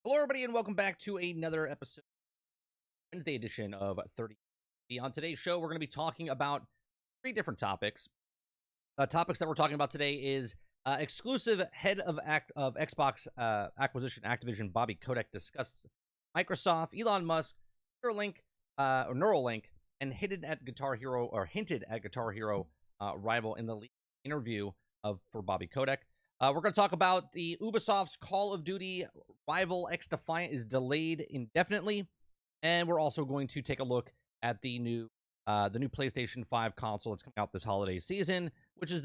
Hello, everybody, and welcome back to another episode, Wednesday edition of 30. On today's show, we're going to be talking about three different topics. Topics that we're talking about today is exclusive head of Xbox acquisition, Activision, Bobby Kotick discussed Microsoft, Elon Musk, Neuralink, and hinted at Guitar Hero rival in the leaked interview for Bobby Kotick. We're going to talk about the Ubisoft's Call of Duty rival XDefiant is delayed indefinitely, and we're also going to take a look at the new PlayStation 5 console that's coming out this holiday season, which is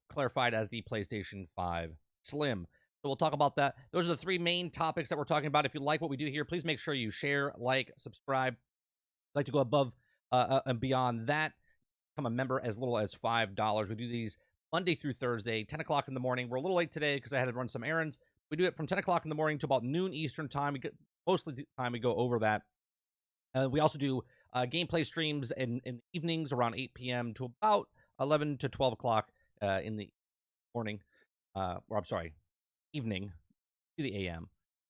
clarified as the PlayStation 5 Slim. So we'll talk about that. Those are the three main topics that we're talking about. If you like what we do here, please make sure you share, like, subscribe. If you'd like to go above and beyond that, become a member as little as $5. We do these Monday through Thursday, 10 o'clock in the morning. We're a little late today because I had to run some errands. We do it from 10 o'clock in the morning to about noon Eastern time. Most of the time we go over that. We also do gameplay streams in the evenings around 8 p.m. to about 11 to 12 o'clock in the morning. Evening to the a.m.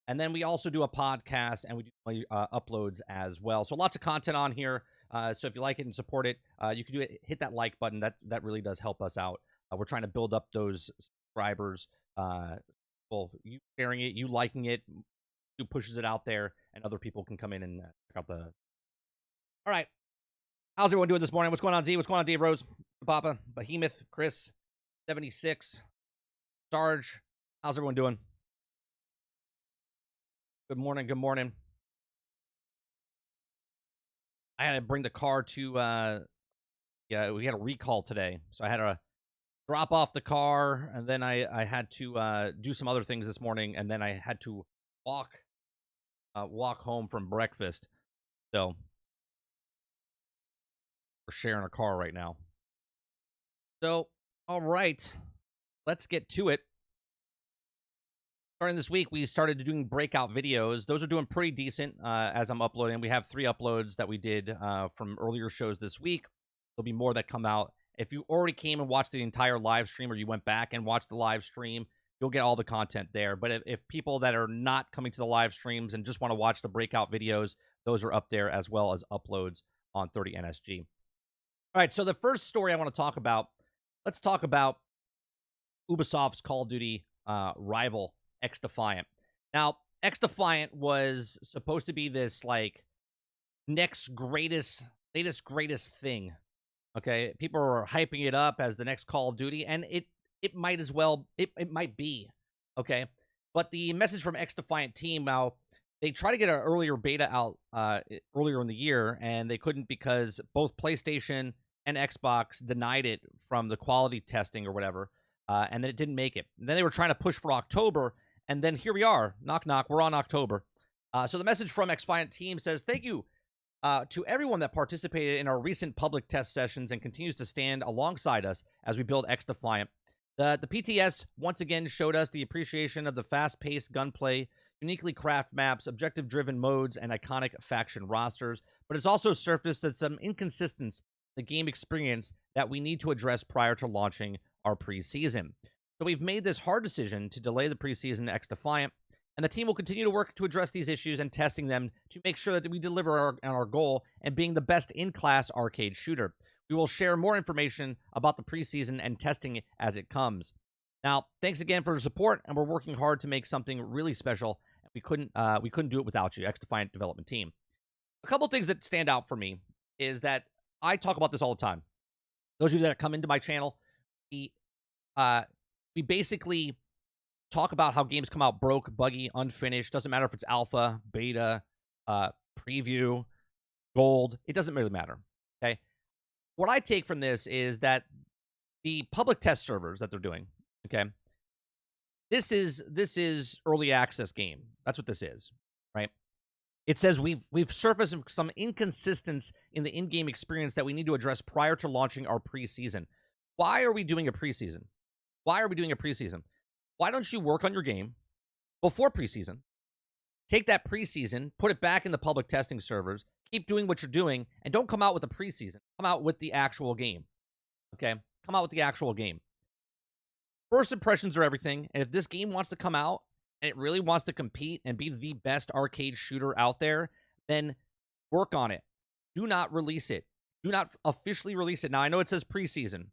And then we also do a podcast, and we do uploads as well. So lots of content on here. So if you like it and support it, you can do it. Hit that like button. That really does help us out. We're trying to build up those subscribers. Well, you sharing it, you liking it, who pushes it out there, and other people can come in and check out the. All right, how's everyone doing this morning? What's going on, Z? What's going on, Dave Rose, Papa, Behemoth, Chris, 76, Sarge? How's everyone doing? Good morning. Good morning. I had to bring the car to. We had a recall today, so I had to drop off the car, and then I had to do some other things this morning, and then I had to walk home from breakfast. So we're sharing a car right now. So, all right, let's get to it. Starting this week, we started doing breakout videos. Those are doing pretty decent as I'm uploading. We have 3 uploads that we did from earlier shows this week. There'll be more that come out. If you already came and watched the entire live stream, or you went back and watched the live stream, you'll get all the content there. But if people that are not coming to the live streams and just want to watch the breakout videos, those are up there as well as uploads on 30NSG. All right, so the first story I want to talk about, let's talk about Ubisoft's Call of Duty rival, XDefiant. Now, XDefiant was supposed to be this, like, latest greatest thing. Okay, people are hyping it up as the next Call of Duty, and it might as well, it might be, okay? But the message from XDefiant team, now, they tried to get an earlier beta out earlier in the year, and they couldn't because both PlayStation and Xbox denied it from the quality testing or whatever, and then it didn't make it. And then they were trying to push for October, and then here we are, knock, knock, we're on October. So the message from XDefiant team says, thank you to everyone that participated in our recent public test sessions and continues to stand alongside us as we build XDefiant. The PTS once again showed us the appreciation of the fast-paced gunplay, uniquely crafted maps, objective-driven modes, and iconic faction rosters, but it's also surfaced that some inconsistencies in the game experience that we need to address prior to launching our preseason. So we've made this hard decision to delay the preseason XDefiant, and the team will continue to work to address these issues and testing them to make sure that we deliver on our goal and being the best in-class arcade shooter. We will share more information about the preseason and testing as it comes. Now, thanks again for your support, and we're working hard to make something really special. We couldn't do it without you, XDefiant development team. A couple things that stand out for me is that I talk about this all the time. Those of you that come into my channel, we basically talk about how games come out broke, buggy, unfinished. Doesn't matter if it's alpha, beta, preview, gold. It doesn't really matter. Okay. What I take from this is that the public test servers that they're doing, okay, this is early access game. That's what this is, right? It says we've surfaced some inconsistencies in the in-game experience that we need to address prior to launching our preseason. Why are we doing a preseason? Why are we doing a preseason? Why don't you work on your game before preseason? Take that preseason, put it back in the public testing servers, keep doing what you're doing, and don't come out with a preseason. Come out with the actual game. Okay? Come out with the actual game. First impressions are everything, and if this game wants to come out and it really wants to compete and be the best arcade shooter out there, then work on it. Do not release it. Do not officially release it. Now, I know it says preseason,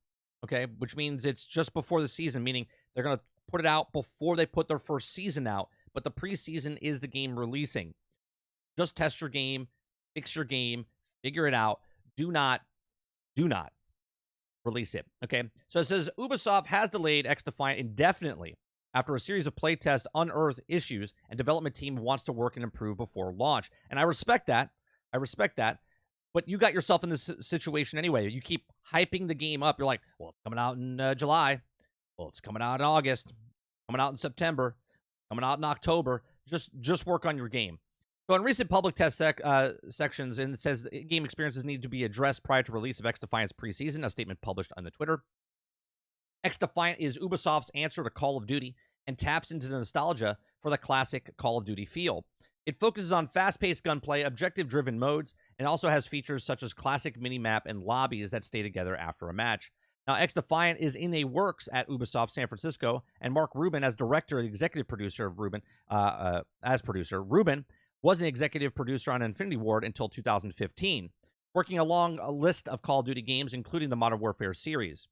okay, which means it's just before the season, meaning they're going to put it out before they put their first season out, but the preseason is the game releasing. Just test your game, fix your game, figure it out. Do not release it, okay? So it says Ubisoft has delayed XDefiant indefinitely after a series of playtests unearthed issues and development team wants to work and improve before launch. And I respect that. But you got yourself in this situation anyway. You keep hyping the game up. You're like, well, it's coming out in July. Well, it's coming out in August. Coming out in September. Coming out in October. Just work on your game. So in recent public test sections, it says game experiences need to be addressed prior to release of XDefiant's preseason, a statement published on the Twitter. XDefiant is Ubisoft's answer to Call of Duty and taps into the nostalgia for the classic Call of Duty feel. It focuses on fast-paced gunplay, objective-driven modes, and also has features such as classic minimap and lobbies that stay together after a match. Now, XDefiant is in the works at Ubisoft San Francisco, and Mark Rubin, as director and executive producer of Rubin, Rubin was an executive producer on Infinity Ward until 2015, working along a list of Call of Duty games, including the Modern Warfare series.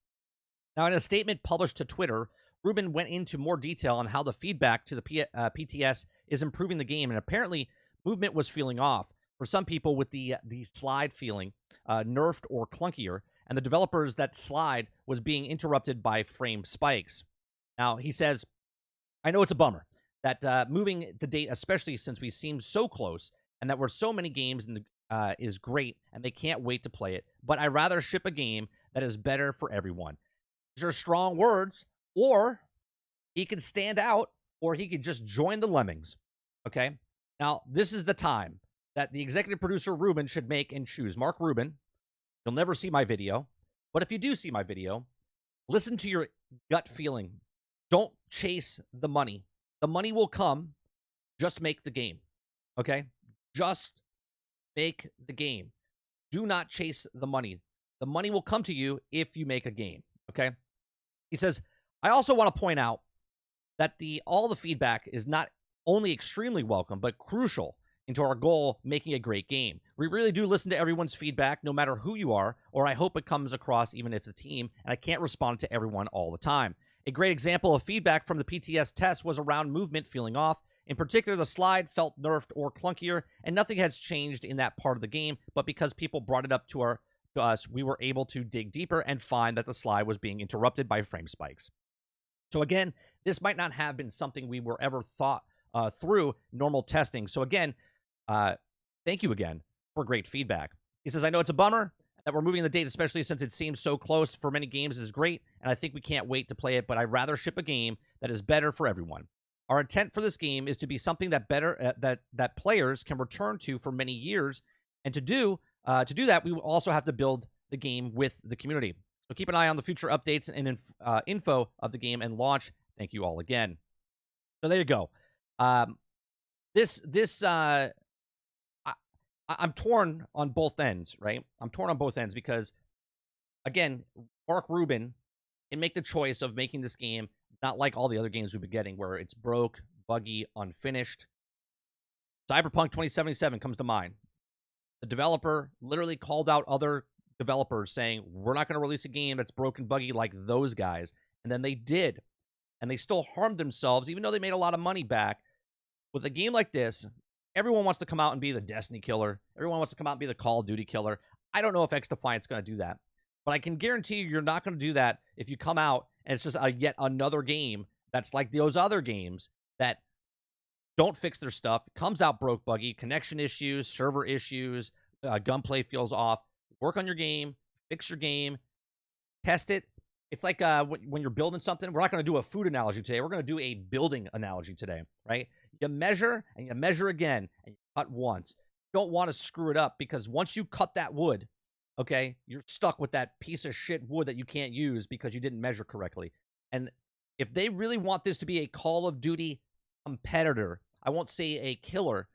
Now, in a statement published to Twitter, Rubin went into more detail on how the feedback to the PTS is improving the game, and apparently movement was feeling off. For some people with the slide feeling nerfed or clunkier, and the developers that slide was being interrupted by frame spikes. Now, he says, I know it's a bummer that moving the date, especially since we seem so close, and that we're so many games is great, and they can't wait to play it, but I'd rather ship a game that is better for everyone. These are strong words, or he could stand out, or he could just join the lemmings, okay? Now, this is the time that the executive producer, Rubin, should make and choose. Mark Rubin, you'll never see my video, but if you do see my video, listen to your gut feeling. Don't chase the money. The money will come. Just make the game, okay? Just make the game. Do not chase the money. The money will come to you if you make a game, okay? He says, I also want to point out that all the feedback is not only extremely welcome, but crucial into our goal, making a great game. We really do listen to everyone's feedback, no matter who you are, or I hope it comes across even if the team, and I can't respond to everyone all the time. A great example of feedback from the PTS test was around movement feeling off. In particular, the slide felt nerfed or clunkier, and nothing has changed in that part of the game, but because people brought it up to us, we were able to dig deeper and find that the slide was being interrupted by frame spikes. So again, this might not have been something we were ever thought through normal testing. So again, thank you again for great feedback. He says, I know it's a bummer that we're moving the date, especially since it seems so close for many games is great, and I think we can't wait to play it, but I'd rather ship a game that is better for everyone. Our intent for this game is to be something that that players can return to for many years, and to do that, we will also have to build the game with the community. So keep an eye on the future updates and info of the game and launch. Thank you all again. So there you go. I'm torn on both ends, right? I'm torn on both ends because, again, Mark Rubin can make the choice of making this game not like all the other games we've been getting, where it's broke, buggy, unfinished. Cyberpunk 2077 comes to mind. The developer literally called out other developers saying, we're not going to release a game that's broken, buggy like those guys. And then they did. And they still harmed themselves, even though they made a lot of money back. With a game like this, everyone wants to come out and be the Destiny killer. Everyone wants to come out and be the Call of Duty killer. I don't know if XDefiant's going to do that. But I can guarantee you're not going to do that if you come out and it's just yet another game that's like those other games that don't fix their stuff. It comes out broke, buggy, connection issues, server issues, gunplay feels off. Work on your game, fix your game, test it. It's like when you're building something. We're not going to do a food analogy today. We're going to do a building analogy today, right? You measure and you measure again and you cut once. You don't want to screw it up because once you cut that wood, okay, you're stuck with that piece of shit wood that you can't use because you didn't measure correctly. And if they really want this to be a Call of Duty competitor, I won't say a killer,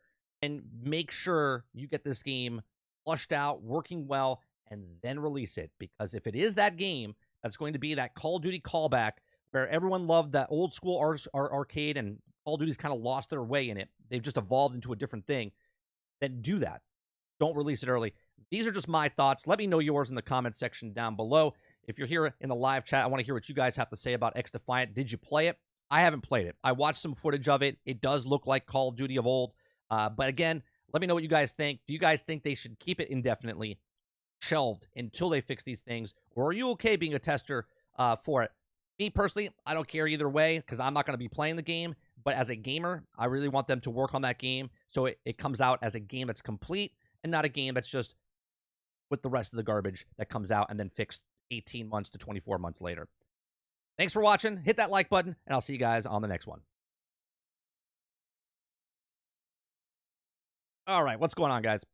and make sure you get this game flushed out, working well, and then release it. Because if it is that game that's going to be that Call of Duty callback where everyone loved that old school arcade and Call of Duty's kind of lost their way in it. They've just evolved into a different thing. Then do that. Don't release it early. These are just my thoughts. Let me know yours in the comments section down below. If you're here in the live chat, I want to hear what you guys have to say about XDefiant. Did you play it? I haven't played it. I watched some footage of it. It does look like Call of Duty of old. But again, let me know what you guys think. Do you guys think they should keep it indefinitely shelved until they fix these things? Or are you okay being a tester for it? Me personally, I don't care either way because I'm not going to be playing the game. But as a gamer, I really want them to work on that game so it comes out as a game that's complete and not a game that's just with the rest of the garbage that comes out and then fixed 18 months to 24 months later. Thanks for watching. Hit that like button, and I'll see you guys on the next one. All right, what's going on, guys?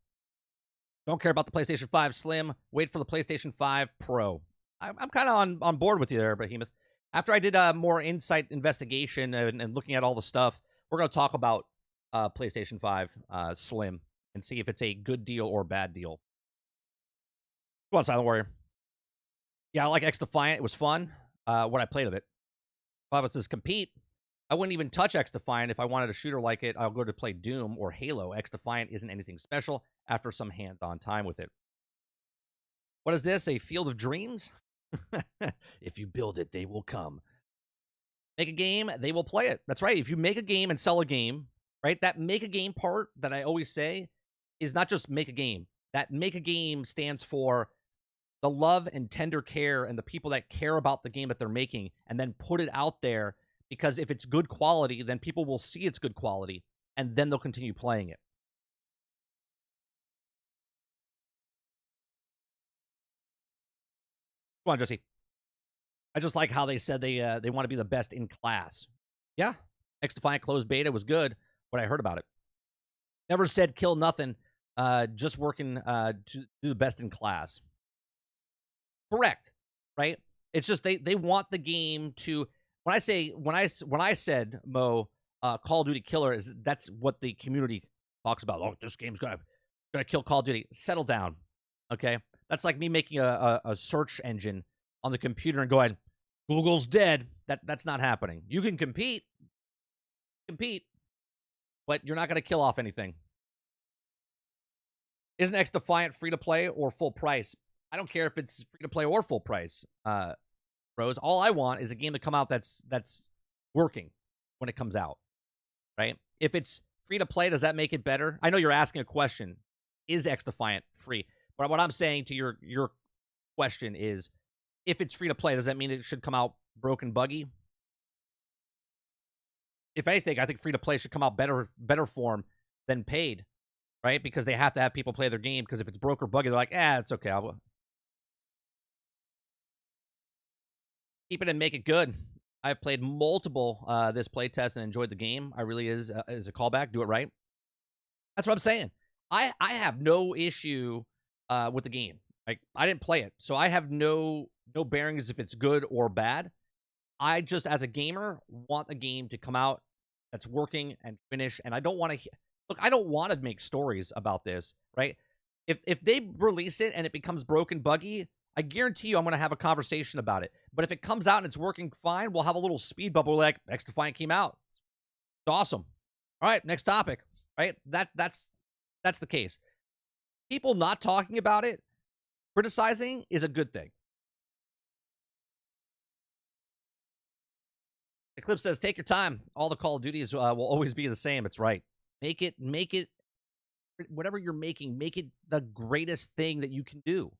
Don't care about the PlayStation 5 Slim. Wait for the PlayStation 5 Pro. I'm kind of on board with you there, Behemoth. After I did a more insight investigation and looking at all the stuff, we're going to talk about PlayStation 5 Slim and see if it's a good deal or bad deal. Go on, Silent Warrior. Yeah, I like XDefiant. It was fun when I played of it. Bob says, compete. I wouldn't even touch XDefiant if I wanted a shooter like it. I'll go to play Doom or Halo. XDefiant isn't anything special after some hands-on time with it. What is this? A field of dreams? If you build it, they will come. Make a game, they will play it. That's right. If you make a game and sell a game, right? That make a game part that I always say is not just make a game. That make a game stands for the love and tender care and the people that care about the game that they're making and then put it out there, because if it's good quality, then people will see it's good quality and then they'll continue playing it. Come on, Jesse. I just like how they said they want to be the best in class. Yeah, XDefiant closed beta was good. What I heard about it. Never said kill nothing. Just working to do the best in class. Correct, right? It's just they want the game to. When I said Mo, Call of Duty killer is that's what the community talks about. Oh, this game's gonna kill Call of Duty. Settle down, okay? That's like me making a search engine on the computer and going, Google's dead. That's not happening. You can compete, but you're not going to kill off anything. Isn't XDefiant free to play or full price? I don't care if it's free to play or full price, Rose. All I want is a game to come out that's working when it comes out, right? If it's free to play, does that make it better? I know you're asking a question. Is XDefiant free? But what I'm saying to your question is, if it's free to play, does that mean it should come out broken, buggy? If anything, I think free to play should come out better form than paid, right? Because they have to have people play their game. Because if it's broke or buggy, they're like, it's okay. I'll keep it and make it good. I've played multiple this playtest and enjoyed the game. I really is a callback. Do it right. That's what I'm saying. I have no issue with the game. Like, I didn't play it, so I have no bearings if it's good or bad. I just, as a gamer, want the game to come out that's working and finish. And I don't want to look. I don't want to make stories about this, right? If they release it and it becomes broken, buggy, I guarantee you I'm going to have a conversation about it. But if it comes out and it's working fine, we'll have a little speed bubble like XDefiant came out. It's awesome. All right, next topic. Right? That's the case. People not talking about it, criticizing, is a good thing. Eclipse says, take your time. All the Call of Duties will always be the same. It's right. Make it, whatever you're making, make it the greatest thing that you can do.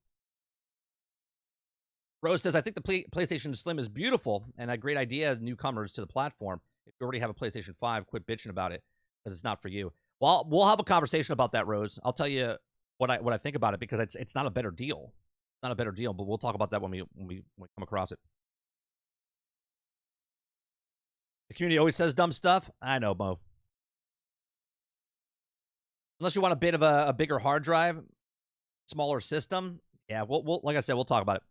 Rose says, I think the PlayStation Slim is beautiful and a great idea, newcomers to the platform. If you already have a PlayStation 5, quit bitching about it because it's not for you. Well, we'll have a conversation about that, Rose. I'll tell you what I think about it, because it's not a better deal. It's not a better deal, but we'll talk about that when we come across it. The community always says dumb stuff. I know, Mo. Unless you want a bit of a bigger hard drive, smaller system. Yeah, we'll like I said, we'll talk about it.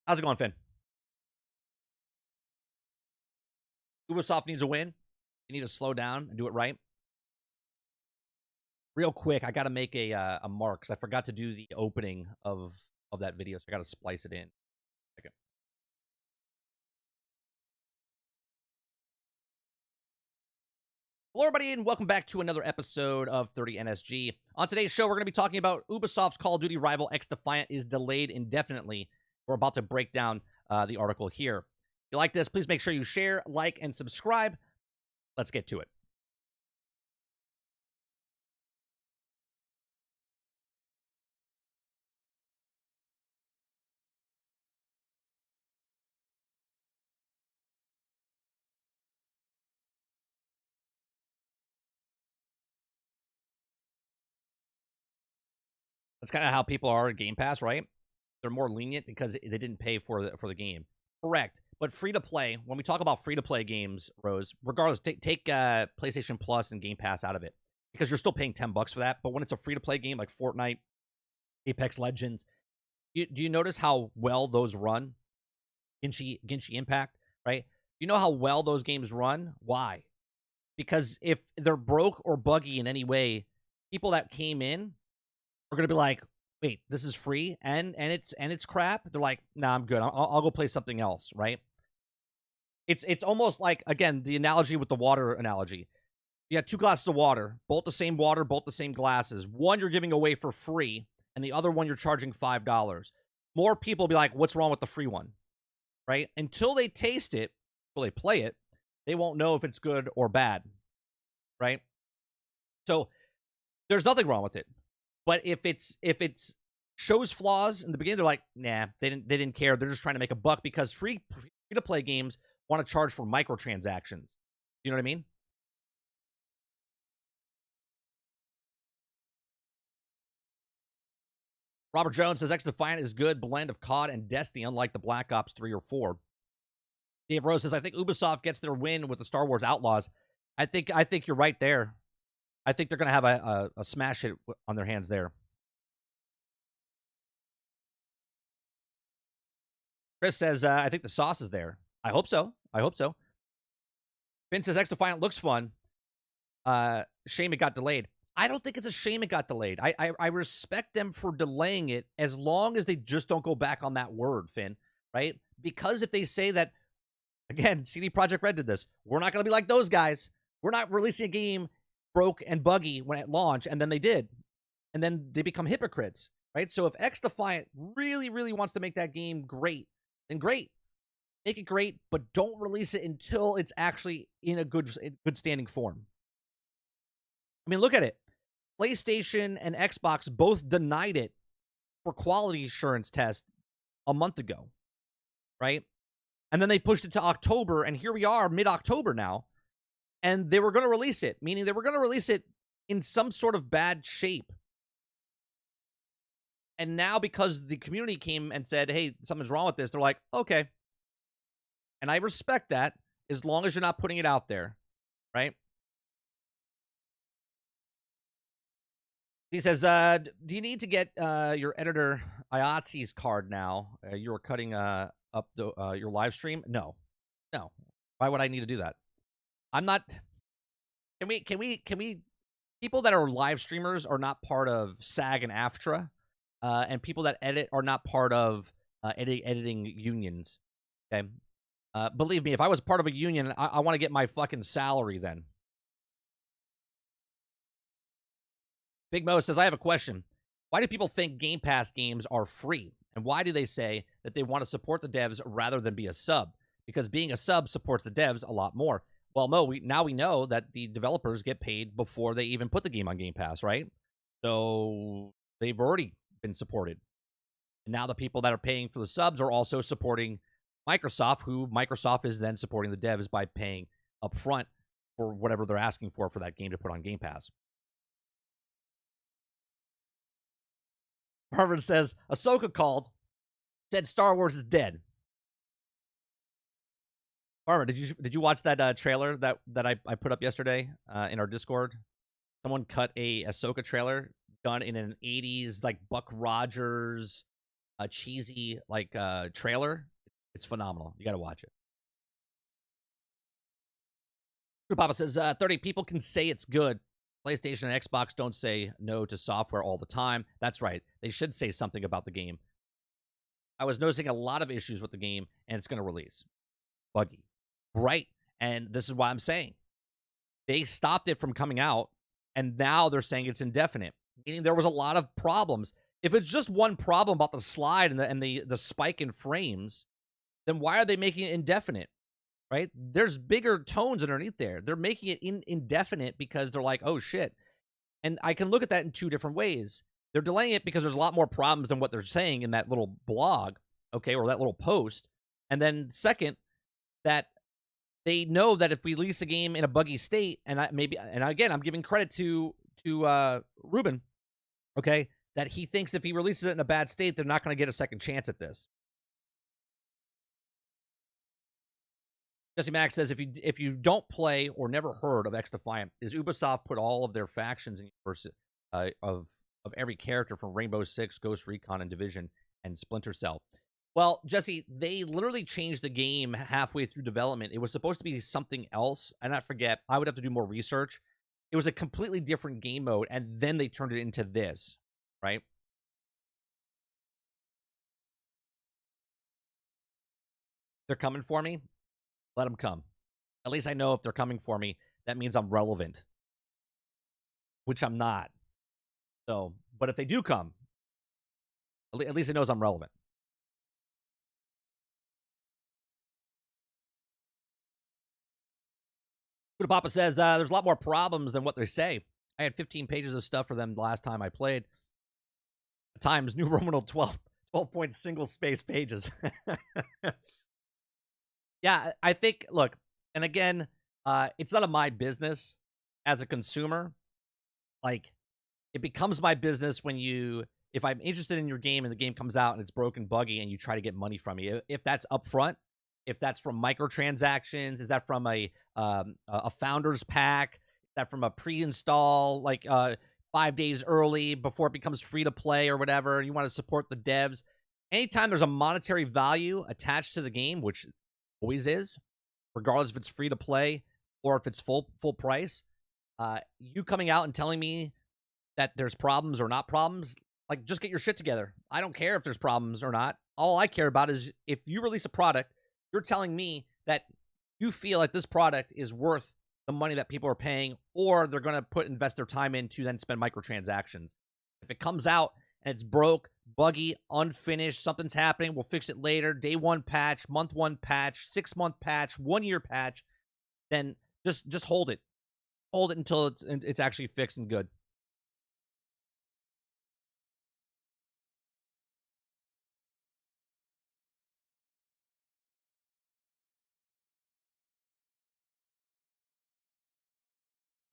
How's it going, Finn? Ubisoft needs a win. You need to slow down and do it right. Real quick, I got to make a mark because I forgot to do the opening of that video, so I got to splice it in. Hello, everybody, and welcome back to another episode of 30 NSG. On today's show, we're going to be talking about Ubisoft's Call of Duty rival XDefiant is delayed indefinitely. We're about to break down the article here. If you like this, please make sure you share, like, and subscribe. Let's get to it. That's kind of how people are at Game Pass, right? They're more lenient because they didn't pay for the game. Correct. But free to play, when we talk about free to play games, Rose, regardless, take PlayStation Plus and Game Pass out of it because you're still paying $10 for that. But when it's a free to play game like Fortnite, Apex Legends, do you notice how well those run? Genshin Impact, right? You know how well those games run? Why? Because if they're broke or buggy in any way, people that came in are going to be like, wait, this is free and it's crap. They're like, nah, I'm good. I'll go play something else, right? It's almost like, again, the analogy with the water analogy. You have two glasses of water, both the same water, both the same glasses. One you're giving away for free, and the other one you're charging $5. More people will be like, what's wrong with the free one, right? Until they taste it, until they play it, they won't know if it's good or bad, right? So there's nothing wrong with it. But if it's shows flaws in the beginning, they're like, nah, they didn't care. They're just trying to make a buck because free to play games want to charge for microtransactions. You know what I mean? Robert Jones says XDefiant is good blend of COD and Destiny, unlike the Black Ops 3 or 4. Dave Rose says, I think Ubisoft gets their win with the Star Wars Outlaws. I think you're right there. I think they're going to have a smash hit on their hands there. Chris says, I think the sauce is there. I hope so. Finn says, XDefiant looks fun. Shame it got delayed. I don't think it's a shame it got delayed. I respect them for delaying it as long as they just don't go back on that word, Finn, right? Because if they say that, again, CD Projekt Red did this, we're not going to be like those guys. We're not releasing a game broke and buggy when at launch, and then they did. And then they become hypocrites, right? So if XDefiant really, really wants to make that game great, then great. Make it great, but don't release it until it's actually in a good standing form. I mean, look at it. PlayStation and Xbox both denied it for quality assurance test a month ago, right? And then they pushed it to October, and here we are, mid-October now, and they were going to release it, meaning they were going to release it in some sort of bad shape. And now because the community came and said, hey, something's wrong with this, they're like, okay. And I respect that as long as you're not putting it out there, right? He says, do you need to get your editor IATSE's card now? You were cutting up your live stream? No. Why would I need to do that? I'm not. Can we? People that are live streamers are not part of SAG and AFTRA, and people that edit are not part of editing unions. Okay, believe me, if I was part of a union, I want to get my fucking salary then. Big Mo says, I have a question. Why do people think Game Pass games are free? And why do they say that they want to support the devs rather than be a sub? Because being a sub supports the devs a lot more. Well, Mo, now we know that the developers get paid before they even put the game on Game Pass, right? So they've already been supported. And now the people that are paying for the subs are also supporting Microsoft, who Microsoft is then supporting the devs by paying upfront for whatever they're asking for that game to put on Game Pass. Harvard says, Ahsoka called, said Star Wars is dead. Harvard, did you watch that trailer that I put up yesterday in our Discord? Someone cut a Ahsoka trailer done in an 80s like Buck Rogers cheesy like trailer. It's phenomenal. You got to watch it. Papa says 30 people can say it's good. PlayStation and Xbox don't say no to software all the time. That's right. They should say something about the game. I was noticing a lot of issues with the game, and it's going to release. Buggy. Right. And this is why I'm saying They stopped it from coming out, and now they're saying it's indefinite, meaning there was a lot of problems. If it's just one problem about the slide and the spike in frames, then why are they making it indefinite? Right? There's bigger tones underneath there. They're making it indefinite because they're like, oh shit. And I can look at that in two different ways. They're delaying it because there's a lot more problems than what they're saying in that little blog, okay, or that little post. And then second, that they know that if we release a game in a buggy state, and again, I'm giving credit to Ruben, okay, that he thinks if he releases it in a bad state, they're not going to get a second chance at this. Jesse Max says, if you don't play or never heard of XDefiant, is Ubisoft put all of their factions in universe of every character from Rainbow Six, Ghost Recon, and Division, and Splinter Cell. Well, Jesse, they literally changed the game halfway through development. It was supposed to be something else, and I forget. I would have to do more research. It was a completely different game mode, and then they turned it into this, right? They're coming for me. Let them come. At least I know if they're coming for me, that means I'm relevant, which I'm not. So, but if they do come, at least it knows I'm relevant. Buddha Papa says there's a lot more problems than what they say. I had 15 pages of stuff for them last time I played. Times New Roman 12 point single space pages. Yeah, I think, look, and again, it's none of my business as a consumer. Like, it becomes my business when if I'm interested in your game and the game comes out and it's broken, buggy, and you try to get money from me. If that's upfront, if that's from microtransactions, is that from a founder's pack? Is that from a pre-install, like 5 days early before it becomes free to play or whatever, and you want to support the devs? Anytime there's a monetary value attached to the game, which always is, regardless if it's free to play or if it's full price, you coming out and telling me that there's problems or not problems, like, just get your shit together. I don't care if there's problems or not. All I care about is if you release a product, you're telling me that you feel like this product is worth the money that people are paying, or they're going to invest their time in to then spend microtransactions. If it comes out and it's broke, buggy, unfinished, something's happening, we'll fix it later, day one patch, month one patch, 6-month patch, 1 year patch, then just hold it. Hold it until it's actually fixed and good.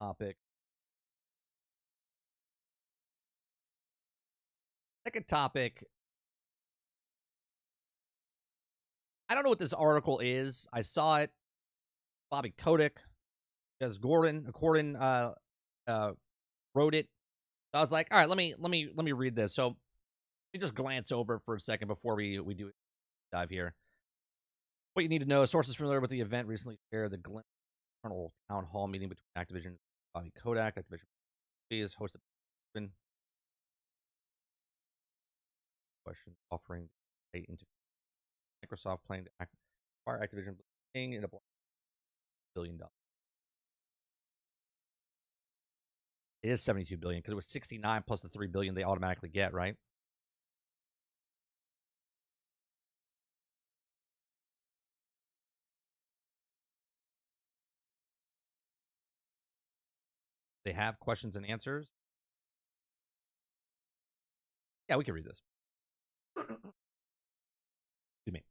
Topic. Second topic. I don't know what this article is. I saw it. Bobby Kotick, because Gordon wrote it. So I was like, all right, let me read this. So let me just glance over for a second before we do a dive here. What you need to know: sources familiar with the event recently shared the internal town hall meeting between Activision, Bobby Kotick. Activision is hosted. Question offering into Microsoft planning to acquire Activision in a $1 billion. It is 72 billion because it was 69 plus the 3 billion they automatically get, right? They have questions and answers. Yeah, we can read this. Excuse me.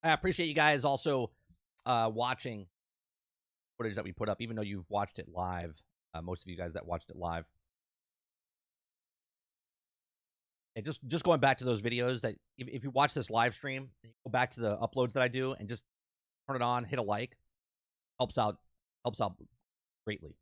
I appreciate you guys also watching footage that we put up, even though you've watched it live. Most of you guys that watched it live. And just going back to those videos, that if you watch this live stream, go back to the uploads that I do and just turn it on, hit a like, helps out greatly.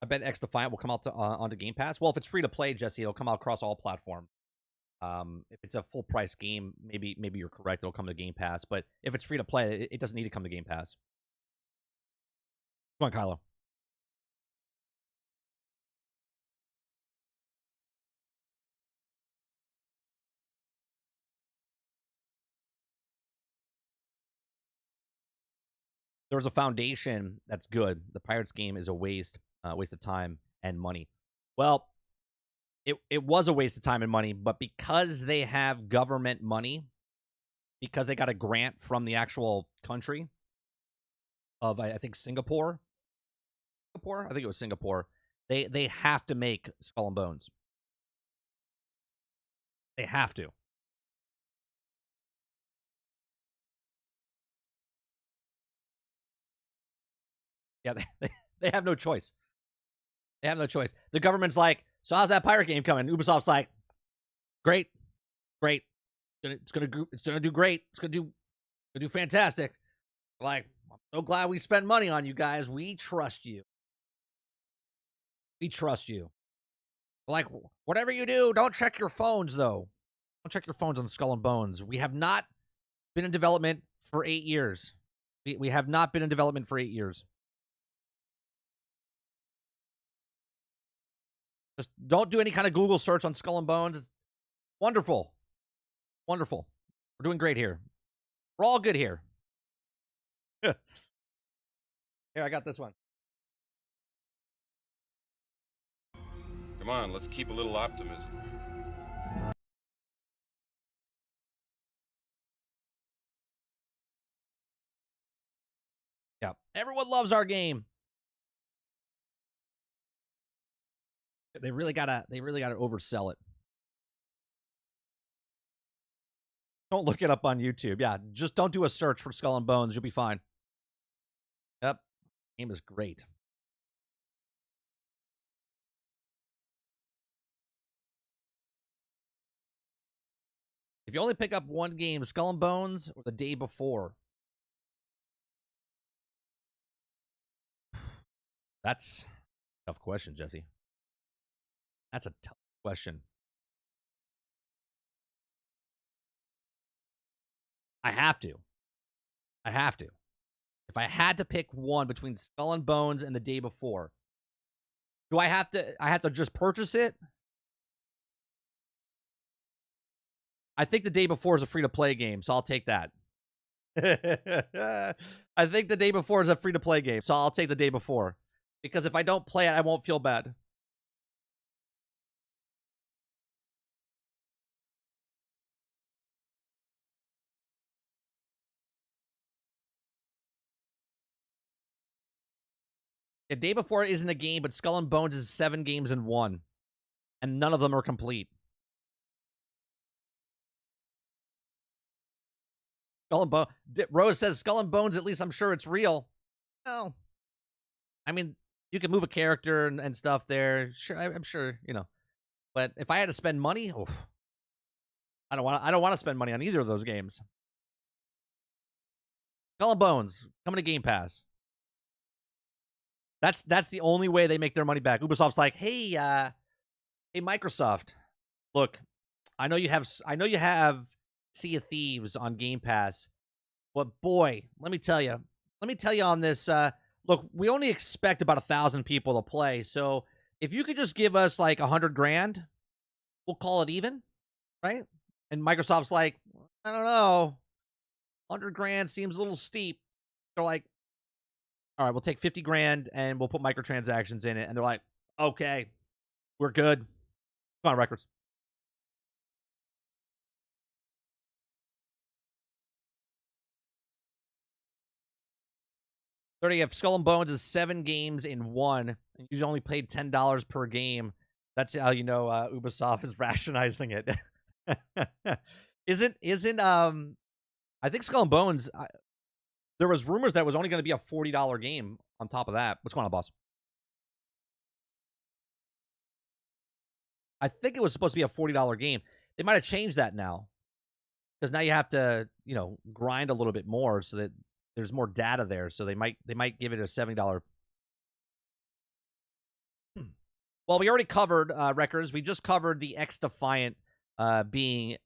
I bet XDefiant will come out onto Game Pass. Well, if it's free to play, Jesse, it'll come out across all platforms. If it's a full price game, maybe you're correct. It'll come to Game Pass. But if it's free to play, it doesn't need to come to Game Pass. Come on, Kylo. There's a foundation that's good. The Pirates game is a waste of time and money. Well, it was a waste of time and money, but because they have government money, because they got a grant from the actual country of, I think, Singapore. I think it was Singapore. They have to make Skull and Bones. They have to. Yeah, they have no choice. They have no choice. The government's like, so how's that pirate game coming? Ubisoft's like, great. It's gonna do great. It's gonna do fantastic. Like, I'm so glad we spent money on you guys. We trust you. We trust you. Like, whatever you do, don't check your phones though. Don't check your phones on Skull and Bones. We have not been in development for 8 years. We have not been in development for 8 years. Just don't do any kind of Google search on Skull and Bones. It's wonderful. Wonderful. We're doing great here. We're all good here. Here, I got this one. Come on, let's keep a little optimism. Yeah. Everyone loves our game. They really gotta oversell it. Don't look it up on YouTube. Yeah, just don't do a search for Skull and Bones. You'll be fine. Yep. Game is great. If you only pick up one game, Skull and Bones or the day before. That's a tough question, Jesse. That's a tough question. I have to. If I had to pick one between Skull and Bones and the day before, do I have to just purchase it? I think the day before is a free-to-play game, so I'll take that. I think the day before is a free-to-play game, so I'll take the day before. Because if I don't play it, I won't feel bad. The day before isn't a game, but Skull and Bones is 7 games in 1. And none of them are complete. Skull and Bones. Rose says Skull and Bones, at least I'm sure it's real. Well, I mean, you can move a character and stuff there. Sure, I'm sure, you know. But if I had to spend money, oof, I don't want to spend money on either of those games. Skull and Bones coming to Game Pass. That's the only way they make their money back. Ubisoft's like, hey, Microsoft, look, I know you have Sea of Thieves on Game Pass, but boy, let me tell you on this. Look, we only expect about 1,000 people to play, so if you could just give us like $100,000, we'll call it even, right? And Microsoft's like, I don't know, $100,000 seems a little steep. They're like, all right, we'll take 50 grand and we'll put microtransactions in it. And they're like, okay, we're good. Come on, Records. If Skull and Bones is 7 games in 1, and you only paid $10 per game, that's how you know Ubisoft is rationalizing it. Isn't I think Skull and Bones, there was rumors that it was only going to be a $40 game on top of that. What's going on, boss? I think it was supposed to be a $40 game. They might have changed that now. Because now you have to, you know, grind a little bit more so that there's more data there. So they might give it a $70. Well, we already covered records. We just covered the XDefiant being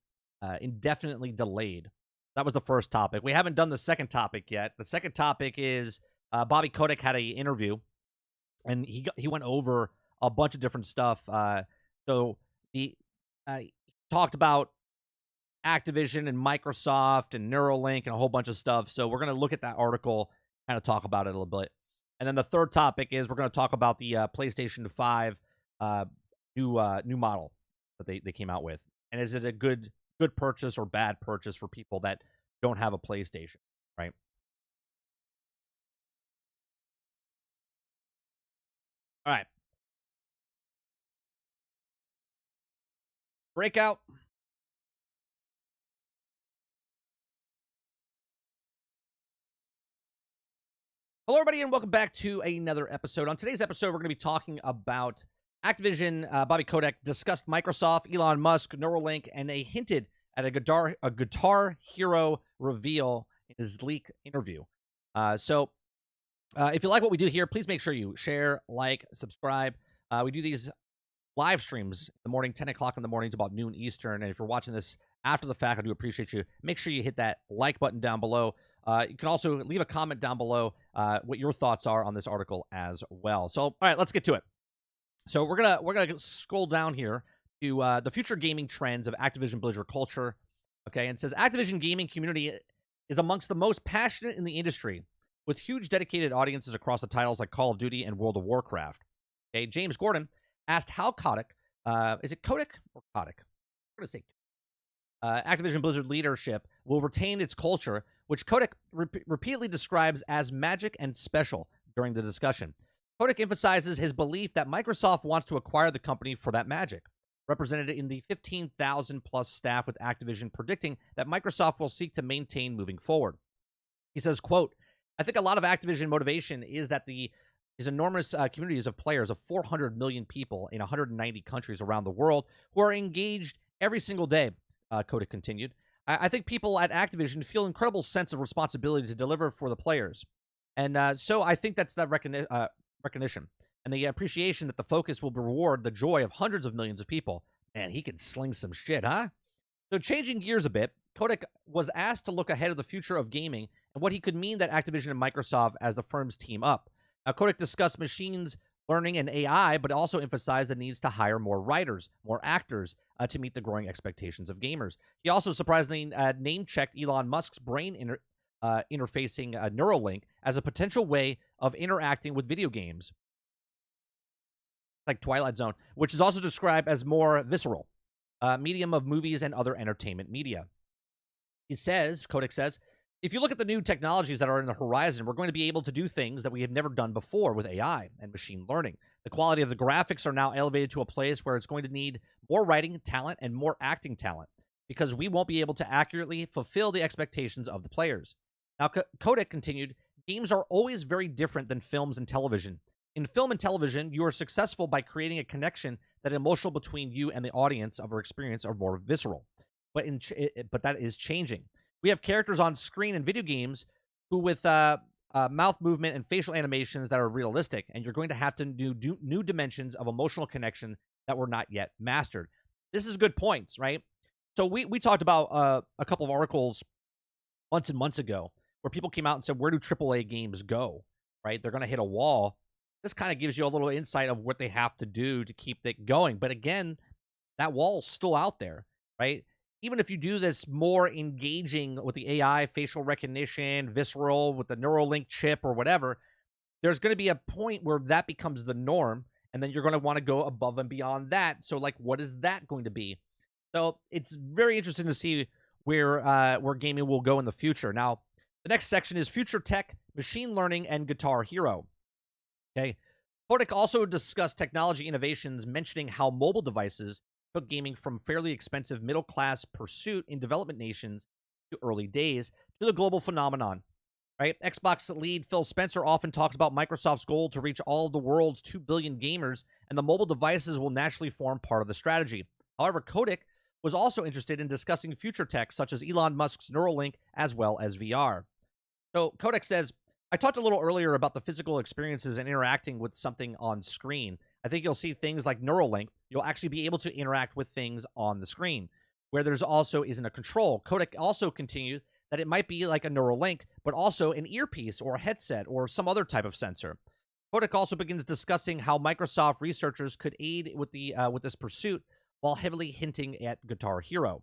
indefinitely delayed. That was the first topic. We haven't done the second topic yet. The second topic is Bobby Kotick had an interview, and he went over a bunch of different stuff. So he talked about Activision and Microsoft and Neuralink and a whole bunch of stuff. So we're going to look at that article, kind of talk about it a little bit. And then the third topic is we're going to talk about the PlayStation 5 new model that they came out with. And is it a good purchase or bad purchase for people that don't have a PlayStation, right? All right. Breakout. Hello, everybody, and welcome back to another episode. On today's episode, we're going to be talking about Activision. Bobby Kotick discussed Microsoft, Elon Musk, Neuralink, and they hinted at a Guitar Hero reveal in his leak interview. So if you like what we do here, please make sure you share, like, subscribe. We do these live streams in the morning, 10 o'clock in the morning to about noon Eastern. And if you're watching this after the fact, I do appreciate you. Make sure you hit that like button down below. You can also leave a comment down below what your thoughts are on this article as well. So, all right, let's get to it. So we're gonna scroll down here to the future gaming trends of Activision Blizzard culture. Okay, and it says Activision gaming community is amongst the most passionate in the industry, with huge dedicated audiences across the titles like Call of Duty and World of Warcraft. Okay, James Gordon asked how Kotick, is it Kotick or Kotick? I'm gonna say Activision Blizzard leadership will retain its culture, which Kotick repeatedly describes as magic and special during the discussion. Kotick emphasizes his belief that Microsoft wants to acquire the company for that magic, represented in the 15,000 plus staff with Activision predicting that Microsoft will seek to maintain moving forward. He says, quote, I think a lot of Activision motivation is that these enormous communities of players of 400 million people in 190 countries around the world who are engaged every single day, Kotick continued. I think people at Activision feel an incredible sense of responsibility to deliver for the players. And so I think that's that recognition and the appreciation that the focus will reward the joy of hundreds of millions of people. Man, he can sling some shit, huh? So changing gears a bit, Kotick was asked to look ahead of the future of gaming and what he could mean that Activision and Microsoft as the firms team up. Now, Kotick discussed machines learning and AI, but also emphasized the needs to hire more writers, more actors to meet the growing expectations of gamers. He also surprisingly name-checked Elon Musk's brain interfacing Neuralink as a potential way of interacting with video games, like Twilight Zone, which is also described as more visceral, medium of movies and other entertainment media. He says, Kotick says, if you look at the new technologies that are in the horizon, we're going to be able to do things that we have never done before with AI and machine learning. The quality of the graphics are now elevated to a place where it's going to need more writing talent and more acting talent because we won't be able to accurately fulfill the expectations of the players. Now, Kotick continued, games are always very different than films and television. In film and television, you are successful by creating a connection that emotional between you and the audience of our experience are more visceral. But that is changing. We have characters on screen in video games who with mouth movement and facial animations that are realistic, and you're going to have to do new dimensions of emotional connection that were not yet mastered. This is good points, right? So we talked about a couple of articles months and months ago where people came out and said, where do AAA games go, right? They're going to hit a wall. This kind of gives you a little insight of what they have to do to keep it going. But again, that wall's still out there, right? Even if you do this more engaging with the AI, facial recognition, visceral, with the Neuralink chip or whatever, there's going to be a point where that becomes the norm, and then you're going to want to go above and beyond that. So, like, what is that going to be? So it's very interesting to see where gaming will go in the future. Now, the next section is future tech, machine learning, and Guitar Hero. Okay. Kotick also discussed technology innovations, mentioning how mobile devices took gaming from fairly expensive middle-class pursuit in development nations to early days to the global phenomenon, right? Xbox lead Phil Spencer often talks about Microsoft's goal to reach all of the world's 2 billion gamers, and the mobile devices will naturally form part of the strategy. However, Kotick was also interested in discussing future tech such as Elon Musk's Neuralink as well as VR. So Kotick says, I talked a little earlier about the physical experiences and interacting with something on screen. I think you'll see things like Neuralink. You'll actually be able to interact with things on the screen, where there's also isn't a control. Kotick also continued that it might be like a Neuralink, but also an earpiece or a headset or some other type of sensor. Kotick also begins discussing how Microsoft researchers could aid with this pursuit while heavily hinting at Guitar Hero.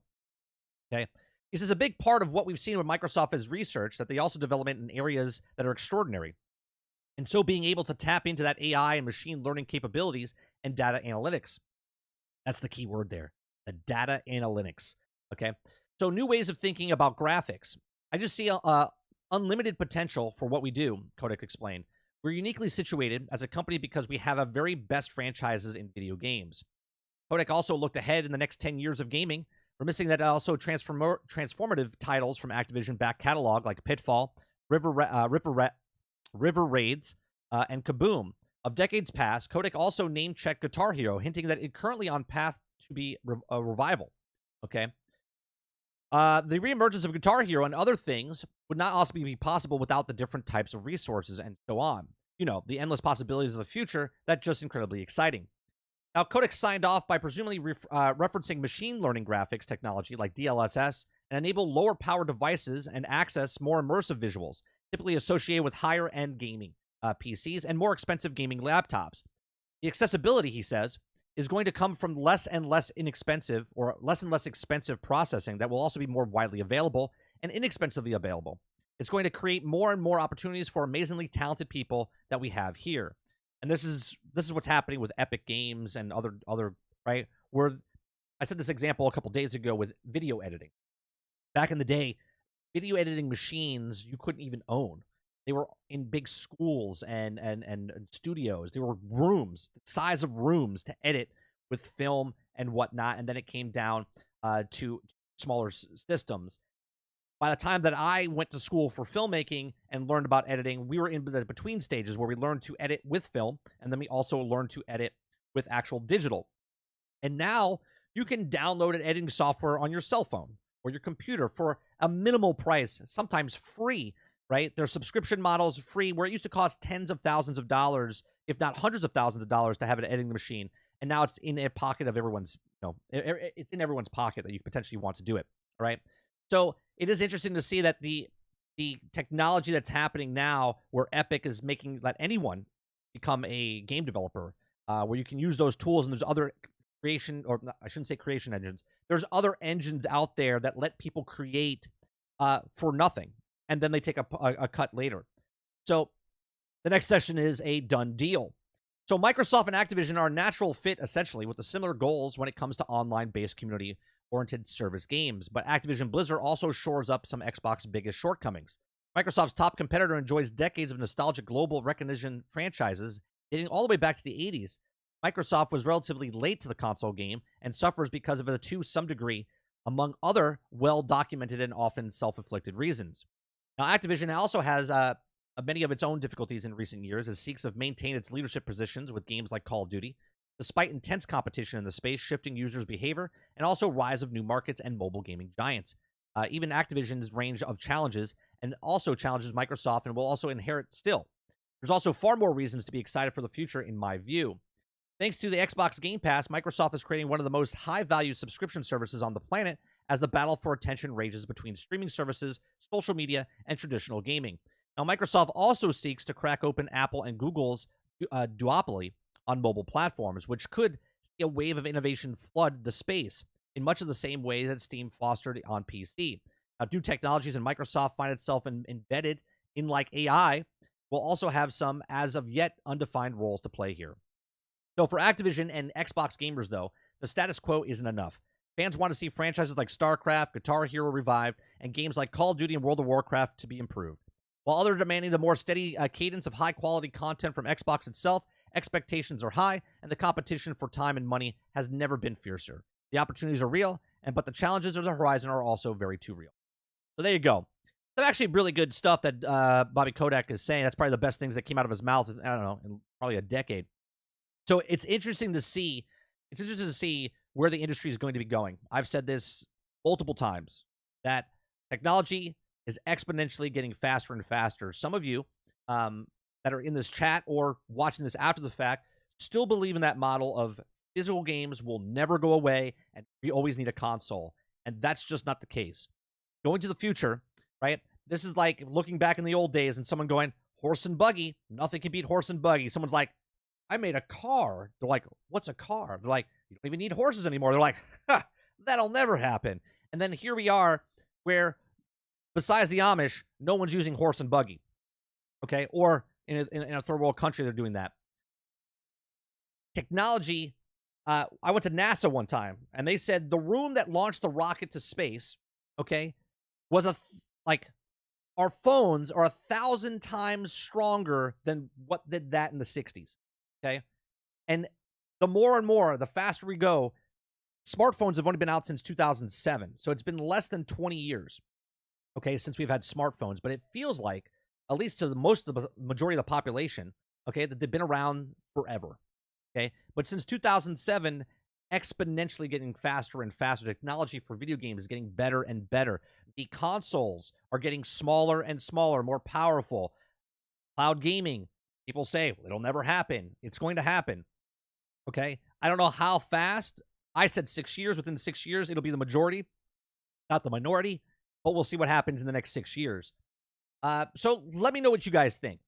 Okay. He says a big part of what we've seen with Microsoft is research that they also develop in areas that are extraordinary. And so being able to tap into that AI and machine learning capabilities and data analytics. That's the key word there, the data analytics. Okay. So new ways of thinking about graphics. I just see unlimited potential for what we do, Kotick explained. We're uniquely situated as a company because we have a very best franchises in video games. Kotick also looked ahead in the next 10 years of gaming. We're missing that also transformative titles from Activision back catalog like Pitfall, River Raids, and Kaboom. Of decades past, Kotick also name-checked Guitar Hero, hinting that it's currently on path to be a revival. Okay. The reemergence of Guitar Hero and other things would not also be possible without the different types of resources and so on. You know, the endless possibilities of the future, that's just incredibly exciting. Now, Kotick signed off by presumably referencing machine learning graphics technology like DLSS and enable lower power devices and access more immersive visuals, typically associated with higher-end gaming PCs and more expensive gaming laptops. The accessibility, he says, is going to come from less and less inexpensive or less and less expensive processing that will also be more widely available and inexpensively available. It's going to create more and more opportunities for amazingly talented people that we have here. And this is what's happening with Epic Games and other right? Where I said this example a couple days ago with video editing. Back in the day, video editing machines you couldn't even own. They were in big schools and studios. There were rooms, the size of rooms to edit with film and whatnot. And then it came down to smaller systems. By the time that I went to school for filmmaking and learned about editing, we were in the between stages where we learned to edit with film, and then we also learned to edit with actual digital. And now you can download an editing software on your cell phone or your computer for a minimal price, sometimes free, right? There's subscription models free where it used to cost tens of thousands of dollars, if not hundreds of thousands of dollars to have an editing machine. And now it's in a pocket of everyone's, it's in everyone's pocket that you potentially want to do it, right? So it is interesting to see that the technology that's happening now where Epic is let anyone become a game developer, where you can use those tools, and there's other creation, or I shouldn't say creation engines. There's other engines out there that let people create for nothing, and then they take a cut later. So the next session is a done deal. So Microsoft and Activision are a natural fit, essentially, with the similar goals when it comes to online-based community-oriented service games. But Activision Blizzard also shores up some Xbox's biggest shortcomings. Microsoft's top competitor enjoys decades of nostalgic global recognition franchises dating all the way back to the 80s. Microsoft was relatively late to the console game and suffers because of it to some degree, among other well-documented and often self-inflicted reasons. Now, Activision also has many of its own difficulties in recent years as it seeks to maintain its leadership positions with games like Call of Duty, despite intense competition in the space, shifting users' behavior, and also rise of new markets and mobile gaming giants. Even Activision's range of challenges and also challenges Microsoft and will also inherit still. There's also far more reasons to be excited for the future, in my view. Thanks to the Xbox Game Pass, Microsoft is creating one of the most high-value subscription services on the planet as the battle for attention rages between streaming services, social media, and traditional gaming. Now, Microsoft also seeks to crack open Apple and Google's duopoly on mobile platforms, which could see a wave of innovation flood the space in much of the same way that Steam fostered on PC. Now, new technologies and Microsoft find itself embedded in, like AI, will also have some as of yet undefined roles to play here. So for Activision and Xbox gamers, though, the status quo isn't enough. Fans want to see franchises like StarCraft, Guitar Hero revived, and games like Call of Duty and World of Warcraft to be improved. While others are demanding the more steady cadence of high-quality content from Xbox itself, expectations are high, and the competition for time and money has never been fiercer. The opportunities are real, but the challenges on the horizon are also very too real. So there you go. Some actually really good stuff that Bobby Kotick is saying. That's probably the best things that came out of his mouth, I don't know, in probably a decade. So it's interesting to see. It's interesting to see where the industry is going to be going. I've said this multiple times, that technology is exponentially getting faster and faster. Some of you that are in this chat or watching this after the fact still believe in that model of physical games will never go away and we always need a console. And that's just not the case. Going to the future, right? This is like looking back in the old days and someone going, horse and buggy, nothing can beat horse and buggy. Someone's like, I made a car. They're like, what's a car? They're like, you don't even need horses anymore. They're like, ha, that'll never happen. And then here we are where, besides the Amish, no one's using horse and buggy. Okay? Or in a third world country, they're doing that. Technology, I went to NASA one time, and they said the room that launched the rocket to space, okay, was our phones are 1,000 times stronger than what did that in the 60s. Okay. And the more and more, the faster we go, smartphones have only been out since 2007. So it's been less than 20 years, okay, since we've had smartphones. But it feels like, at least to most of the majority of the population, okay, that they've been around forever. Okay. But since 2007, exponentially getting faster and faster. Technology for video games is getting better and better. The consoles are getting smaller and smaller, more powerful. Cloud gaming, people say, it'll never happen. It's going to happen. Okay? I don't know how fast. I said 6 years. Within 6 years, it'll be the majority, not the minority. But we'll see what happens in the next 6 years. So let me know what you guys think.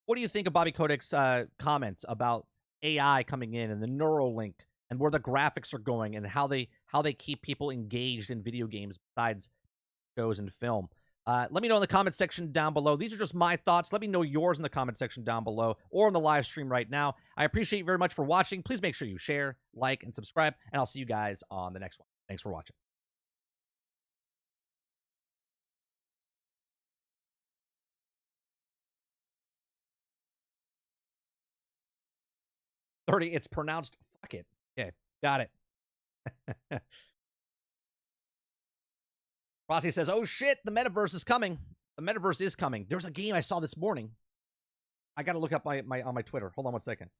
What do you think of Bobby Kotick's comments about AI coming in and the Neuralink and where the graphics are going and how they keep people engaged in video games besides shows and film? Let me know in the comment section down below. These are just my thoughts. Let me know yours in the comment section down below or on the live stream right now. I appreciate you very much for watching. Please make sure you share, like, and subscribe, and I'll see you guys on the next one. Thanks for watching. It's pronounced fuck it. Okay, got it. Rossi says, oh shit, the metaverse is coming. The metaverse is coming. There's a game I saw this morning. I gotta look up on my Twitter. Hold on one second.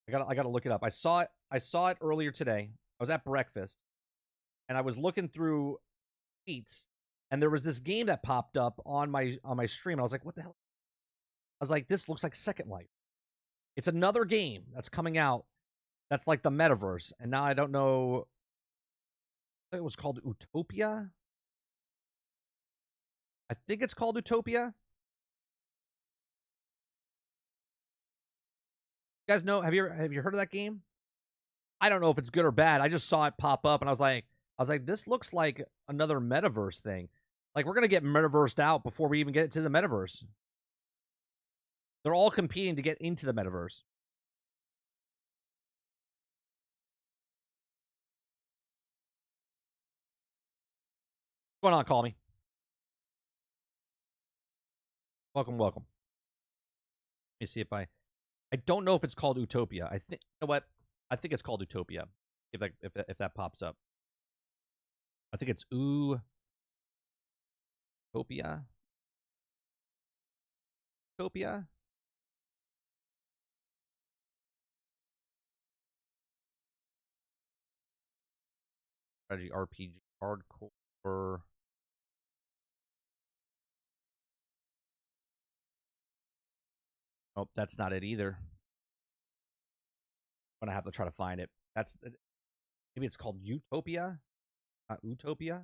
I gotta look it up. I saw it earlier today. I was at breakfast and I was looking through tweets and there was this game that popped up on my stream. I was like, what the hell? I was like, this looks like Second Life. It's another game that's coming out that's like the metaverse. And now I don't know. It was called Utopia. I think it's called Utopia. You guys know, have you heard of that game? I don't know if it's good or bad. I just saw it pop up and I was like, this looks like another metaverse thing. Like, we're going to get metaversed out before we even get to the metaverse. They're all competing to get into the metaverse. What's going on, Call Me? Welcome. Let me see if I don't know if it's called Utopia. I think, you know what? I think it's called Utopia. If that pops up. I think it's Utopia. Utopia. Strategy RPG hardcore. Oh, that's not it either. I'm gonna have to try to find it. Maybe it's called Utopia, not Utopia.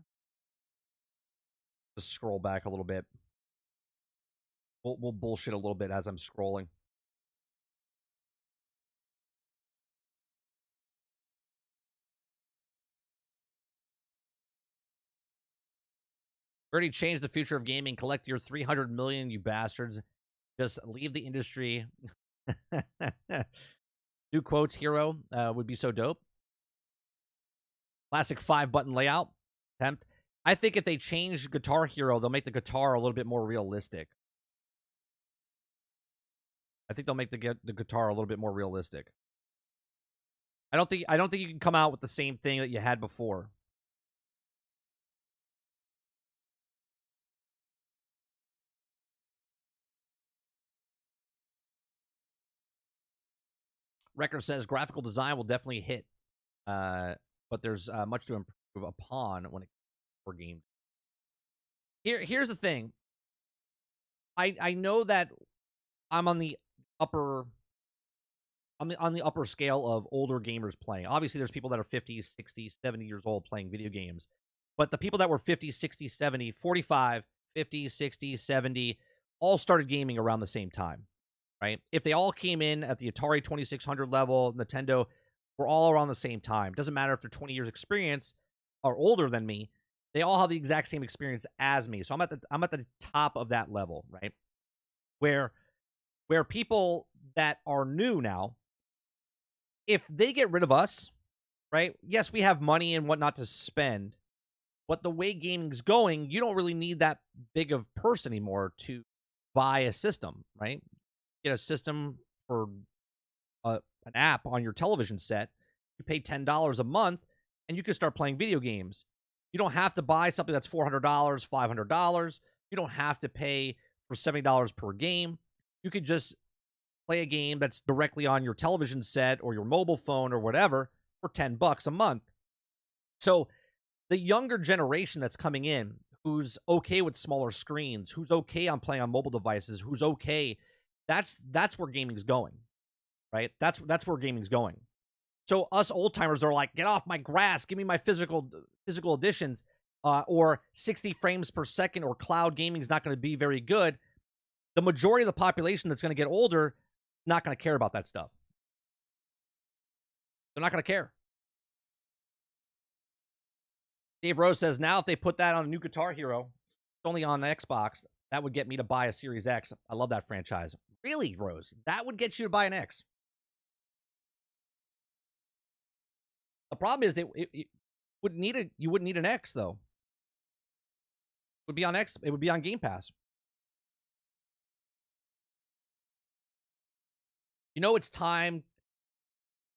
Just scroll back a little bit. We'll bullshit a little bit as I'm scrolling. Already changed the future of gaming. Collect your 300 million, you bastards. Just leave the industry. New quotes hero would be so dope. Classic 5-button layout. Tempt. I think if they change Guitar Hero, they'll make the guitar a little bit more realistic. I think they'll make the guitar a little bit more realistic. I don't think you can come out with the same thing that you had before. Record says graphical design will definitely hit, but there's much to improve upon when it comes for game. Here's the thing. I know that I'm on the upper on the upper scale of older gamers playing. Obviously, there's people that are 50, 60, 70 years old playing video games. But the people that were 50, 60, 70, 45, 50, 60, 70, all started gaming around the same time, right? If they all came in at the Atari 2600 level, Nintendo, we're all around the same time. Doesn't matter if they're 20 years experience or older than me. They all have the exact same experience as me. So I'm at the top of that level, right? Where people that are new now, if they get rid of us, right? Yes, we have money and whatnot to spend, but the way gaming's going, you don't really need that big of purse anymore to buy a system, right? Get a system for an app on your television set. You pay $10 a month, and you can start playing video games. You don't have to buy something that's $400, $500. You don't have to pay for $70 per game. You could just play a game that's directly on your television set or your mobile phone or whatever for $10 a month. So the younger generation that's coming in, who's okay with smaller screens, who's okay on playing on mobile devices, who's okay, that's where gaming's going, right? That's where gaming's going. So us old timers are like, get off my grass, give me my physical editions, or 60 frames per second, or cloud gaming is not going to be very good. The majority of the population that's going to get older, not going to care about that stuff. They're not going to care. Dave Rose says, now if they put that on a new Guitar Hero, it's only on Xbox, that would get me to buy a Series X. I love that franchise. Really, Rose? That would get you to buy an X? The problem is that you wouldn't need an X, though. It would be on X. It would be on Game Pass. You know, it's time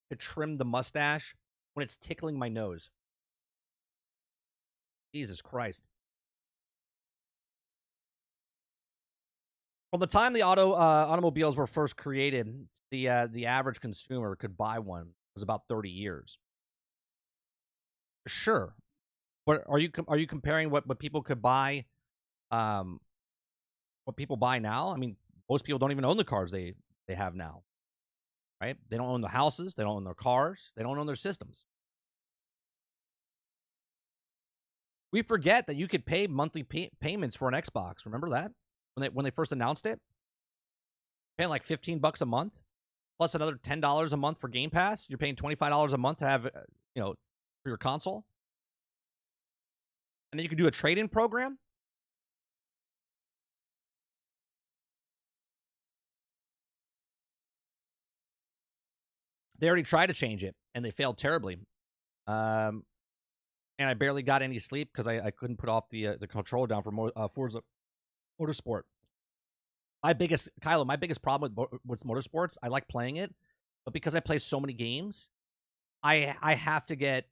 to trim the mustache when it's tickling my nose. Jesus Christ. From the time the automobiles were first created, the average consumer could buy one. It was about 30 years. Sure, but are you comparing what people could buy, what people buy now? I mean, most people don't even own the cars they have now, right? They don't own the houses, they don't own their cars, they don't own their systems. We forget that you could pay monthly payments for an Xbox. Remember that when they first announced it, paying like $15 a month, plus another $10 a month for Game Pass. You're paying $25 a month to have for your console, and then you can do a trade-in program. They already tried to change it, and they failed terribly. And I barely got any sleep because I couldn't put off the controller down for Forza Motorsport. My biggest problem with Motorsports, I like playing it, but because I play so many games, I have to get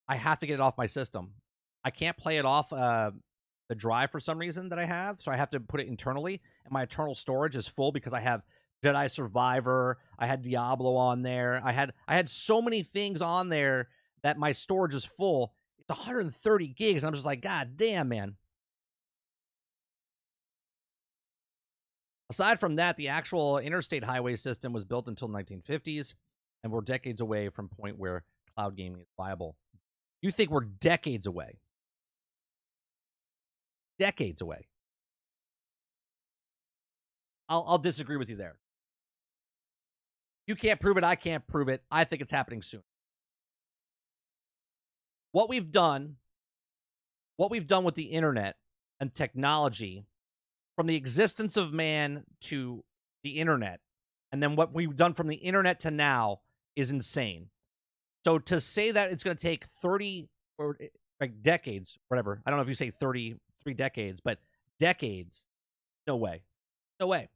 it off my system. I can't play it off the drive for some reason that I have, so I have to put it internally, and my internal storage is full because I have Jedi Survivor, I had Diablo on there, I had so many things on there that my storage is full. It's 130 gigs, and I'm just like, God damn, man. Aside from that, the actual interstate highway system was built until the 1950s, and we're decades away from a point where cloud gaming is viable. You think we're decades away? Decades away. I'll disagree with you there. You can't prove it. I can't prove it. I think it's happening soon. What we've done with the internet and technology, from the existence of man to the internet, and then what we've done from the internet to now, is insane. So to say that it's going to take 30 or like decades, whatever, I don't know if you say 33 decades, but decades, no way. No way.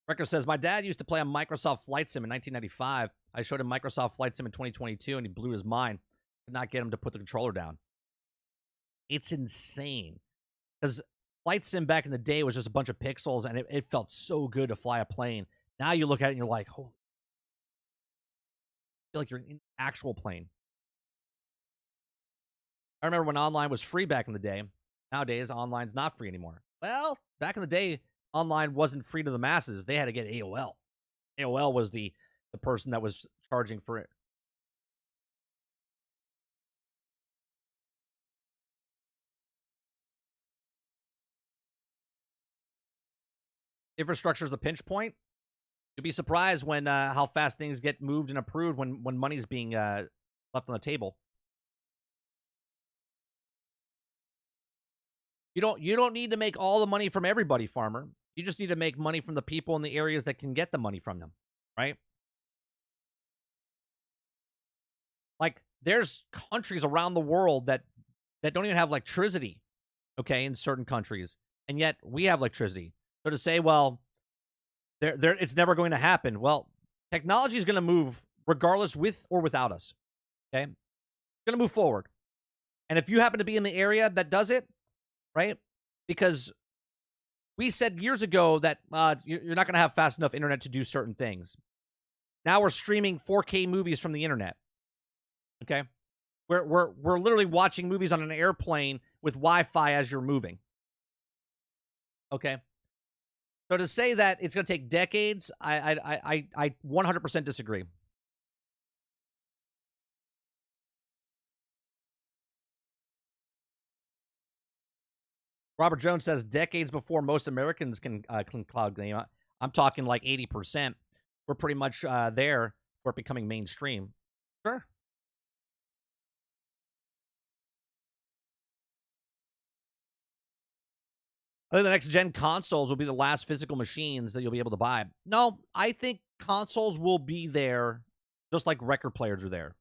Record says, my dad used to play on Microsoft Flight Sim in 1995. I showed him Microsoft Flight Sim in 2022, and he blew his mind. Could not get him to put the controller down. It's insane. Because Flight Sim back in the day was just a bunch of pixels, and it felt so good to fly a plane. Now you look at it, and you're like, oh, I feel like you're in an actual plane. I remember when online was free back in the day. Nowadays, online's not free anymore. Well, back in the day, online wasn't free to the masses. They had to get AOL. AOL was the person that was charging for it. Infrastructure is the pinch point. You'd be surprised when how fast things get moved and approved when money's being left on the table. You don't need to make all the money from everybody, farmer. You just need to make money from the people in the areas that can get the money from them, right? Like there's countries around the world that don't even have electricity, okay, in certain countries, and yet we have electricity. So to say, well, it's never going to happen. Well, technology is going to move regardless, with or without us. Okay, it's going to move forward, and if you happen to be in the area that does it, right? Because we said years ago that you're not going to have fast enough internet to do certain things. Now we're streaming 4K movies from the internet. Okay, we're literally watching movies on an airplane with Wi-Fi as you're moving. Okay, so to say that it's going to take decades, I 100% disagree. Robert Jones says decades before most Americans can cloud game. I'm talking like 80%. We're pretty much there for it becoming mainstream. Sure. I think the next gen consoles will be the last physical machines that you'll be able to buy. No, I think consoles will be there just like record players are there.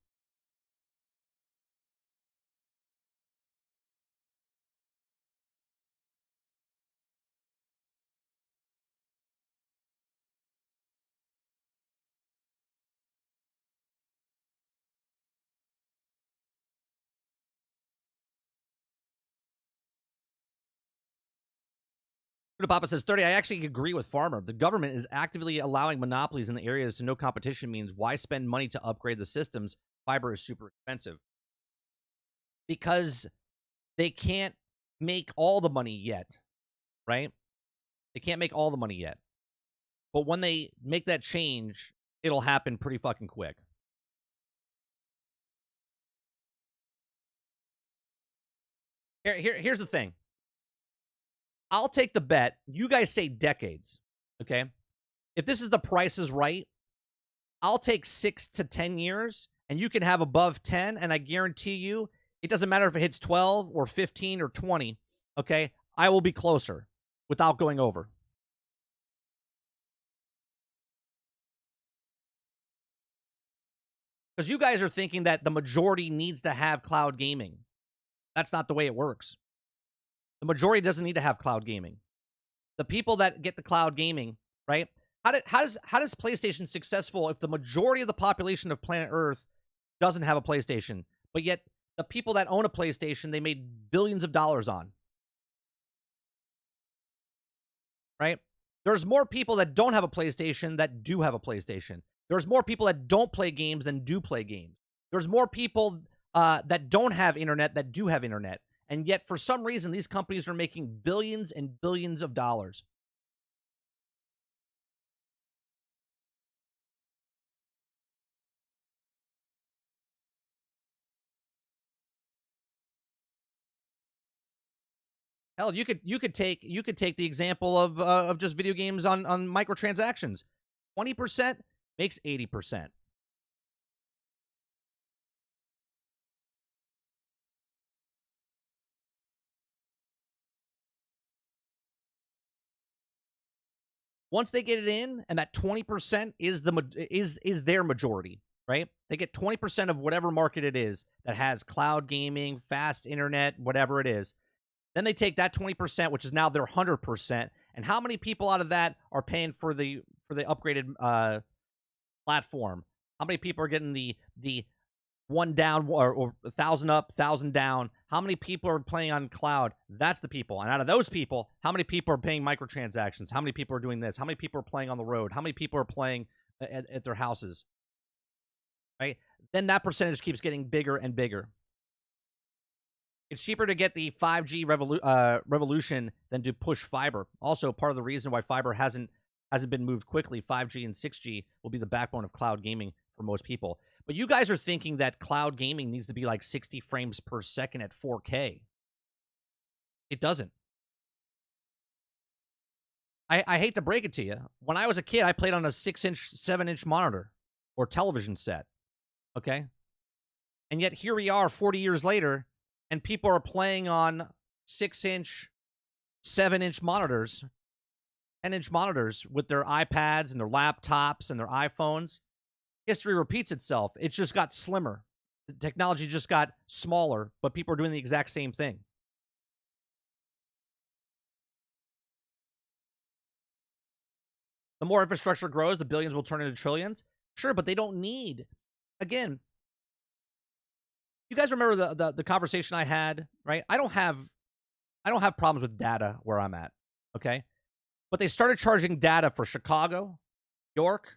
Papa says 30. I actually agree with Farmer. The government is actively allowing monopolies in the areas to no competition means why spend money to upgrade the systems? Fiber is super expensive. Because they can't make all the money yet, right? They can't make all the money yet. But when they make that change, it'll happen pretty fucking quick. Here's the thing. I'll take the bet. You guys say decades, okay? If this is the Price is Right, I'll take 6 to 10 years, and you can have above 10, and I guarantee you, it doesn't matter if it hits 12 or 15 or 20, okay? I will be closer without going over. Because you guys are thinking that the majority needs to have cloud gaming. That's not the way it works. The majority doesn't need to have cloud gaming. The people that get the cloud gaming, right? How does PlayStation successful if the majority of the population of planet Earth doesn't have a PlayStation, but yet the people that own a PlayStation, they made billions of dollars on, right? There's more people that don't have a PlayStation that do have a PlayStation. There's more people that don't play games than do play games. There's more people that don't have internet that do have internet. And yet, for some reason, these companies are making billions and billions of dollars. Hell, you could take the example of just video games on microtransactions. 20% makes 80%. Once they get it in, and that 20% is their majority, right? They get 20% of whatever market it is that has cloud gaming, fast internet, whatever it is. Then they take that 20%, which is now their 100%, and how many people out of that are paying for the upgraded platform? How many people are getting the one down or 1,000 up, 1,000 down? How many people are playing on cloud? That's the people. And out of those people, how many people are paying microtransactions? How many people are doing this? How many people are playing on the road? How many people are playing at their houses? Right? Then that percentage keeps getting bigger and bigger. It's cheaper to get the 5G revolution than to push fiber. Also, part of the reason why fiber hasn't hasn't been moved quickly, 5G and 6G will be the backbone of cloud gaming for most people. But you guys are thinking that cloud gaming needs to be like 60 frames per second at 4K. It doesn't. I hate to break it to you. When I was a kid, I played on a 6-inch, 7-inch monitor or television set. Okay? And yet here we are 40 years later, and people are playing on 6-inch, 7-inch monitors, 10-inch monitors with their iPads and their laptops and their iPhones. History repeats itself. It just got slimmer. The technology just got smaller, but people are doing the exact same thing. The more infrastructure grows, the billions will turn into trillions. Sure, but they don't need. Again, you guys remember the conversation I had, right? I don't have problems with data where I'm at, okay? But they started charging data for Chicago, York,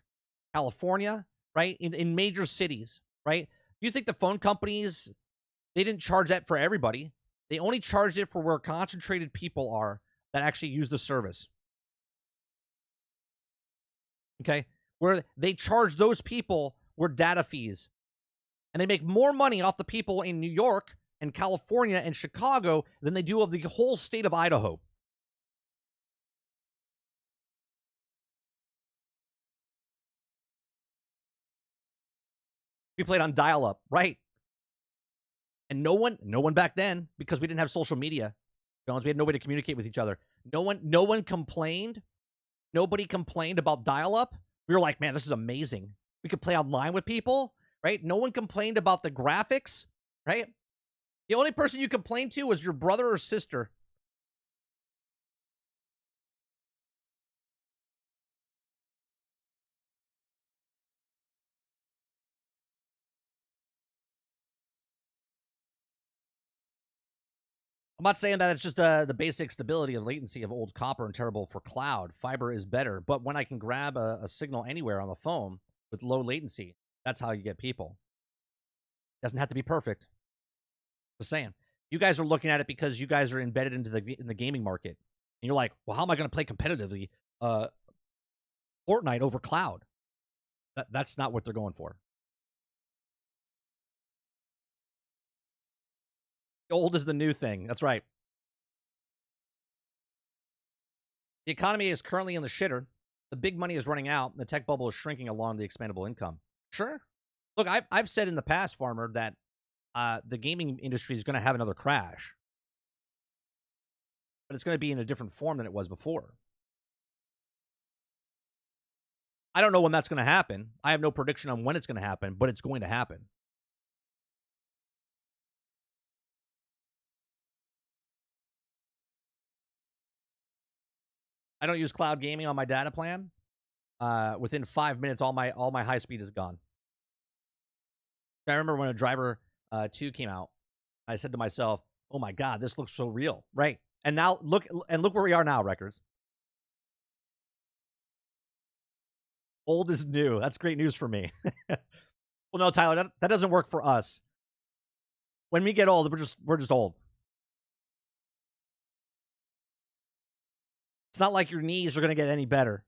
California, right? In major cities, right? Do you think the phone companies, they didn't charge that for everybody? They only charged it for where concentrated people are that actually use the service. Okay? Where they charge those people were data fees. And they make more money off the people in New York and California and Chicago than they do of the whole state of Idaho. We played on dial-up, right? And no one back then, because we didn't have social media, Jones, we had no way to communicate with each other. No one complained. Nobody complained about dial-up. We were like, man, this is amazing. We could play online with people, right? No one complained about the graphics, right? The only person you complained to was your brother or sister. I'm not saying that it's just the basic stability and latency of old copper and terrible for cloud. Fiber is better, but when I can grab a signal anywhere on the phone with low latency, that's how you get people. Doesn't have to be perfect. Just saying. You guys are looking at it because you guys are embedded into the gaming market, and you're like, well, how am I going to play competitively Fortnite over cloud? That's not what they're going for. Old is the new thing. That's right. The economy is currently in the shitter. The big money is running out. And the tech bubble is shrinking along the expandable income. Sure. Look, I've said in the past, Farmer, that the gaming industry is going to have another crash. But it's going to be in a different form than it was before. I don't know when that's going to happen. I have no prediction on when it's going to happen, but it's going to happen. I don't use cloud gaming on my data plan. Within 5 minutes, all my high speed is gone. I remember when a Driver 2 came out, I said to myself, "Oh my God, this looks so real!" Right? And now look where we are now, Records. Old is new. That's great news for me. Well, no, Tyler, that doesn't work for us. When we get old, we're just old. It's not like your knees are going to get any better.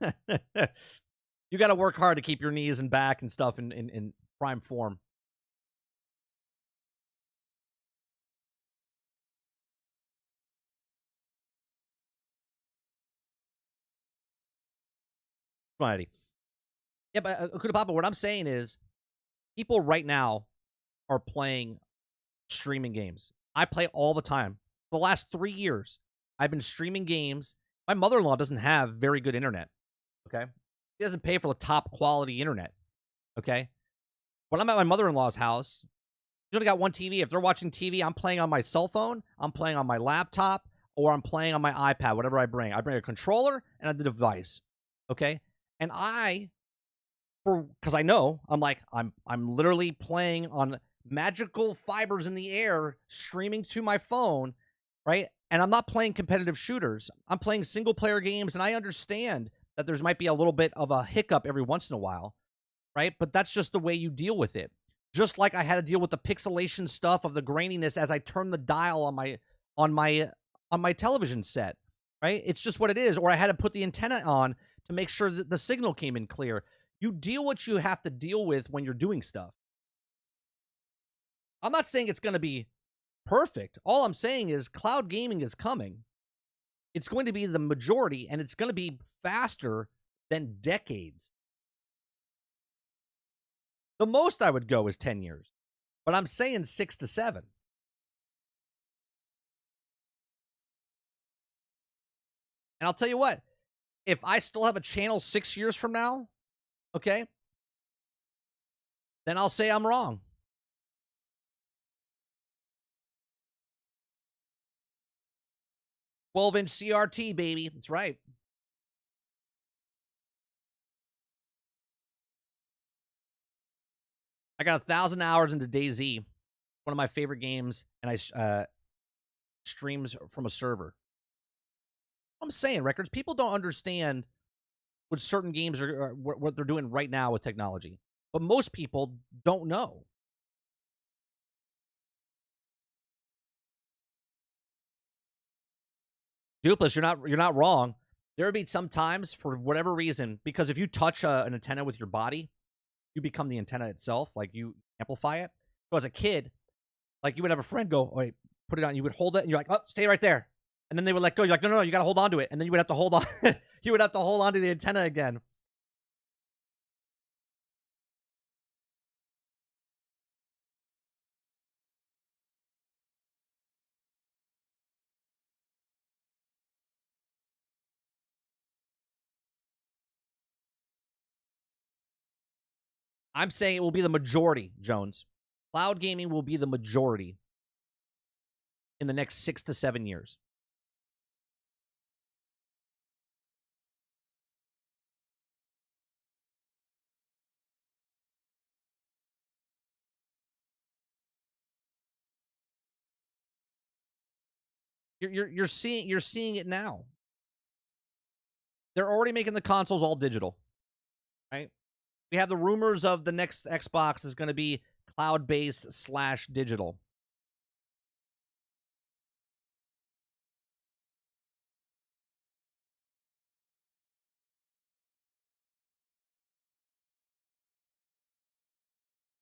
You got to work hard to keep your knees and back and stuff in prime form. Variety. Yeah, but Kuda Papa, what I'm saying is people right now are playing streaming games. I play all the time. For the last 3 years, I've been streaming games. My mother-in-law doesn't have very good internet. Okay? She doesn't pay for the top quality internet. Okay? When I'm at my mother-in-law's house, she's only got one TV. If they're watching TV, I'm playing on my cell phone, I'm playing on my laptop, or I'm playing on my iPad, whatever I bring. I bring a controller and the device. Okay? And because I know, I'm like, I'm literally playing on magical fibers in the air, streaming to my phone, right? And I'm not playing competitive shooters. I'm playing single player games, and I understand that there's might be a little bit of a hiccup every once in a while, right? But that's just the way you deal with it. Just like I had to deal with the pixelation stuff of the graininess as I turned the dial on my television set. right? It's just what it is. Or I had to put the antenna on to make sure that the signal came in clear. You deal what you have to deal with when you're doing stuff. I'm not saying it's going to be perfect. All I'm saying is cloud gaming is coming. It's going to be the majority, and it's going to be faster than decades. The most I would go is 10 years, but I'm saying 6 to 7. And I'll tell you what, if I still have a channel 6 years from now, okay, then I'll say I'm wrong. 12-inch CRT, baby. That's right. I got 1,000 hours into DayZ, one of my favorite games, and I streams from a server. I'm saying, Records, people don't understand what certain games are what they're doing right now with technology. But most people don't know. Dupless, you're not wrong. There would be some times, for whatever reason, because if you touch an antenna with your body, you become the antenna itself. Like, you amplify it. So as a kid, like, you would have a friend go, "Oh, wait, put it on." You would hold it, and you're like, "Oh, stay right there." And then they would let go. You're like, "No, you got to hold on to it." And then you would have to hold on. You would have to hold on to the antenna again. I'm saying it will be the majority, Jones. Cloud gaming will be the majority in the next 6 to 7 years. You're seeing it now. They're already making the consoles all digital, right? We have the rumors of the next Xbox is going to be cloud-based / digital.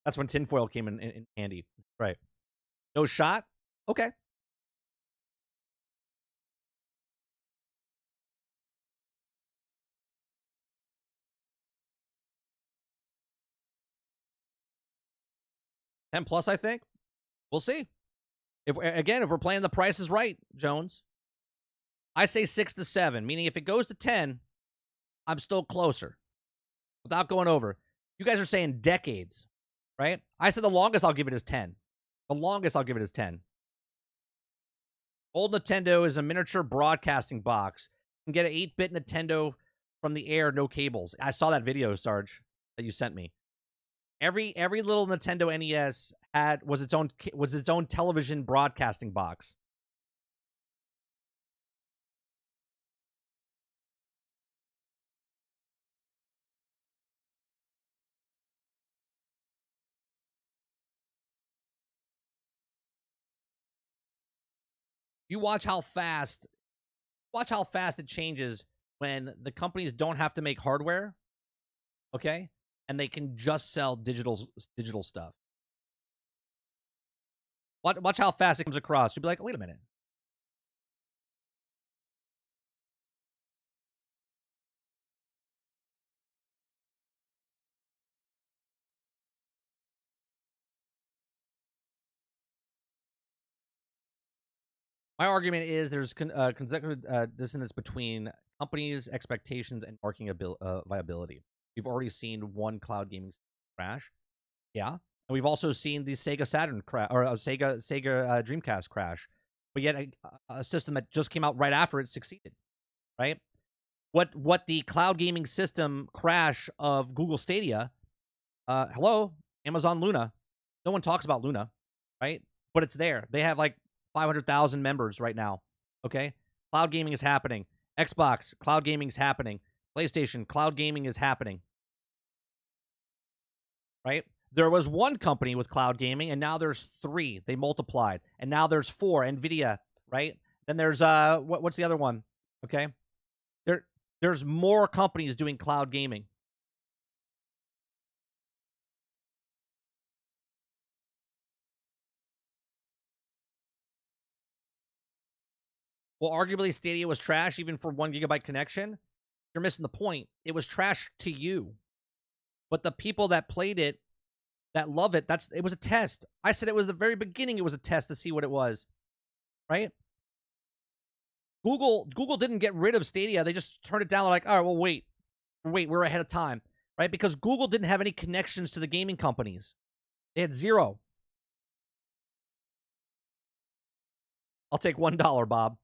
That's when tinfoil came in handy, right? No shot. Okay. $10+, I think. We'll see. If we're playing the Price is Right, Jones, I say 6 to 7. Meaning, if it goes to 10, I'm still closer, without going over. You guys are saying decades, right? I said the longest I'll give it is 10. The longest I'll give it is 10. Old Nintendo is a miniature broadcasting box. You can get an 8-bit Nintendo from the air, no cables. I saw that video, Sarge, that you sent me. Every little Nintendo NES was its own television broadcasting box. You watch how fast it changes when the companies don't have to make hardware, okay? And they can just sell digital stuff. Watch how fast it comes across. You'll be like, wait a minute. My argument is there's consecutive dissonance between companies' expectations and marketing viability. We've already seen one cloud gaming crash. Yeah. And we've also seen the Sega Saturn crash, or Sega Dreamcast crash. But yet a system that just came out right after it succeeded, right? What the cloud gaming system crash of Google Stadia, hello, Amazon Luna. No one talks about Luna, right? But it's there. They have like 500,000 members right now, okay? Cloud gaming is happening. Xbox, cloud gaming is happening. PlayStation, cloud gaming is happening, right? There was one company with cloud gaming, and now there's 3. They multiplied, and now there's 4. Nvidia, right? Then there's what's the other one? Okay? There's more companies doing cloud gaming. Well, arguably Stadia was trash even for 1 gigabyte connection. You're missing the point. It was trash to you. But the people that played it, that love it, it was a test. I said it was the very beginning, it was a test to see what it was. Right? Google didn't get rid of Stadia. They just turned it down. They're like, all right, well, wait, we're ahead of time. Right? Because Google didn't have any connections to the gaming companies. They had zero. I'll take $1, Bob.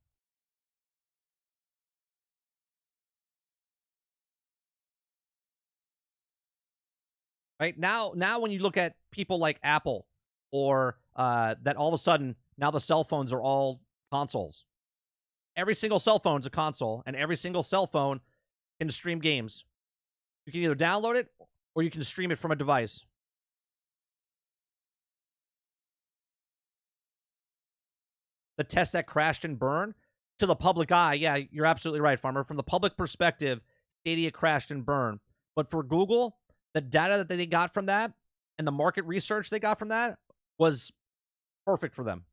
Right? Now when you look at people like Apple or that all of a sudden now the cell phones are all consoles. Every single cell phone's a console, and every single cell phone can stream games. You can either download it or you can stream it from a device. The test that crashed and burned to the public eye, yeah, you're absolutely right, Farmer. From the public perspective, Stadia crashed and burned. But for Google, the data that they got from that and the market research they got from that was perfect for them.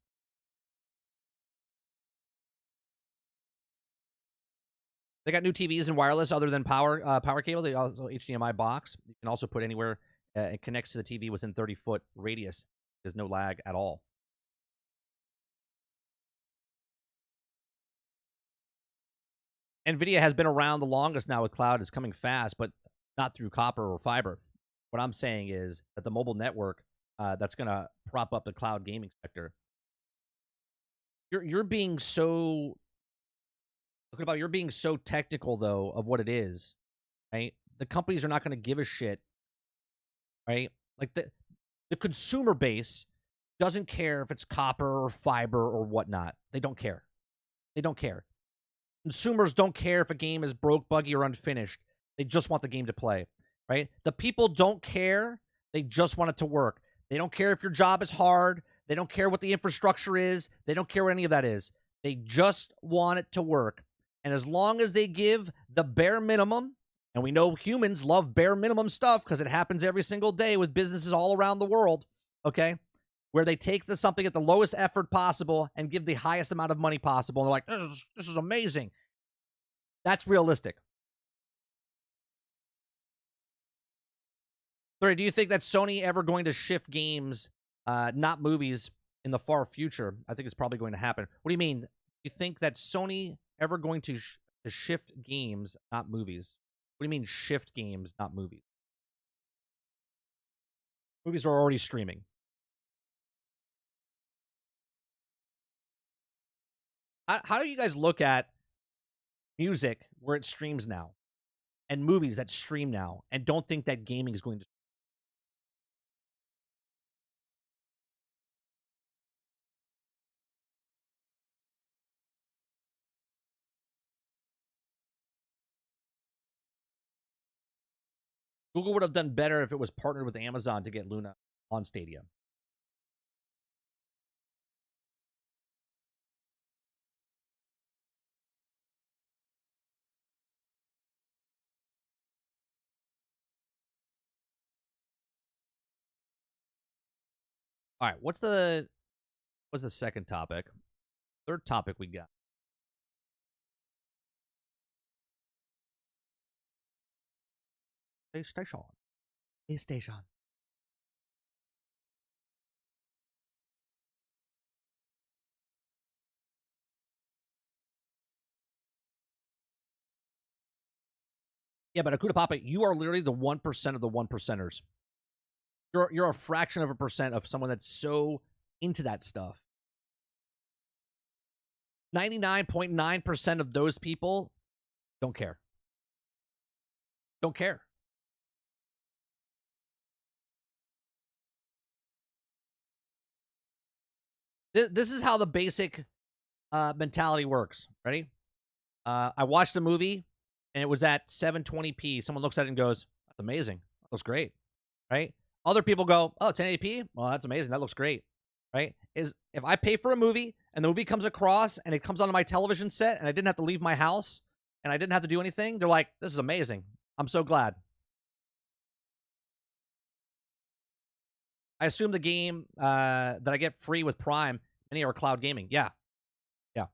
They got new TVs and wireless other than power cable. They also HDMI box. You can also put anywhere. It connects to the TV within 30-foot radius. There's no lag at all. NVIDIA has been around the longest now with cloud. It's coming fast, but not through copper or fiber. What I'm saying is that the mobile network that's going to prop up the cloud gaming sector. You're being so you're being so technical though of what it is, right? The companies are not going to give a shit, right? Like the consumer base doesn't care if it's copper or fiber or whatnot. They don't care. They don't care. Consumers don't care if a game is broke, buggy, or unfinished. They just want the game to play, right? The people don't care. They just want it to work. They don't care if your job is hard. They don't care what the infrastructure is. They don't care what any of that is. They just want it to work. And as long as they give the bare minimum, and we know humans love bare minimum stuff because it happens every single day with businesses all around the world, okay, where they take something at the lowest effort possible and give the highest amount of money possible. And they're like, this is amazing. That's realistic. Larry, do you think that Sony ever going to shift games, not movies, in the far future? I think it's probably going to happen. What do you mean? Do you think that Sony ever going to shift games, not movies? What do you mean shift games, not movies? Movies are already streaming. How do you guys look at music where it streams now and movies that stream now and don't think that gaming is going to? Google would have done better if it was partnered with Amazon to get Luna on Stadia. All right, what's the second topic? Third topic we got. PlayStation. PlayStation. Yeah, but Akuta Papa, you are literally the 1% of the 1%ers. You're a fraction of a percent of someone that's so into that stuff. 99.9% of those people don't care. Don't care. This is how the basic mentality works. Ready? I watched the movie and it was at 720p. Someone looks at it and goes, "That's amazing. That looks great." Right? Other people go, "Oh, 1080p? Well, that's amazing. That looks great." Right? If I pay for a movie and the movie comes across and it comes onto my television set and I didn't have to leave my house and I didn't have to do anything, they're like, this is amazing. I'm so glad. I assume the game that I get free with Prime, many are cloud gaming. Yeah. Yeah.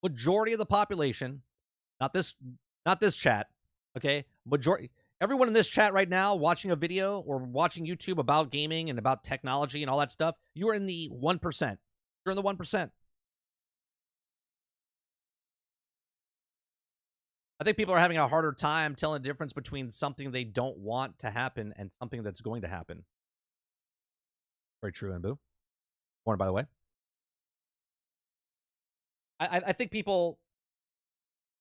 Majority of the population, not this chat, okay? Everyone in this chat right now watching a video or watching YouTube about gaming and about technology and all that stuff, you are in the 1%. You're in the 1%. I think people are having a harder time telling the difference between something they don't want to happen and something that's going to happen. Very true, Nbu. Morning, by the way. I think people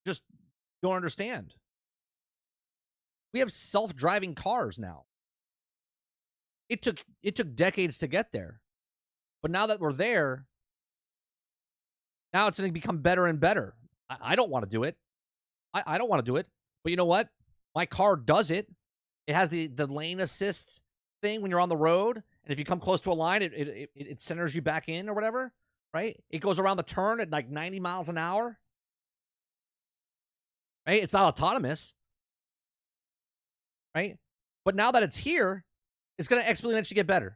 just don't understand. We have self-driving cars now. It took decades to get there. But now that we're there, now it's going to become better and better. I don't want to do it. I don't want to do it. But you know what? My car does it. It has the lane assist thing when you're on the road. And if you come close to a line, it centers you back in or whatever, right? It goes around the turn at like 90 miles an hour. Right? It's not autonomous. Right? But now that it's here, it's going to exponentially get better.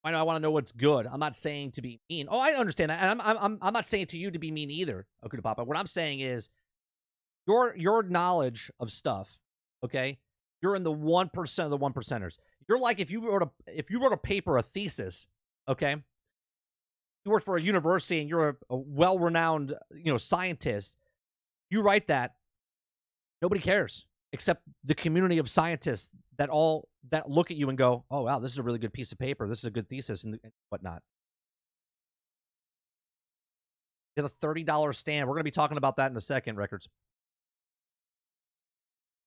I know I want to know what's good. I'm not saying to be mean. Oh, I understand that. And I'm not saying to you to be mean either, Okuda Papa. What I'm saying is your knowledge of stuff, okay? You're in the 1% of the 1%ers. You're like if you wrote a paper, a thesis, okay? You work for a university and you're a well-renowned, scientist. You write that, nobody cares except the community of scientists that look at you and go, oh, wow, this is a really good piece of paper. This is a good thesis and whatnot. They have a $30 stand. We're going to be talking about that in a second, Records.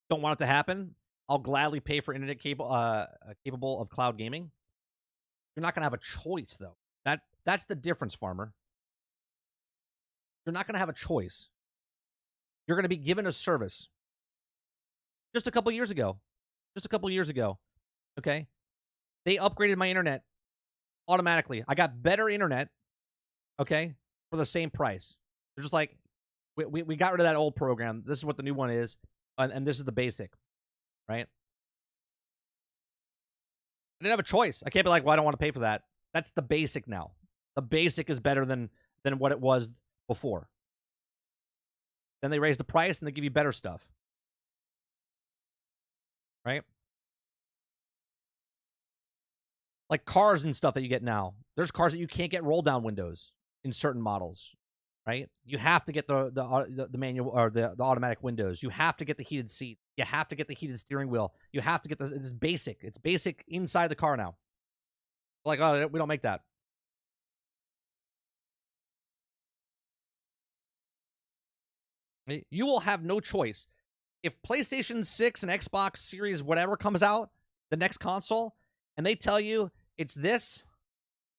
Don't want it to happen. I'll gladly pay for internet capable of cloud gaming. You're not going to have a choice, though. That's the difference, Farmer. You're not going to have a choice. You're going to be given a service. Just a couple years ago, okay? They upgraded my internet automatically. I got better internet, okay, for the same price. They're just like, we got rid of that old program. This is what the new one is, and this is the basic, right? I didn't have a choice. I can't be like, well, I don't want to pay for that. That's the basic now. The basic is better than what it was before. Then they raise the price and they give you better stuff. Right? Like cars and stuff that you get now. There's cars that you can't get roll down windows in certain models. Right? You have to get the manual or the automatic windows. You have to get the heated seat. You have to get the heated steering wheel. You have to get this. It's basic. It's basic inside the car now. Like, oh, we don't make that. You will have no choice. If PlayStation 6 and Xbox Series whatever comes out, the next console, and they tell you it's this,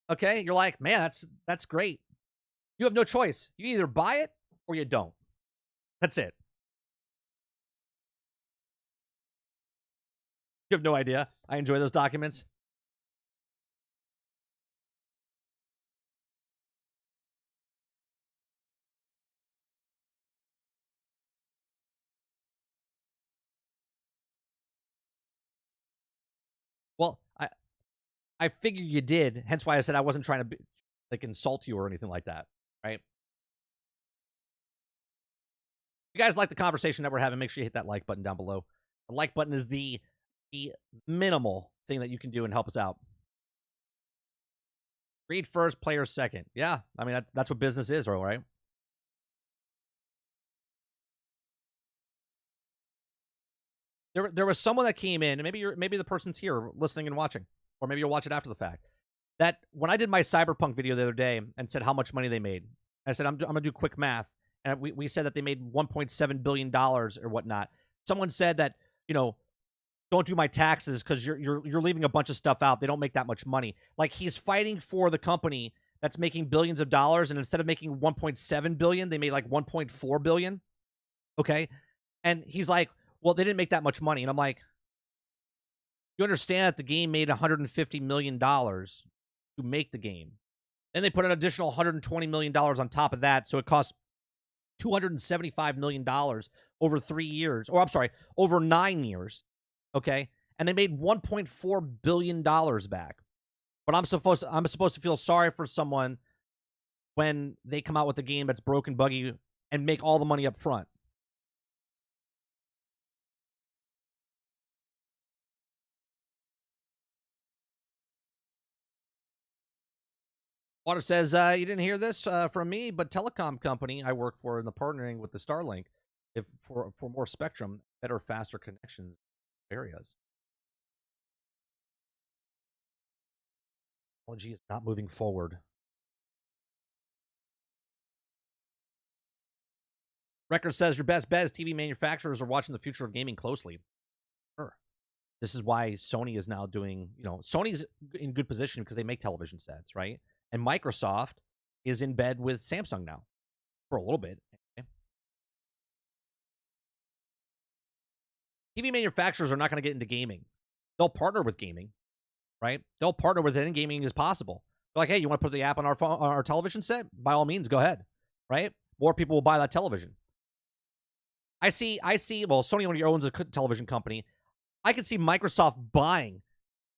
okay, you're like, man, that's great. You have no choice. You either buy it or you don't. That's it. You have no idea. I enjoy those documents. Well, I figured you did. Hence why I said I wasn't trying to insult you or anything like that, right? If you guys like the conversation that we're having, make sure you hit that like button down below. The like button is the minimal thing that you can do and help us out. Read first, players second. Yeah, I mean that's what business is, right? There was someone that came in, and maybe the person's here listening and watching, or maybe you'll watch it after the fact. That when I did my Cyberpunk video the other day and said how much money they made, I said I'm gonna do quick math, and we said that they made $1.7 billion or whatnot. Someone said that don't do my taxes because you're leaving a bunch of stuff out. They don't make that much money. Like he's fighting for the company that's making billions of dollars, and instead of making 1.7 billion, they made like 1.4 billion. Okay. And he's like, well, they didn't make that much money. And I'm like, you understand that the game made $150 million to make the game. Then they put an additional $120 million on top of that. So it cost $275 million over 3 years. Or I'm sorry, over 9 years. Okay. And they made $1.4 billion back. But I'm supposed to feel sorry for someone when they come out with a game that's broken, buggy, and make all the money up front. Water says, you didn't hear this from me, but telecom company I work for in the partnering with the Starlink if for more spectrum, better, faster connections areas. Technology is not moving forward. Record says your best bet is TV manufacturers are watching the future of gaming closely. Sure. This is why Sony is now doing, Sony's in good position because they make television sets, right? And Microsoft is in bed with Samsung now for a little bit. Okay? TV manufacturers are not going to get into gaming. They'll partner with gaming, right? They'll partner with it, and gaming is possible. They're like, hey, you want to put the app on our phone, on our television set? By all means, go ahead, right? More people will buy that television. I see. Well, Sony only owns a television company. I can see Microsoft buying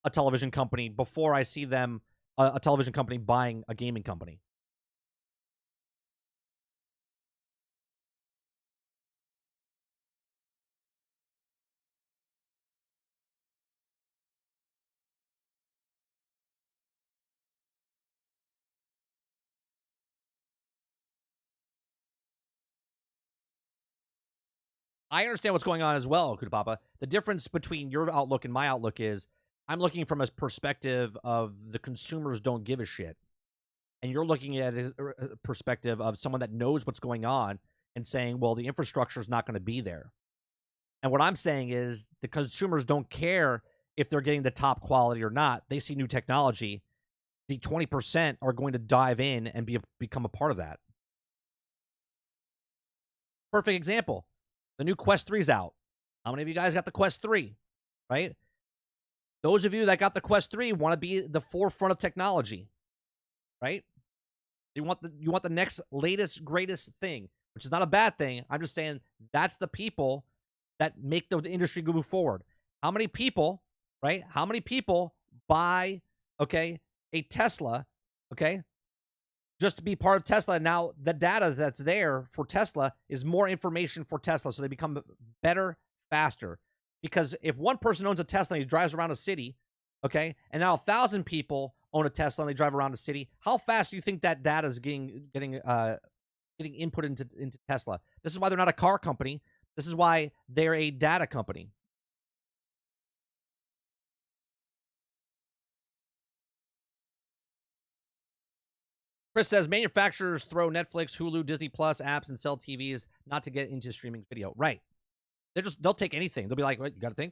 a television company before I see them a television company buying a gaming company. I understand what's going on as well, Kudapapa. The difference between your outlook and my outlook is I'm looking from a perspective of the consumers don't give a shit. And you're looking at a perspective of someone that knows what's going on and saying, well, the infrastructure is not going to be there. And what I'm saying is the consumers don't care if they're getting the top quality or not. They see new technology. The 20% are going to dive in and become a part of that. Perfect example. The new Quest 3's out. How many of you guys got the Quest 3? Right? Those of you that got the Quest 3 want to be the forefront of technology. Right? You want the next latest greatest thing, which is not a bad thing. I'm just saying that's the people that make the industry move forward. How many people, right? How many people buy, okay, a Tesla, okay, just to be part of Tesla? Now the data that's there for Tesla is more information for Tesla, so they become better, faster. Because if one person owns a Tesla and he drives around a city, okay, and now 1,000 people own a Tesla and they drive around a city, how fast do you think that data is getting input into Tesla? This is why they're not a car company. This is why they're a data company. Chris says manufacturers throw Netflix, Hulu, Disney Plus apps and sell TVs not to get into streaming video. Right. They'll take anything. They'll be like, what, you got a thing?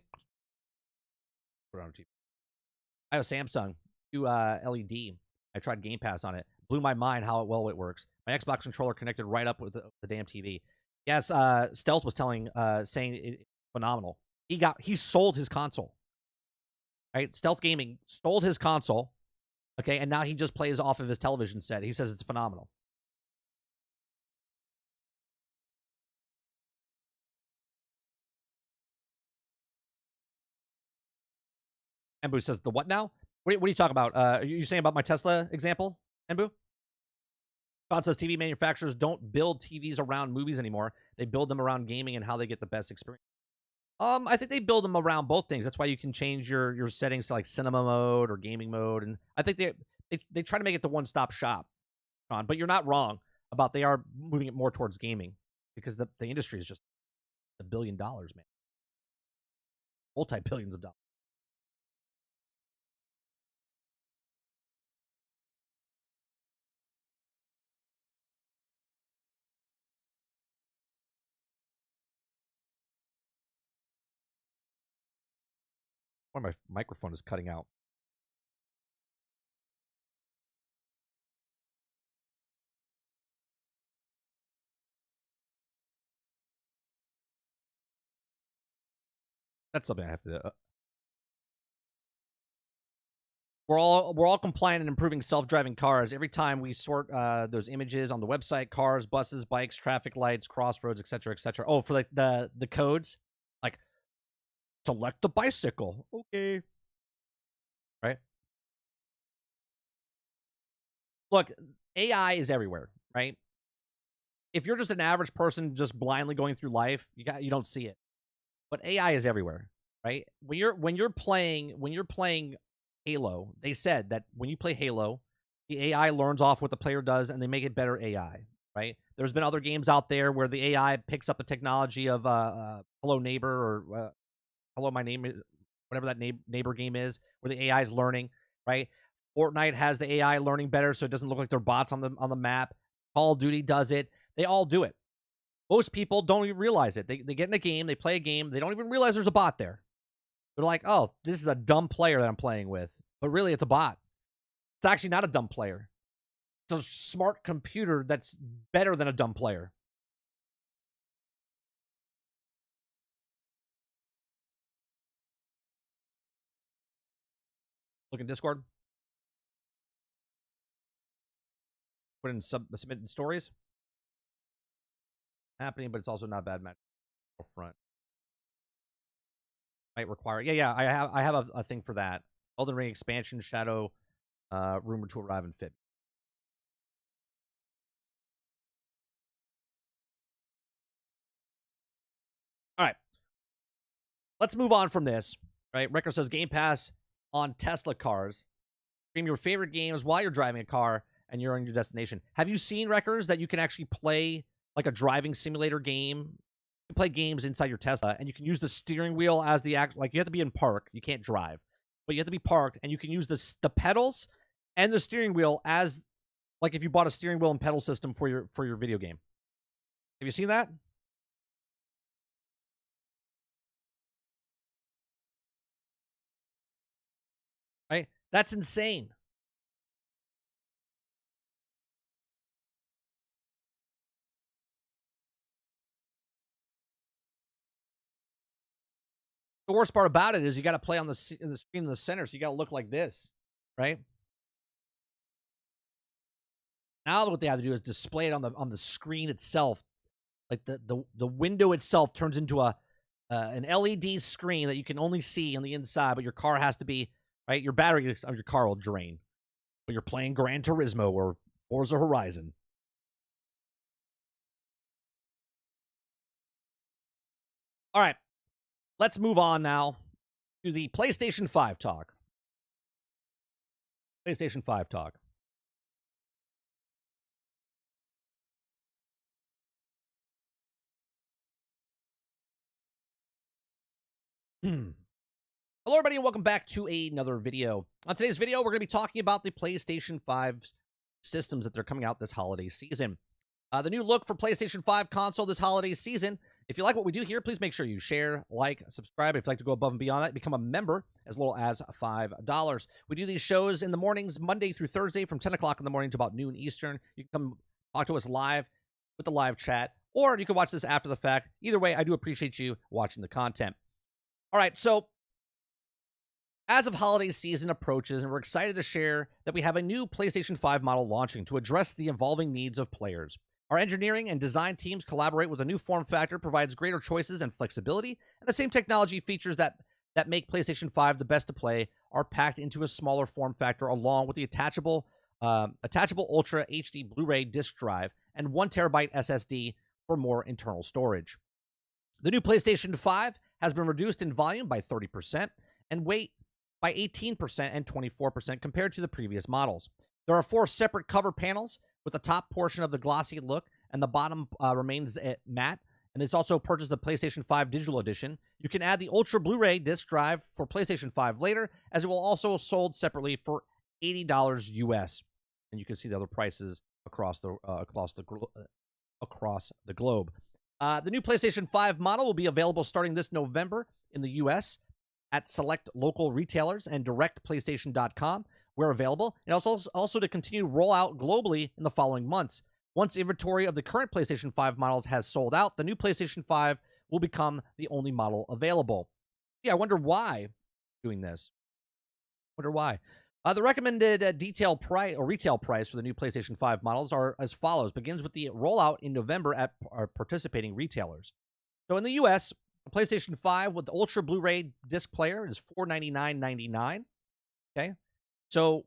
Put it on TV. I have a Samsung LED. I tried Game Pass on it. Blew my mind how well it works. My Xbox controller connected right up with the damn TV. Yes, Stealth was saying it's phenomenal. He sold his console. Right? Stealth Gaming sold his console. Okay, and now he just plays off of his television set. He says it's phenomenal. Embu says, the what now? What are you talking about? Are you saying about my Tesla example, Embu? Todd says TV manufacturers don't build TVs around movies anymore. They build them around gaming and how they get the best experience. I think they build them around both things. That's why you can change your settings to like cinema mode or gaming mode, and I think they try to make it the one-stop shop, Sean. But you're not wrong about they are moving it more towards gaming because the industry is just $1 billion, man, multi-billions of dollars. Why my microphone is cutting out. That's something I have to. We're all compliant and improving self-driving cars. Every time we sort those images on the website, cars, buses, bikes, traffic lights, crossroads, etc., etc. Oh, for like the codes, like select the bicycle. Okay, right? Look, AI is everywhere, right? If you're just an average person just blindly going through life, you don't see it. But AI is everywhere, right? When you're playing Halo, they said that when you play Halo, the AI learns off what the player does and they make it better AI, right? There's been other games out there where the AI picks up the technology of Hello Neighbor or Hello My Name is whatever that neighbor game is, where the AI is learning, right? Fortnite has the AI learning better, so it doesn't look like they're bots on the map. Call of Duty does it. They all do it. Most people don't even realize it. They get in a game, they play a game, they don't even realize there's a bot there. They're like, oh, this is a dumb player that I'm playing with. But really, it's a bot. It's actually not a dumb player. It's a smart computer that's better than a dumb player. Look in Discord. Put in submit in stories. Happening, but it's also not bad match front. Might require. Yeah. I have a thing for that. Elden Ring expansion Shadow, rumored to arrive in February. All right. Let's move on from this. Right. Wrecker says Game Pass on Tesla cars. Stream your favorite games while you're driving a car and you're on your destination. Have you seen, Wreckers, that you can actually play like a driving simulator game? You can play games inside your Tesla, and you can use the steering wheel as the act. Like, you have to be in park. You can't drive, but you have to be parked, and you can use the pedals and the steering wheel as like if you bought a steering wheel and pedal system for your video game. Have you seen that? Right? That's insane. The worst part about it is you got to play on the screen in the center, so you got to look like this, right? Now what they have to do is display it on the screen itself. Like the window itself turns into an LED screen that you can only see on the inside, but your car has to be right. Your battery of your car will drain, but you're playing Gran Turismo or Forza Horizon. All right, let's move on now to the PlayStation 5 talk. PlayStation 5 talk. Hello, everybody, and welcome back to another video. On today's video, we're going to be talking about the PlayStation 5 systems that they're coming out this holiday season. The new look for PlayStation 5 console this holiday season. If you like what we do here, please make sure you share, like, subscribe. If you'd like to go above and beyond that, become a member as little as $5. We do these shows in the mornings, Monday through Thursday, from 10 o'clock in the morning to about noon Eastern. You can come talk to us live with the live chat, or you can watch this after the fact. Either way, I do appreciate you watching the content. All right, so as of holiday season approaches, and we're excited to share that we have a new PlayStation 5 model launching to address the evolving needs of players. Our engineering and design teams collaborate with a new form factor, provides greater choices and flexibility, and the same technology features that make PlayStation 5 the best to play are packed into a smaller form factor, along with the attachable Ultra HD Blu-ray disc drive and 1 terabyte SSD for more internal storage. The new PlayStation 5 has been reduced in volume by 30% and weight by 18% and 24% compared to the previous models. There are 4 separate cover panels, with the top portion of the glossy look and the bottom remains matte. And it's also purchased the PlayStation 5 Digital Edition. You can add the Ultra Blu-ray disc drive for PlayStation 5 later, as it will also sold separately for $80 US. And you can see the other prices across the globe. The new PlayStation 5 model will be available starting this November in the US at select local retailers and directplaystation.com where available, and also to continue to roll out globally in the following months. Once inventory of the current PlayStation 5 models has sold out, the new PlayStation 5 will become the only model available. Yeah, I wonder why doing this. Wonder why. The recommended detail price or retail price for the new PlayStation 5 models are as follows. Begins with the rollout in November at participating retailers. So in the US, a PlayStation 5 with the Ultra Blu-ray disc player is $499.99. Okay. So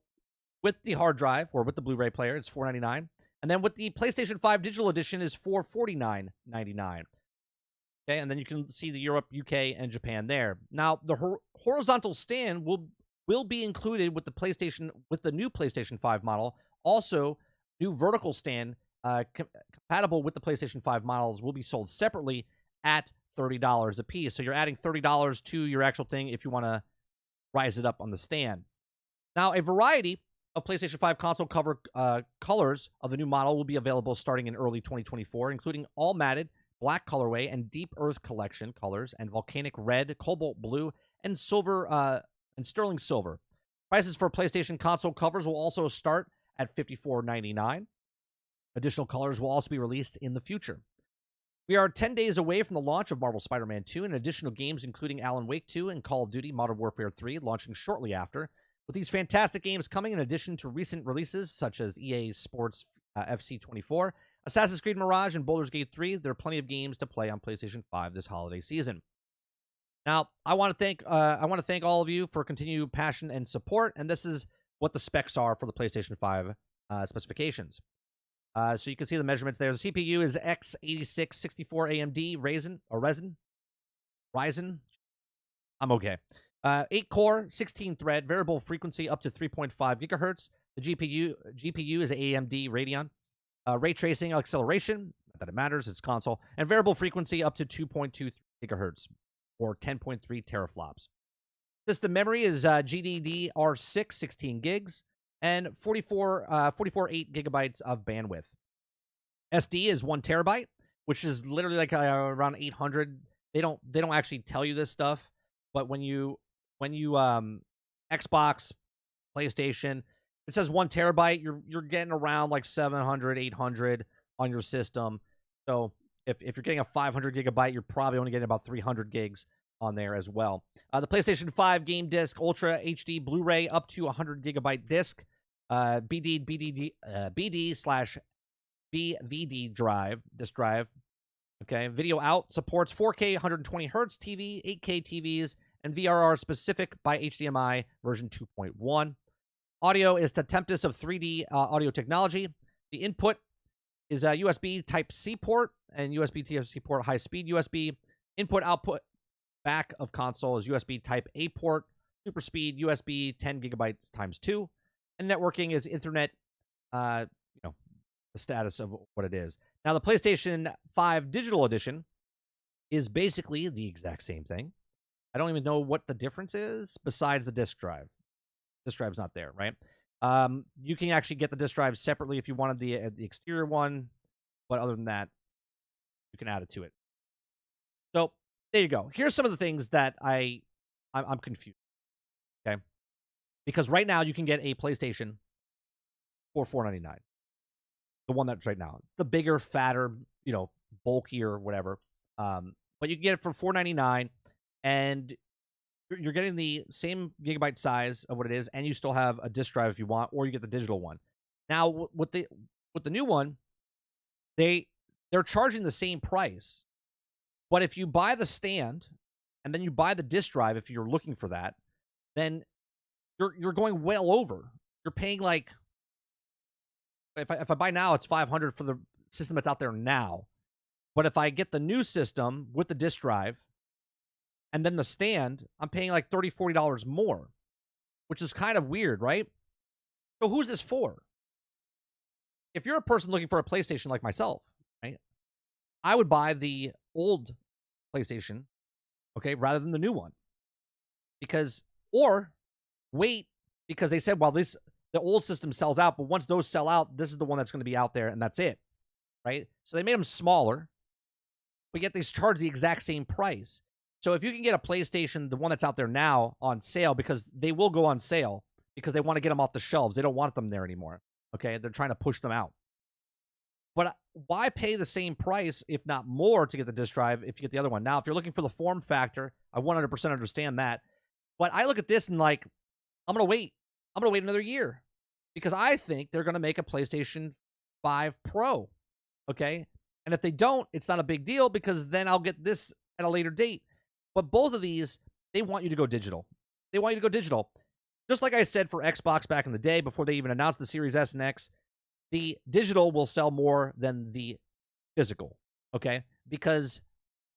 with the hard drive or with the Blu-ray player, it's $499. And then with the PlayStation 5 digital edition is $449.99. Okay, and then you can see the Europe, UK, and Japan there. Now, the horizontal stand will be included with the new PlayStation 5 model. Also, new vertical stand compatible with the PlayStation 5 models will be sold separately at $30 a piece. So you're adding $30 to your actual thing if you want to rise it up on the stand. Now, a variety of PlayStation 5 console cover colors of the new model will be available starting in early 2024, including all matted, black colorway, and deep earth collection colors, and volcanic red, cobalt blue, and silver, and sterling silver. Prices for PlayStation console covers will also start at $54.99. Additional colors will also be released in the future. We are 10 days away from the launch of Marvel Spider-Man 2, and additional games including Alan Wake 2 and Call of Duty Modern Warfare 3 launching shortly after. With these fantastic games coming in addition to recent releases such as EA Sports FC24, Assassin's Creed Mirage, and Baldur's Gate 3, there are plenty of games to play on PlayStation 5 this holiday season. Now, I want to thank all of you for continued passion and support, and this is what the specs are for the PlayStation 5 specifications. So you can see the measurements there. The CPU is x86-64 AMD Ryzen. I'm okay. 8-core, 16-thread, variable frequency up to 3.5 gigahertz. The GPU is AMD Radeon. Ray tracing acceleration, not that it matters, it's console, and variable frequency up to 2.23 gigahertz or 10.3 teraflops. System memory is GDDR6, 16 gigs, and 44 8 gigabytes of bandwidth. SD is 1 terabyte, which is literally like around 800. They don't actually tell you this stuff, but when you Xbox, PlayStation, it says 1 terabyte. You're getting around like 700, 800 on your system. So if you're getting a 500 gigabyte, you're probably only getting about 300 gigs on there as well. The PlayStation 5 game disc, Ultra HD Blu-ray up to 100 gigabyte disc, BD/BVD drive, disc drive. Okay, video out supports 4K 120 hertz TV, 8K TVs, and VRR specific by HDMI version 2.1. Audio is the Tempest of 3D audio technology. The input is a USB Type-C port and USB Type-C port, high-speed USB. Input-output back of console is USB Type-A port, super speed USB 10 gigabytes times 2. And networking is Ethernet, the status of what it is. Now, the PlayStation 5 Digital Edition is basically the exact same thing. I don't even know what the difference is besides the disk drive. Disk drive's not there, right? You can actually get the disk drive separately if you wanted the exterior one, but other than that, you can add it to it. So there you go. Here's some of the things that I'm confused. Okay, because right now you can get a PlayStation for $499. The one that's right now, the bigger, fatter, bulkier, whatever. But you can get it for $499, and you're getting the same gigabyte size of what it is, and you still have a disk drive if you want, or you get the digital one. Now, with the new one, they're charging the same price, but if you buy the stand and then you buy the disk drive, if you're looking for that, then you're going well over. You're paying like, if I buy now, it's $500 for the system that's out there now. But if I get the new system with the disk drive and then the stand, I'm paying like $30, $40 more, which is kind of weird, right? So who's this for? If you're a person looking for a PlayStation like myself, right, I would buy the old PlayStation, okay, rather than the new one. Or wait, because they said, well, the old system sells out, but once those sell out, this is the one that's going to be out there, and that's it, right? So they made them smaller, but yet they charge the exact same price. So if you can get a PlayStation, the one that's out there now, on sale, because they will go on sale, because they want to get them off the shelves. They don't want them there anymore, okay? They're trying to push them out. But why pay the same price, if not more, to get the disk drive if you get the other one? Now, if you're looking for the form factor, I 100% understand that. But I look at this and like, I'm going to wait. I'm going to wait another year because I think they're going to make a PlayStation 5 Pro. Okay. And if they don't, it's not a big deal because then I'll get this at a later date. But both of these, they want you to go digital. They want you to go digital. Just like I said for Xbox back in the day before they even announced the Series S and X, the digital will sell more than the physical, okay? Because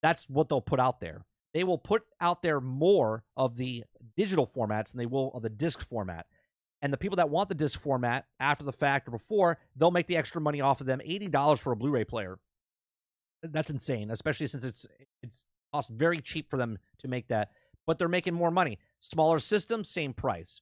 that's what they'll put out there. They will put out there more of the digital formats than they will of the disc format. And the people that want the disc format after the fact or before, they'll make the extra money off of them. $80 for a Blu-ray player. That's insane, especially since it's cost very cheap for them to make that. But they're making more money. Smaller systems, same price.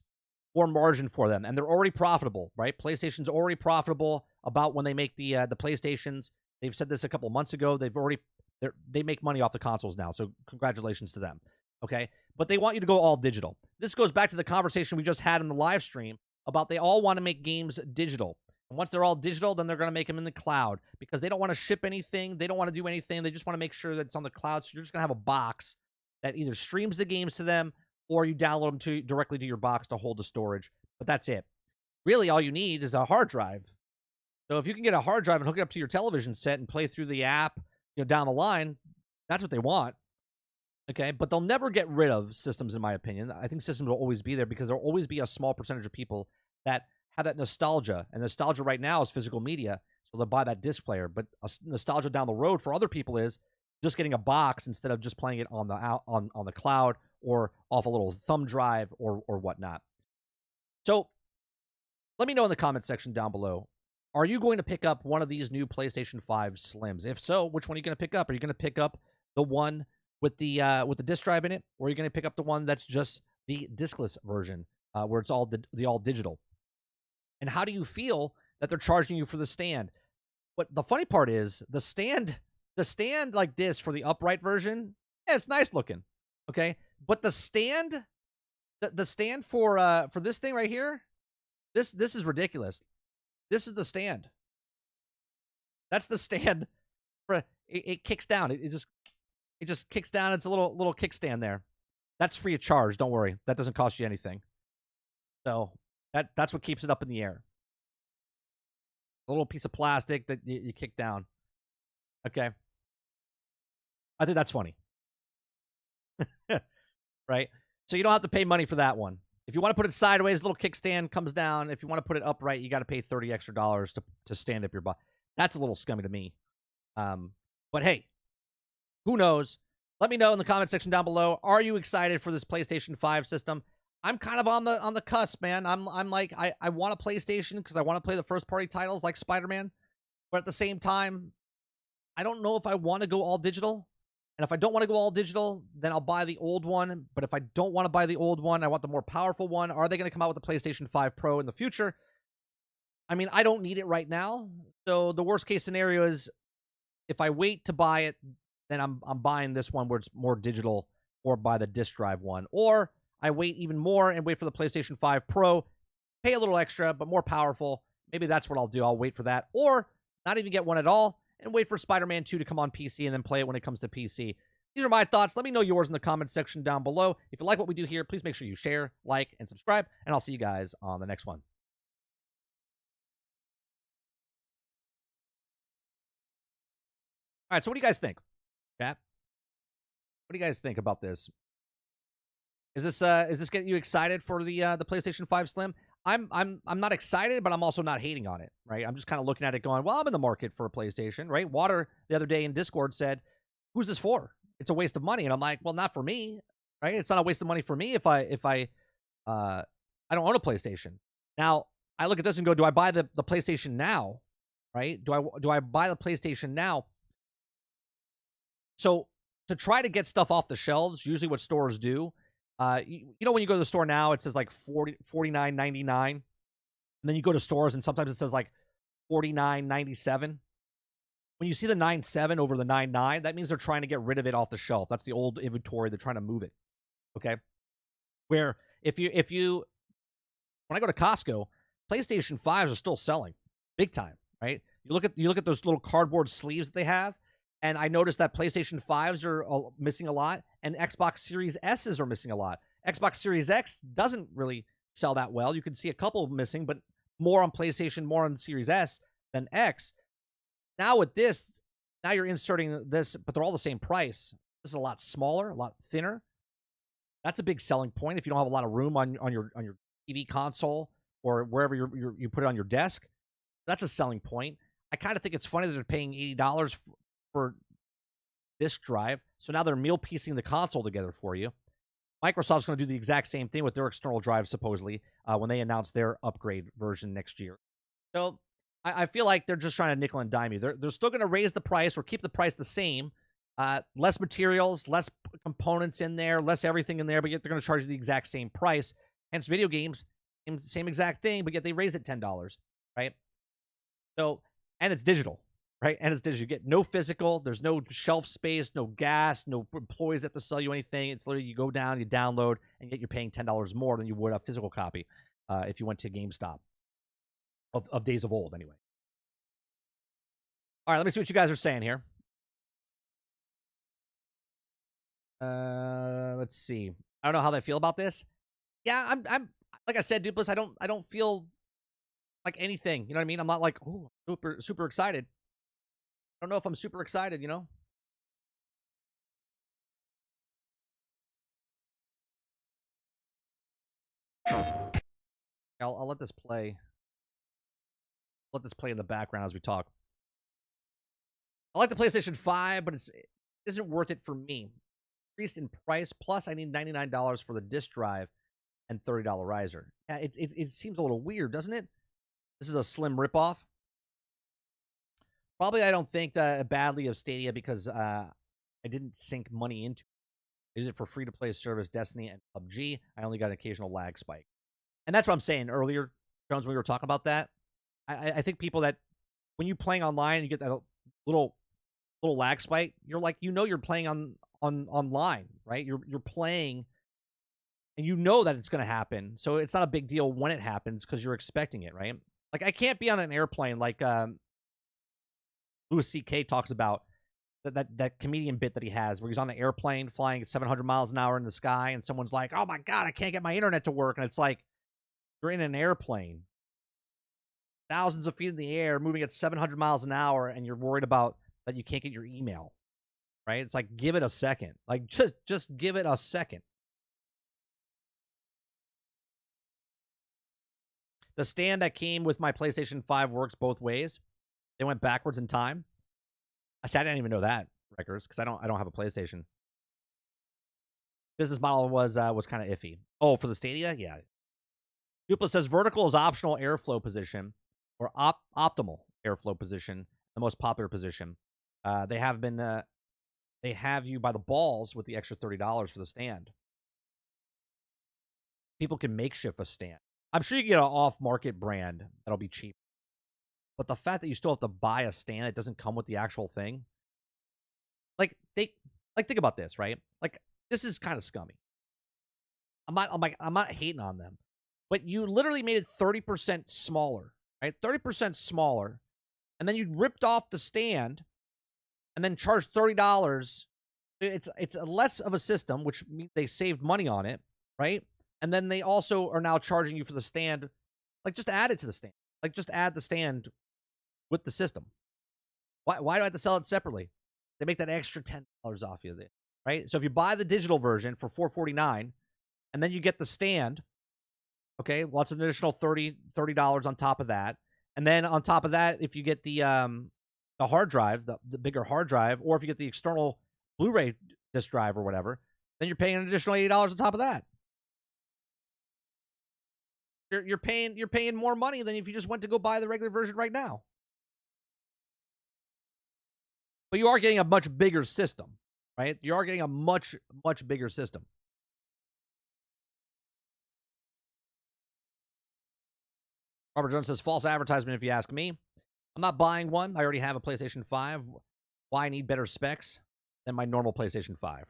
More margin for them. And they're already profitable, right? PlayStation's already profitable about when they make the PlayStations. They've said this a couple months ago. They make money off the consoles now. So congratulations to them. Okay? But they want you to go all digital. This goes back to the conversation we just had in the live stream about they all want to make games digital. And once they're all digital, then they're going to make them in the cloud because they don't want to ship anything. They don't want to do anything. They just want to make sure that it's on the cloud. So you're just going to have a box that either streams the games to them or you download them directly to your box to hold the storage. But that's it. Really, all you need is a hard drive. So if you can get a hard drive and hook it up to your television set and play through the app, down the line, that's what they want. Okay, but they'll never get rid of systems, in my opinion. I think systems will always be there because there'll always be a small percentage of people that have that nostalgia. And nostalgia right now is physical media, so they'll buy that disc player. But nostalgia down the road for other people is just getting a box instead of just playing it on the cloud or off a little thumb drive or whatnot. So let me know in the comment section down below. Are you going to pick up one of these new PlayStation 5 Slims? If so, which one are you going to pick up? Are you going to pick up the one with the disc drive in it, or are you going to pick up the one that's just the discless version, where it's all all digital? And how do you feel that they're charging you for the stand? But the funny part is the stand like this for the upright version, yeah, it's nice looking, okay. But the stand for this thing right here, this is ridiculous. This is the stand. That's the stand. It kicks down. It just kicks down. It's a little kickstand there. That's free of charge. Don't worry. That doesn't cost you anything. So that's what keeps it up in the air. A little piece of plastic that you kick down. Okay. I think that's funny. Right? So you don't have to pay money for that one. If you want to put it sideways, little kickstand comes down. If you want to put it upright, you got to pay $30 extra to stand up your butt. That's a little scummy to me. But hey, who knows? Let me know in the comment section down below. Are you excited for this PlayStation 5 system? I'm kind of on the cusp, man. I'm like, I want a PlayStation because I want to play the first party titles like Spider-Man. But at the same time, I don't know if I want to go all digital. And if I don't want to go all digital, then I'll buy the old one. But if I don't want to buy the old one, I want the more powerful one. Are they going to come out with the PlayStation 5 Pro in the future? I mean, I don't need it right now. So the worst case scenario is if I wait to buy it, then I'm buying this one where it's more digital, or buy the disc drive one. Or I wait even more and wait for the PlayStation 5 Pro, pay a little extra, but more powerful. Maybe that's what I'll do. I'll wait for that. Or not even get one at all and wait for Spider-Man 2 to come on PC and then play it when it comes to PC. These are my thoughts. Let me know yours in the comments section down below. If you like what we do here, please make sure you share, like, and subscribe, and I'll see you guys on the next one. All right, so what do you guys think, chat? What do you guys think about this? Is this getting you excited for the PlayStation 5 Slim? I'm not excited, but I'm also not hating on it, right? I'm just kind of looking at it going, well, I'm in the market for a PlayStation, right? Water the other day in Discord said, who's this for? It's a waste of money. And I'm like, well, not for me, right? It's not a waste of money for me if I don't own a PlayStation. Now, I look at this and go, do I buy the PlayStation now, right? Do I buy the PlayStation now? So to try to get stuff off the shelves, usually what stores do, you know, when you go to the store now, it says like $49.99, and then you go to stores and sometimes it says like $49.97. When you see the 9.7 over the 9.9, that means they're trying to get rid of it off the shelf. That's the old inventory. They're trying to move it. Okay. Where if you when I go to Costco, PlayStation 5s are still selling big time, right? You look at those little cardboard sleeves that they have, and I noticed that PlayStation 5s are missing a lot, and Xbox Series S's are missing a lot. Xbox Series X doesn't really sell that well. You can see a couple missing, but more on PlayStation, more on Series S than X. Now with this, now you're inserting this, but they're all the same price. This is a lot smaller, a lot thinner. That's a big selling point if you don't have a lot of room on your TV console or wherever you put it on your desk. That's a selling point. I kind of think it's funny that they're paying $80 for disk drive. So now they're meal piecing the console together for you. Microsoft's going to do the exact same thing with their external drive, supposedly, when they announce their upgrade version next year. So I feel like they're just trying to nickel and dime you. They're still going to raise the price or keep the price the same. Less materials, less components in there, less everything in there, but yet they're going to charge you the exact same price. Hence, video games, same exact thing, but yet they raised it $10, right? So, and it's digital, right? And it's digital. You get no physical. There's no shelf space, no gas, no employees that have to sell you anything. It's literally you go down, you download, and yet you're paying $10 more than you would a physical copy if you went to GameStop of days of old, anyway. All right, let me see what you guys are saying here. Let's see. I don't know how they feel about this. Yeah, I'm like I said, Dupless, I don't feel like anything. You know what I mean? I'm not like, oh, super excited. I don't know if I'm super excited, you know? I'll let this play. Let this play in the background as we talk. I like the PlayStation 5, but it isn't worth it for me. Increased in price, plus I need $99 for the disc drive and $30 riser. Yeah, it seems a little weird, doesn't it? This is a slim ripoff. Probably I don't think badly of Stadia because I didn't sink money into it. I use it for free-to-play service, Destiny and PUBG. I only got an occasional lag spike. And that's what I'm saying earlier, Jones, when we were talking about that. I think people that, when you're playing online, you get that little lag spike, you're like, you're playing online, right? You're playing, and you know that it's going to happen. So it's not a big deal when it happens because you're expecting it, right? Like, I can't be on an airplane like Louis C.K. talks about that comedian bit that he has where he's on an airplane flying at 700 miles an hour in the sky, and someone's like, oh my God, I can't get my internet to work. And it's like, you're in an airplane, thousands of feet in the air, moving at 700 miles an hour, and you're worried about that you can't get your email, right? It's like, give it a second. Like, just give it a second. The stand that came with my PlayStation 5 works both ways. They went backwards in time. I said I didn't even know that, Records, because I don't have a PlayStation. Business model was kind of iffy. Oh, for the Stadia? Yeah. Dupla says vertical is optional airflow position or optimal airflow position, the most popular position. They have you by the balls with the extra $30 for the stand. People can makeshift a stand. I'm sure you can get an off-market brand that'll be cheap. But the fact that you still have to buy a stand, it doesn't come with the actual thing. Like, think about this, right? Like, this is kind of scummy. I'm not hating on them. But you literally made it 30% smaller, right? 30% smaller. And then you ripped off the stand and then charged $30. It's a less of a system, which means they saved money on it, right? And then they also are now charging you for the stand. Like, just add it to the stand. Like, just add the stand with the system. Why do I have to sell it separately? They make that extra $10 off you, right? So if you buy the digital version for $449, and then you get the stand, okay, well, it's an additional $30 on top of that. And then on top of that, if you get the hard drive, the bigger hard drive, or if you get the external Blu-ray disc drive or whatever, then you're paying an additional $80 on top of that. You're paying more money than if you just went to go buy the regular version right now. But you are getting a much bigger system, right? You are getting a much bigger system. Robert Jones says, false advertisement if you ask me. I'm not buying one. I already have a PlayStation 5. Why need better specs than my normal PlayStation 5?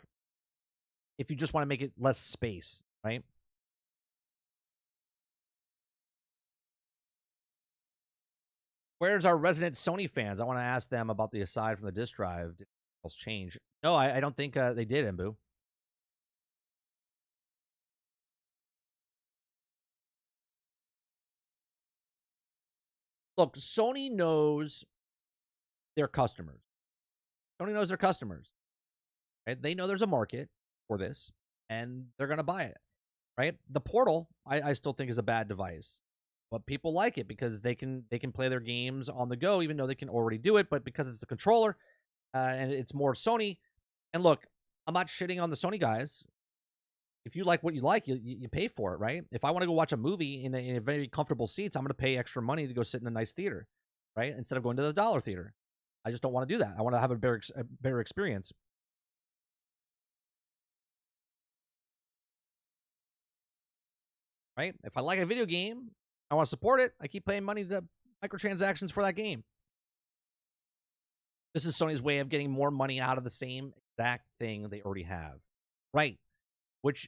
If you just want to make it less space, right? Where's our resident Sony fans? I want to ask them about the aside from the disc drive. Did anything else change? No, I don't think they did, Embu. Look, Sony knows their customers. Sony knows their customers. Right? They know there's a market for this, and they're going to buy it. Right? The Portal, I still think is a bad device, but people like it because they can play their games on the go, even though they can already do it. But because it's the controller and it's more Sony. And look, I'm not shitting on the Sony guys. If you like what you like, you pay for it, right? If I want to go watch a movie in a very comfortable seats, I'm going to pay extra money to go sit in a nice theater, right? Instead of going to the dollar theater. I just don't want to do that. I want to have a better experience. Right? If I like a video game, I want to support it. I keep paying money to microtransactions for that game. This is Sony's way of getting more money out of the same exact thing they already have. Right? Which,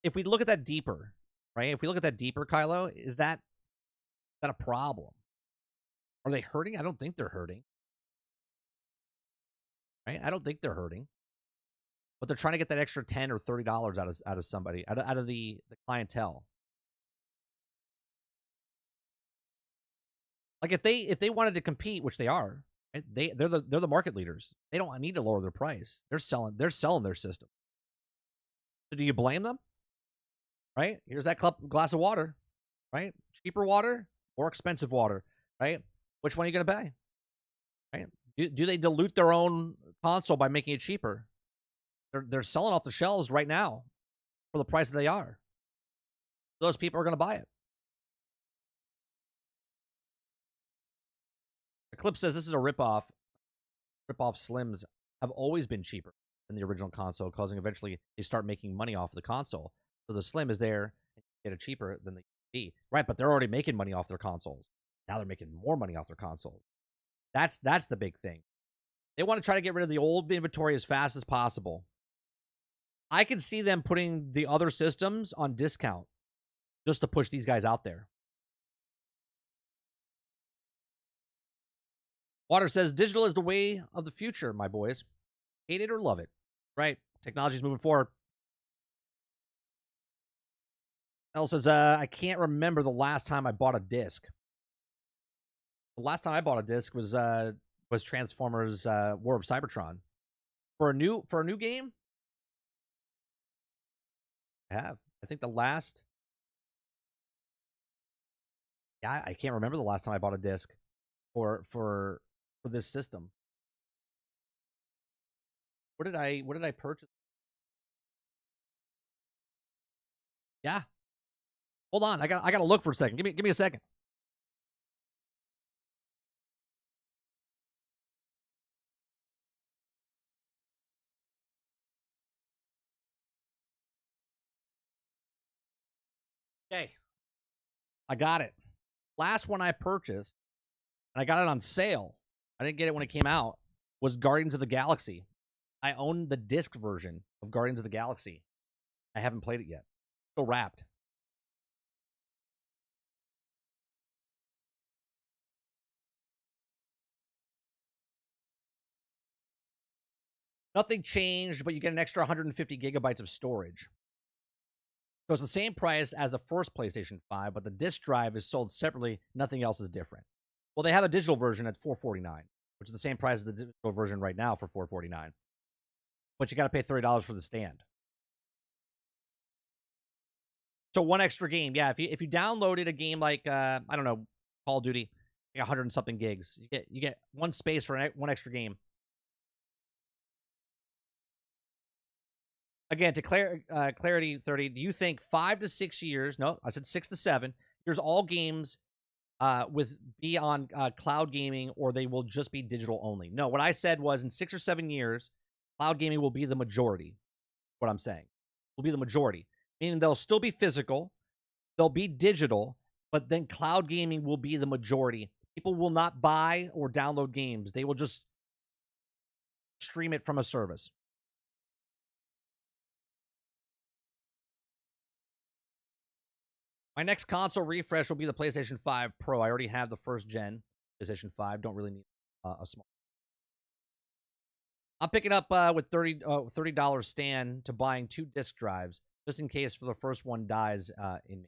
if we look at that deeper, right? If we look at that deeper, Kylo, is that a problem? Are they hurting? I don't think they're hurting. Right? I don't think they're hurting. But they're trying to get that extra $10 or $30 out of somebody, out of the clientele. Like if they wanted to compete, which they are, right? They're the market leaders. They don't need to lower their price. They're selling their system. So do you blame them? Right? Here's that glass of water, right? Cheaper water, more expensive water, right? Which one are you going to buy? Right? Do they dilute their own console by making it cheaper? They're selling off the shelves right now for the price that they are. Those people are going to buy it. The clip says this is a ripoff. Ripoff Slims have always been cheaper than the original console, causing eventually they start making money off the console. So the Slim is there and get it cheaper than the be. Right, but they're already making money off their consoles. Now they're making more money off their consoles. That's the big thing. They want to try to get rid of the old inventory as fast as possible. I can see them putting the other systems on discount just to push these guys out there. Water says, digital is the way of the future, my boys. Hate it or love it. Right. Technology's moving forward. El says, I can't remember the last time I bought a disc. The last time I bought a disc was Transformers War of Cybertron. For a new game? I have. I think the last... Yeah, I can't remember the last time I bought a disc for this system. What did I purchase? Yeah. Hold on, I gotta look for a second. Give me a second. Okay. I got it. Last one I purchased, and I got it on sale. I didn't get it when it came out, was Guardians of the Galaxy. I own the disc version of Guardians of the Galaxy. I haven't played it yet. Still wrapped. Nothing changed, but you get an extra 150 gigabytes of storage. So it's the same price as the first PlayStation 5, but the disc drive is sold separately. Nothing else is different. Well, they have a digital version at $449, which is the same price as the digital version right now for $449. But you got to pay $30 for the stand. So one extra game, yeah. If you downloaded a game like I don't know, Call of Duty, 100 and something gigs, you get one space for one extra game. Again, to clarity 30, do you think 5 to 6 years? No, I said 6 to 7. Here's all games be on cloud gaming, or they will just be digital only. No, what I said was in 6 or 7 years, cloud gaming will be the majority. What I'm saying will be the majority, meaning they'll still be physical, they'll be digital, but then cloud gaming will be the majority. People will not buy or download games; they will just stream it from a service. My next console refresh will be the PlayStation 5 Pro. I already have the first gen PlayStation 5. Don't really need a small. I'm picking up with $30 stand to buying 2 disk drives just in case for the first one dies in me.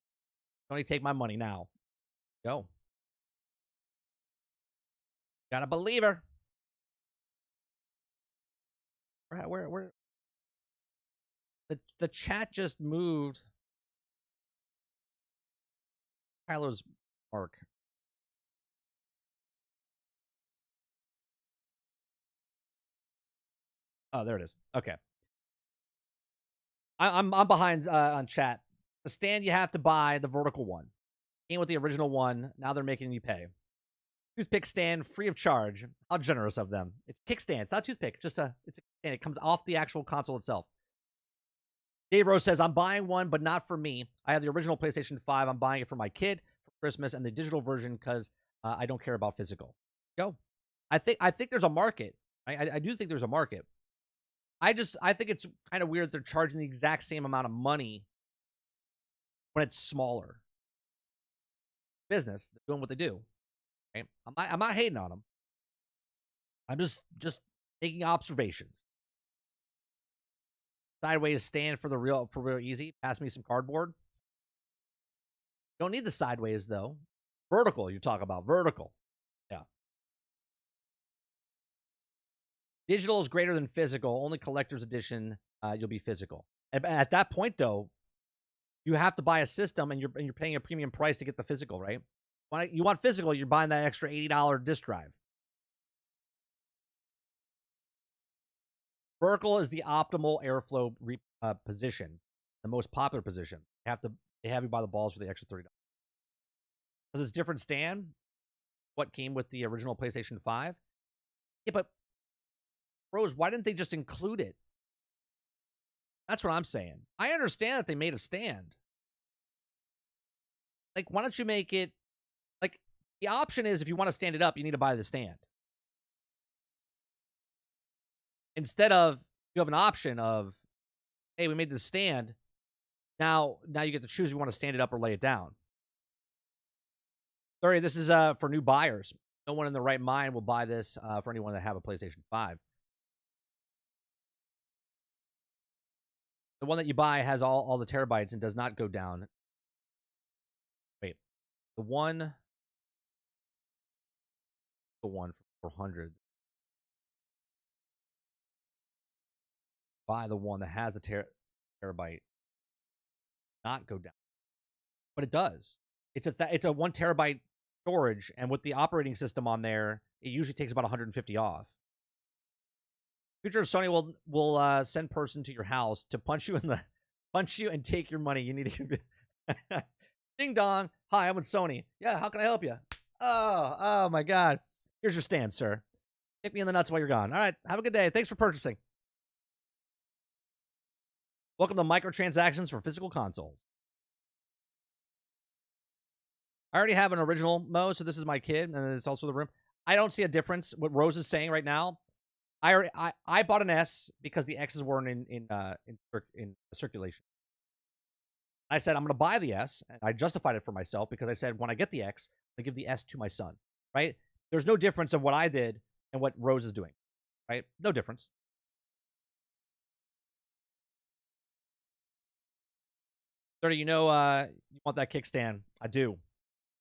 Only take my money now. Go. Got a believer. Where? The chat just moved. Kylo's mark. Oh, there it is. Okay. I'm behind on chat. The stand you have to buy, the vertical one. Came with the original one. Now they're making you pay. Toothpick stand free of charge. How generous of them. It's a kickstand. It's not a toothpick. It's a stand. It comes off the actual console itself. Dave Rose says, I'm buying one, but not for me. I have the original PlayStation 5. I'm buying it for my kid for Christmas and the digital version because I don't care about physical. Go. I think there's a market. I do think there's a market. I think it's kind of weird that they're charging the exact same amount of money when it's smaller. Business, they're doing what they do. Right? I'm not hating on them. I'm just making observations. Sideways stand for real easy. Pass me some cardboard. Don't need the sideways though. Vertical, you talk about vertical. Yeah. Digital is greater than physical. Only collector's edition. You'll be physical. At that point though, you have to buy a system, and you're paying a premium price to get the physical, right? When you want physical, you're buying that extra $80 disk drive. Vertical is the optimal airflow position, the most popular position. They have you by the balls for the extra $30. Because it's different stand. What came with the original PlayStation 5? Yeah, but Rose, why didn't they just include it? That's what I'm saying. I understand that they made a stand. Like, why don't you make it like the option is if you want to stand it up, you need to buy the stand. Instead of you have an option of, hey, we made this stand. Now you get to choose if you want to stand it up or lay it down. Sorry, this is for new buyers. No one in their right mind will buy this for anyone that have a PlayStation 5. The one that you buy has all the terabytes and does not go down. Wait, the one for 400. Buy the one that has the terabyte, not go down, but it does. It's a 1 terabyte storage, and with the operating system on there, it usually takes about 150 off. Future Sony will send person to your house to punch you and take your money. You need to ding dong. Hi, I'm with Sony. Yeah, how can I help you? Oh my God. Here's your stand, sir. Hit me in the nuts while you're gone. All right, have a good day. Thanks for purchasing. Welcome to microtransactions for physical consoles. I already have an original Mo, so this is my kid, and it's also the room. I don't see a difference. What Rose is saying right now, I bought an S because the X's weren't in circulation. I said I'm going to buy the S, and I justified it for myself because I said when I get the X, I give the S to my son. Right? There's no difference of what I did and what Rose is doing. Right? No difference. You you want that kickstand? I do.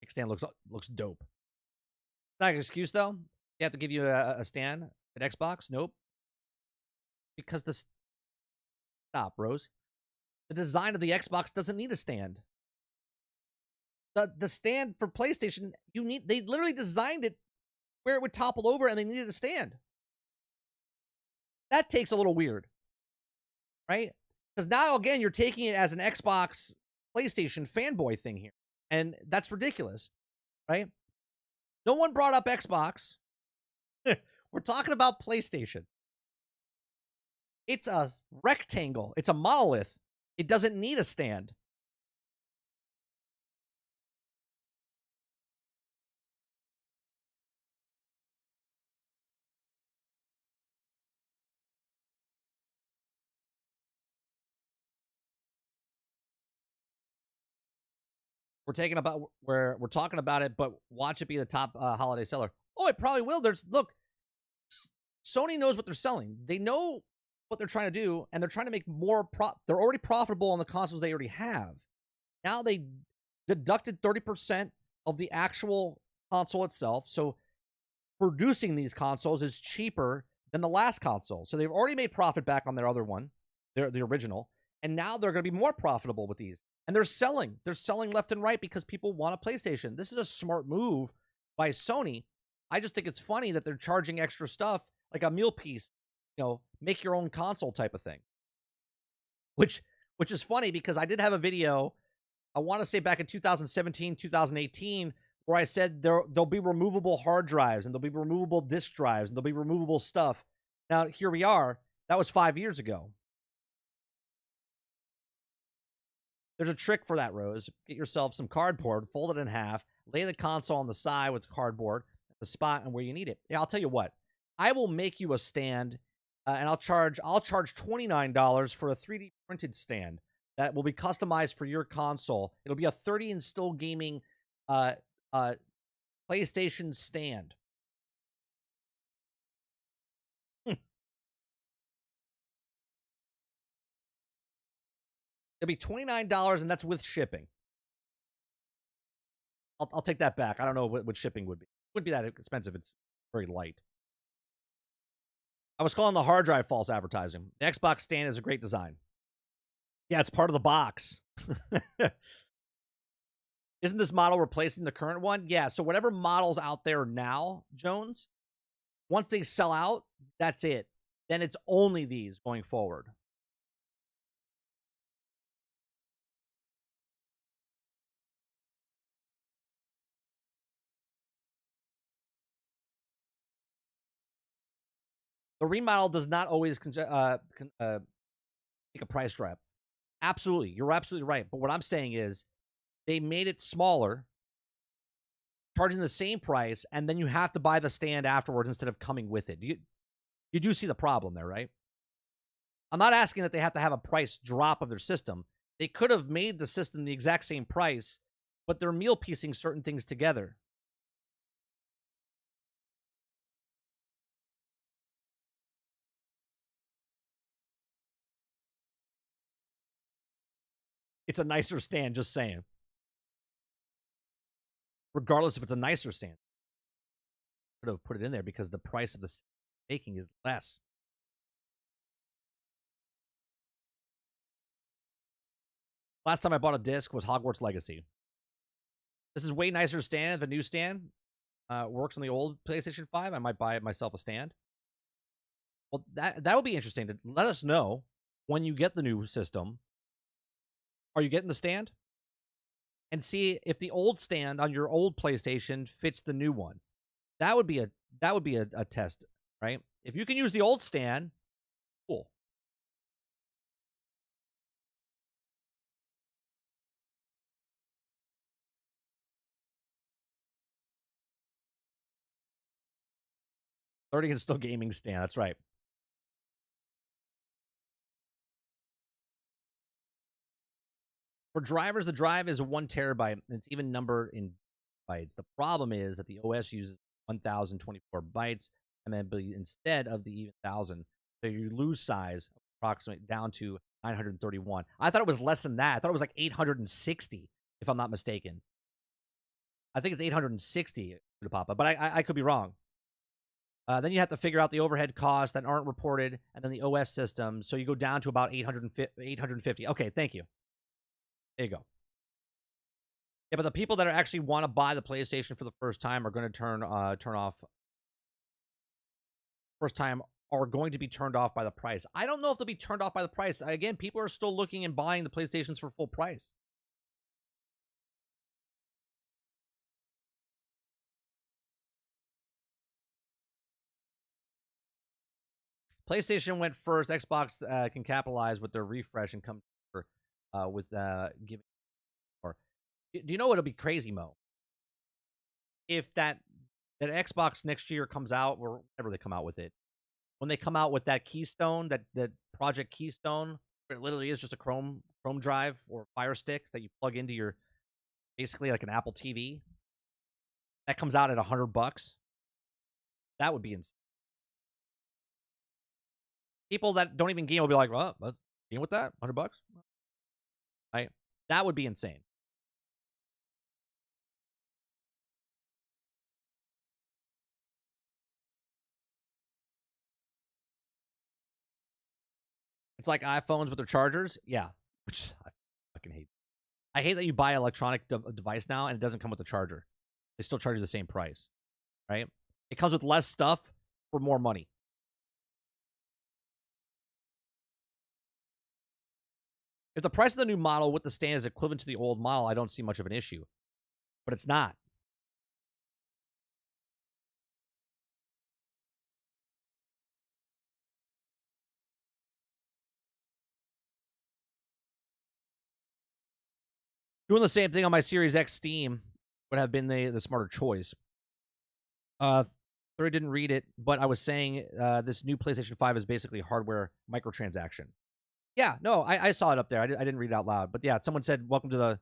Kickstand looks dope. It's not an excuse though. They have to give you a stand at Xbox. Nope. Because stop, Rose. The design of the Xbox doesn't need a stand. The stand for PlayStation, they literally designed it where it would topple over and they needed a stand. That takes a little weird. Right? Because now, again, you're taking it as an Xbox, PlayStation fanboy thing here. And that's ridiculous. Right? No one brought up Xbox. We're talking about PlayStation. It's a rectangle. It's a monolith. It doesn't need a stand. we're talking about it, but watch it be the top holiday seller. Oh, it probably will. Look, Sony knows what they're selling. They know what they're trying to do, and they're trying to make more. They're already profitable on the consoles they already have. Now they deducted 30% of the actual console itself, so producing these consoles is cheaper than the last console. So they've already made profit back on their other one, the original, and now they're going to be more profitable with these. And they're selling. They're selling left and right because people want a PlayStation. This is a smart move by Sony. I just think it's funny that they're charging extra stuff like a meal piece, make your own console type of thing. Which is funny because I did have a video, I want to say back in 2017, 2018, where I said there'll be removable hard drives and there'll be removable disk drives and there'll be removable stuff. Now, here we are. That was 5 years ago. There's a trick for that, Rose. Get yourself some cardboard, fold it in half, lay the console on the side with cardboard, the spot and where you need it. Yeah, I'll tell you what. I will make you a stand, and I'll charge $29 for a 3D printed stand that will be customized for your console. It'll be a 30-inch still gaming PlayStation stand. It'll be $29, and that's with shipping. I'll take that back. I don't know what shipping would be. It wouldn't be that expensive. It's very light. I was calling the hard drive false advertising. The Xbox stand is a great design. Yeah, it's part of the box. Isn't this model replacing the current one? Yeah, so whatever model's out there now, Jones, once they sell out, that's it. Then it's only these going forward. The remodel does not always take a price drop. Absolutely. You're absolutely right. But what I'm saying is they made it smaller, charging the same price, and then you have to buy the stand afterwards instead of coming with it. You do see the problem there, right? I'm not asking that they have to have a price drop of their system. They could have made the system the exact same price, but they're meal piecing certain things together. It's a nicer stand, just saying. Regardless if it's a nicer stand. Could have put it in there because the price of the making is less. Last time I bought a disc was Hogwarts Legacy. This is way nicer stand. The new stand works on the old PlayStation 5. I might buy myself a stand. Well, that would be interesting. To let us know when you get the new system. Are you getting the stand? And see if the old stand on your old PlayStation fits the new one. That would be a test, right? If you can use the old stand, cool. $30 is still gaming stand. That's right. For drivers, the drive is a 1 terabyte, and it's even numbered in bytes. The problem is that the OS uses 1,024 bytes, and then instead of the even 1,000, so you lose size approximately down to 931. I thought it was less than that. I thought it was like 860, if I'm not mistaken. I think it's 860 to pop up, but I could be wrong. Then you have to figure out the overhead costs that aren't reported, and then the OS system. So you go down to about 850. Okay, thank you. There you go. Yeah, but the people that actually want to buy the PlayStation for the first time are going to turn off. First time are going to be turned off by the price. I don't know if they'll be turned off by the price. Again, people are still looking and buying the PlayStations for full price. PlayStation went first. Xbox can capitalize with their refresh and come with giving. Or do you know what'll be crazy, Mo? If that Xbox next year comes out, or whenever they come out with it, when they come out with that Keystone, that Project Keystone, where it literally is just a Chrome drive or Fire Stick that you plug into your basically like an Apple TV, that comes out at $100. That would be insane. People that don't even game will be like, well, let's game with that, $100, right? That would be insane. It's like iPhones with their chargers. Yeah, which I fucking hate. I hate that you buy an electronic device now and it doesn't come with the charger. They still charge you the same price, right? It comes with less stuff for more money. If the price of the new model with the stand is equivalent to the old model, I don't see much of an issue. But it's not. Doing the same thing on my Series X Steam would have been the smarter choice. Sorry, didn't read it, but I was saying this new PlayStation 5 is basically hardware microtransaction. Yeah, no, I saw it up there. I didn't read it out loud, but yeah, someone said, "Welcome to the,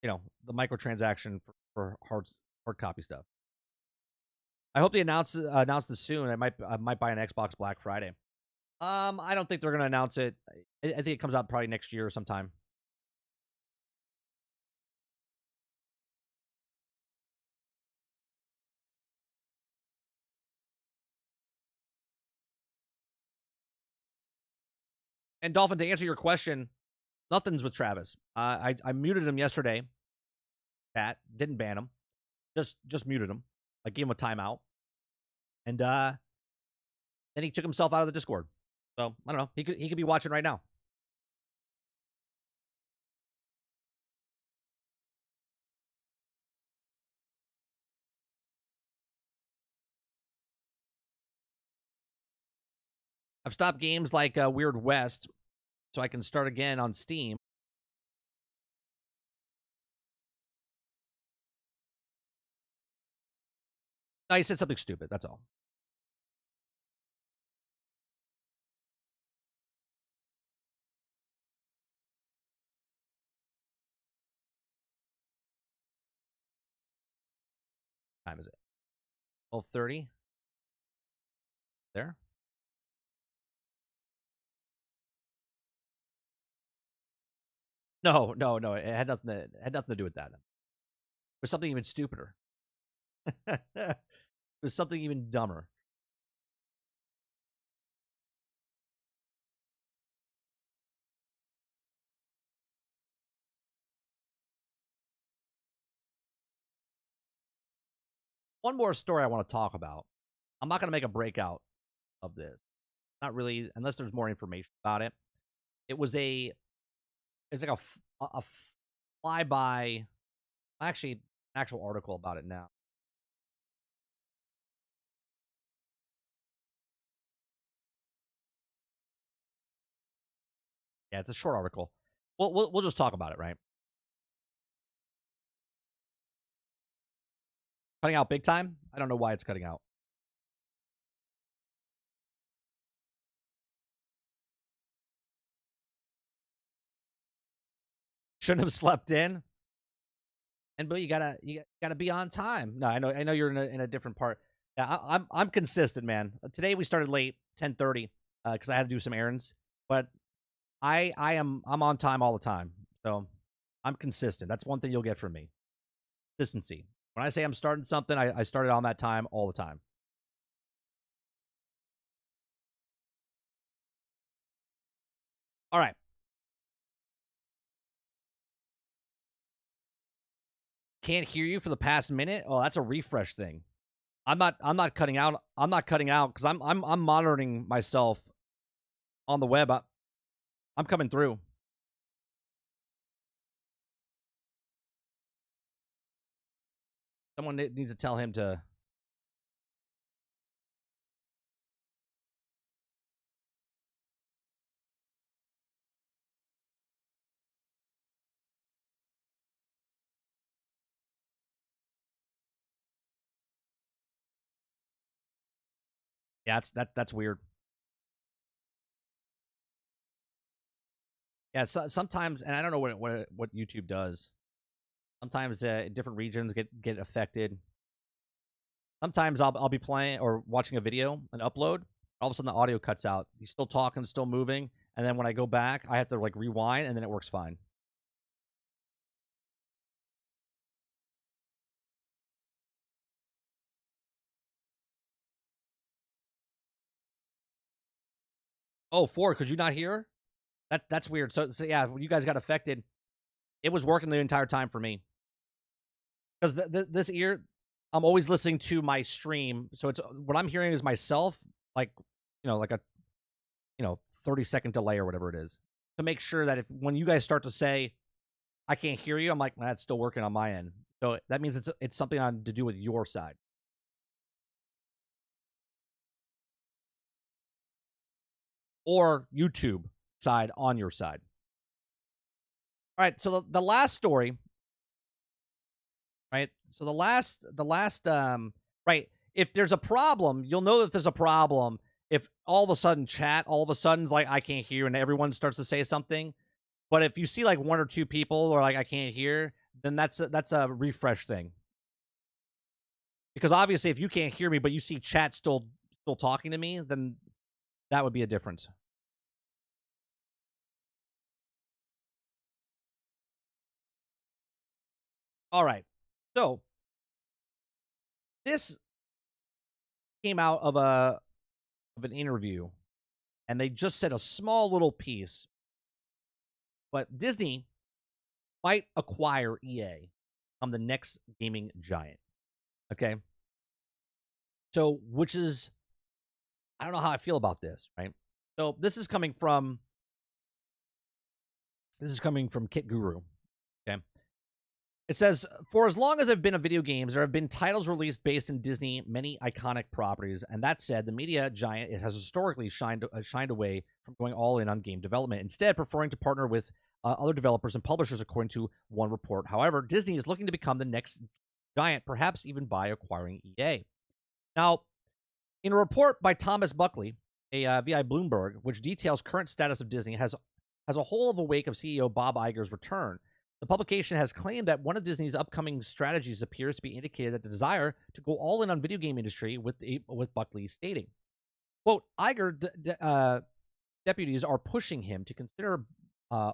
the microtransaction for hard copy stuff." I hope they announce this soon. I might buy an Xbox Black Friday. I don't think they're gonna announce it. I think it comes out probably next year or sometime. And Dolphin, to answer your question, nothing's with Travis. I muted him yesterday. Chat didn't ban him, just muted him. I gave him a timeout, and then he took himself out of the Discord. So I don't know. He could be watching right now. I've stopped games like Weird West, so I can start again on Steam. No, he said something stupid. That's all. What time is it? 12:30. There. No, no, no. It had nothing to do with that. It was something even stupider. It was something even dumber. One more story I want to talk about. I'm not going to make a breakout of this. Not really, unless there's more information about it. It's like a flyby. Actually, an actual article about it now. Yeah, it's a short article. We'll just talk about it, right? Cutting out big time? I don't know why it's cutting out. Shouldn't have slept in. And but you gotta be on time. No, I know you're in a different part. Yeah, I'm consistent, man. Today we started late, 10:30, because I had to do some errands. But I'm on time all the time. So I'm consistent. That's one thing you'll get from me. Consistency. When I say I'm starting something, I start it on that time all the time. All right. Can't hear you for the past minute. Oh, that's a refresh thing. I'm not cutting out. I'm not cutting out because I'm monitoring myself on the web. I'm coming through. Someone needs to tell him to. Yeah, that's weird. Yeah, sometimes, and I don't know what YouTube does. Sometimes different regions get affected. Sometimes I'll be playing or watching a video, an upload. All of a sudden, the audio cuts out. He's still talking, still moving, and then when I go back, I have to like rewind, and then it works fine. Oh, Ford, could you not hear? That's weird. So yeah, when you guys got affected, it was working the entire time for me. Because this ear, I'm always listening to my stream, so it's what I'm hearing is myself, like like a 30-second delay or whatever it is, to make sure that if when you guys start to say I can't hear you, I'm like, that's still working on my end. So that means it's something on to do with your side. Or YouTube side on your side. All right, so the last story, right? So the last right, if there's a problem, you'll know that there's a problem if all of a sudden chat all of a sudden's like I can't hear and everyone starts to say something. But if you see like one or two people or like I can't hear, then that's a refresh thing. Because obviously if you can't hear me but you see chat still talking to me, then that would be a difference. All right. So this came out of an interview, and they just said a small little piece. But Disney might acquire EA on the next gaming giant. Okay. So, which is, I don't know how I feel about this, right? So this is coming from Kit Guru. Okay. It says, for as long as I've been a video games, there have been titles released based in Disney, many iconic properties. And that said, the media giant has historically shined away from going all in on game development, instead preferring to partner with other developers and publishers, according to one report. However, Disney is looking to become the next giant, perhaps even by acquiring EA. Now, in a report by Thomas Buckley, a VI Bloomberg, which details current status of Disney, has a whole of a wake of CEO Bob Iger's return. The publication has claimed that one of Disney's upcoming strategies appears to be indicated that the desire to go all in on video game industry, with Buckley stating, quote, Iger deputies are pushing him to consider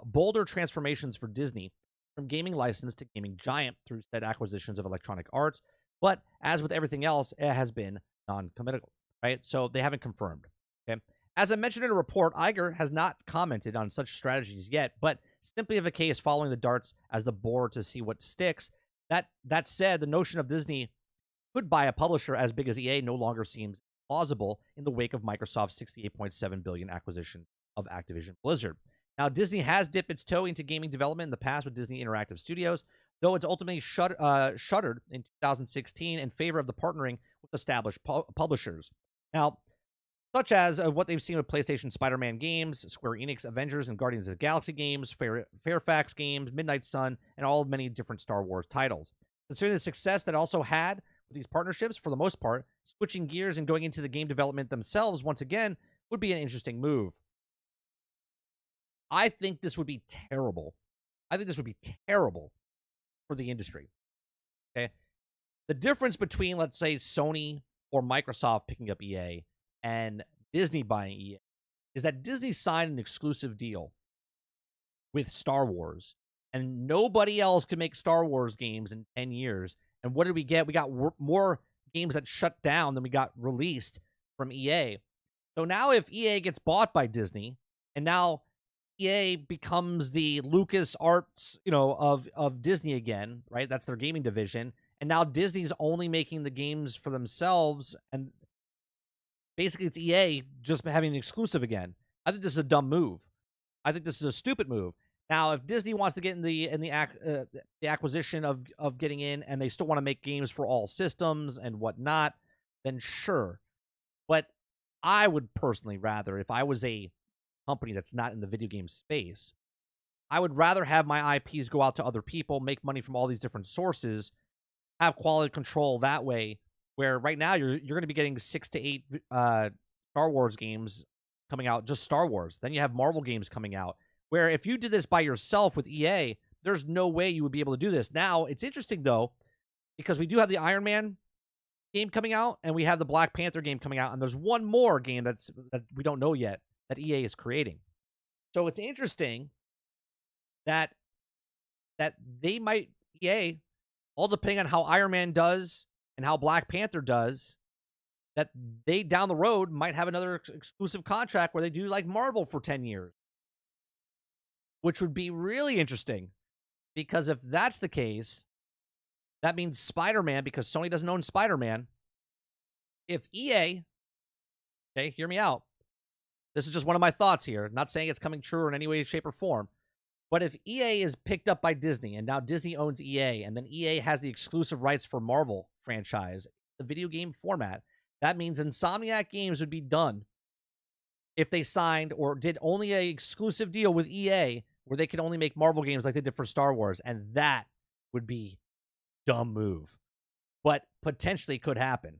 bolder transformations for Disney from gaming license to gaming giant through said acquisitions of Electronic Arts. But as with everything else, it has been non-committal, right? So they haven't confirmed. Okay. As I mentioned in a report, Iger has not commented on such strategies yet, but simply of a case following the darts as the board to see what sticks. That said, the notion of Disney could buy a publisher as big as EA no longer seems plausible in the wake of Microsoft's $68.7 billion acquisition of Activision Blizzard. Now, Disney has dipped its toe into gaming development in the past with Disney Interactive Studios, though it's ultimately shuttered in 2016 in favor of the partnering with established publishers. Now, such as what they've seen with PlayStation Spider-Man games, Square Enix Avengers and Guardians of the Galaxy games, Fairfax games, Midnight Sun, and all of many different Star Wars titles. Considering the success that also had with these partnerships, for the most part, switching gears and going into the game development themselves once again would be an interesting move. I think this would be terrible. I think this would be terrible for the industry. Okay? The difference between, let's say, Sony or Microsoft picking up EA and Disney buying EA is that Disney signed an exclusive deal with Star Wars, and nobody else could make Star Wars games in 10 years. And what did we get? We got more games that shut down than we got released from EA. So now if EA gets bought by Disney, and now EA becomes the Lucas Arts, of Disney again, right? That's their gaming division. And now Disney's only making the games for themselves, and basically it's EA just having an exclusive again. I think this is a dumb move. I think this is a stupid move. Now, if Disney wants to get in the acquisition of getting in, and they still want to make games for all systems and whatnot, then sure. But I would personally rather, if I was a company that's not in the video game space, I would rather have my IPs go out to other people, make money from all these different sources, have quality control that way. Where right now you're going to be getting 6 to 8 Star Wars games coming out, just Star Wars. Then you have Marvel games coming out. Where if you did this by yourself with EA, There's no way you would be able to do this. Now, it's interesting, though, because we do have the Iron Man game coming out, and we have the Black Panther game coming out, and there's one more game that we don't know yet that EA is creating. So it's interesting that they might, EA, all depending on how Iron Man does and how Black Panther does, that they down the road might have another exclusive contract where they do like Marvel for 10 years, which would be really interesting, because if that's the case, that means Spider-Man, because Sony doesn't own Spider-Man. If EA, okay, hear me out. This is just one of my thoughts here. Not saying it's coming true in any way, shape, or form. But if EA is picked up by Disney, and now Disney owns EA, and then EA has the exclusive rights for Marvel franchise, the video game format, that means Insomniac Games would be done if they signed or did only an exclusive deal with EA where they could only make Marvel games like they did for Star Wars. And that would be dumb move, but potentially could happen.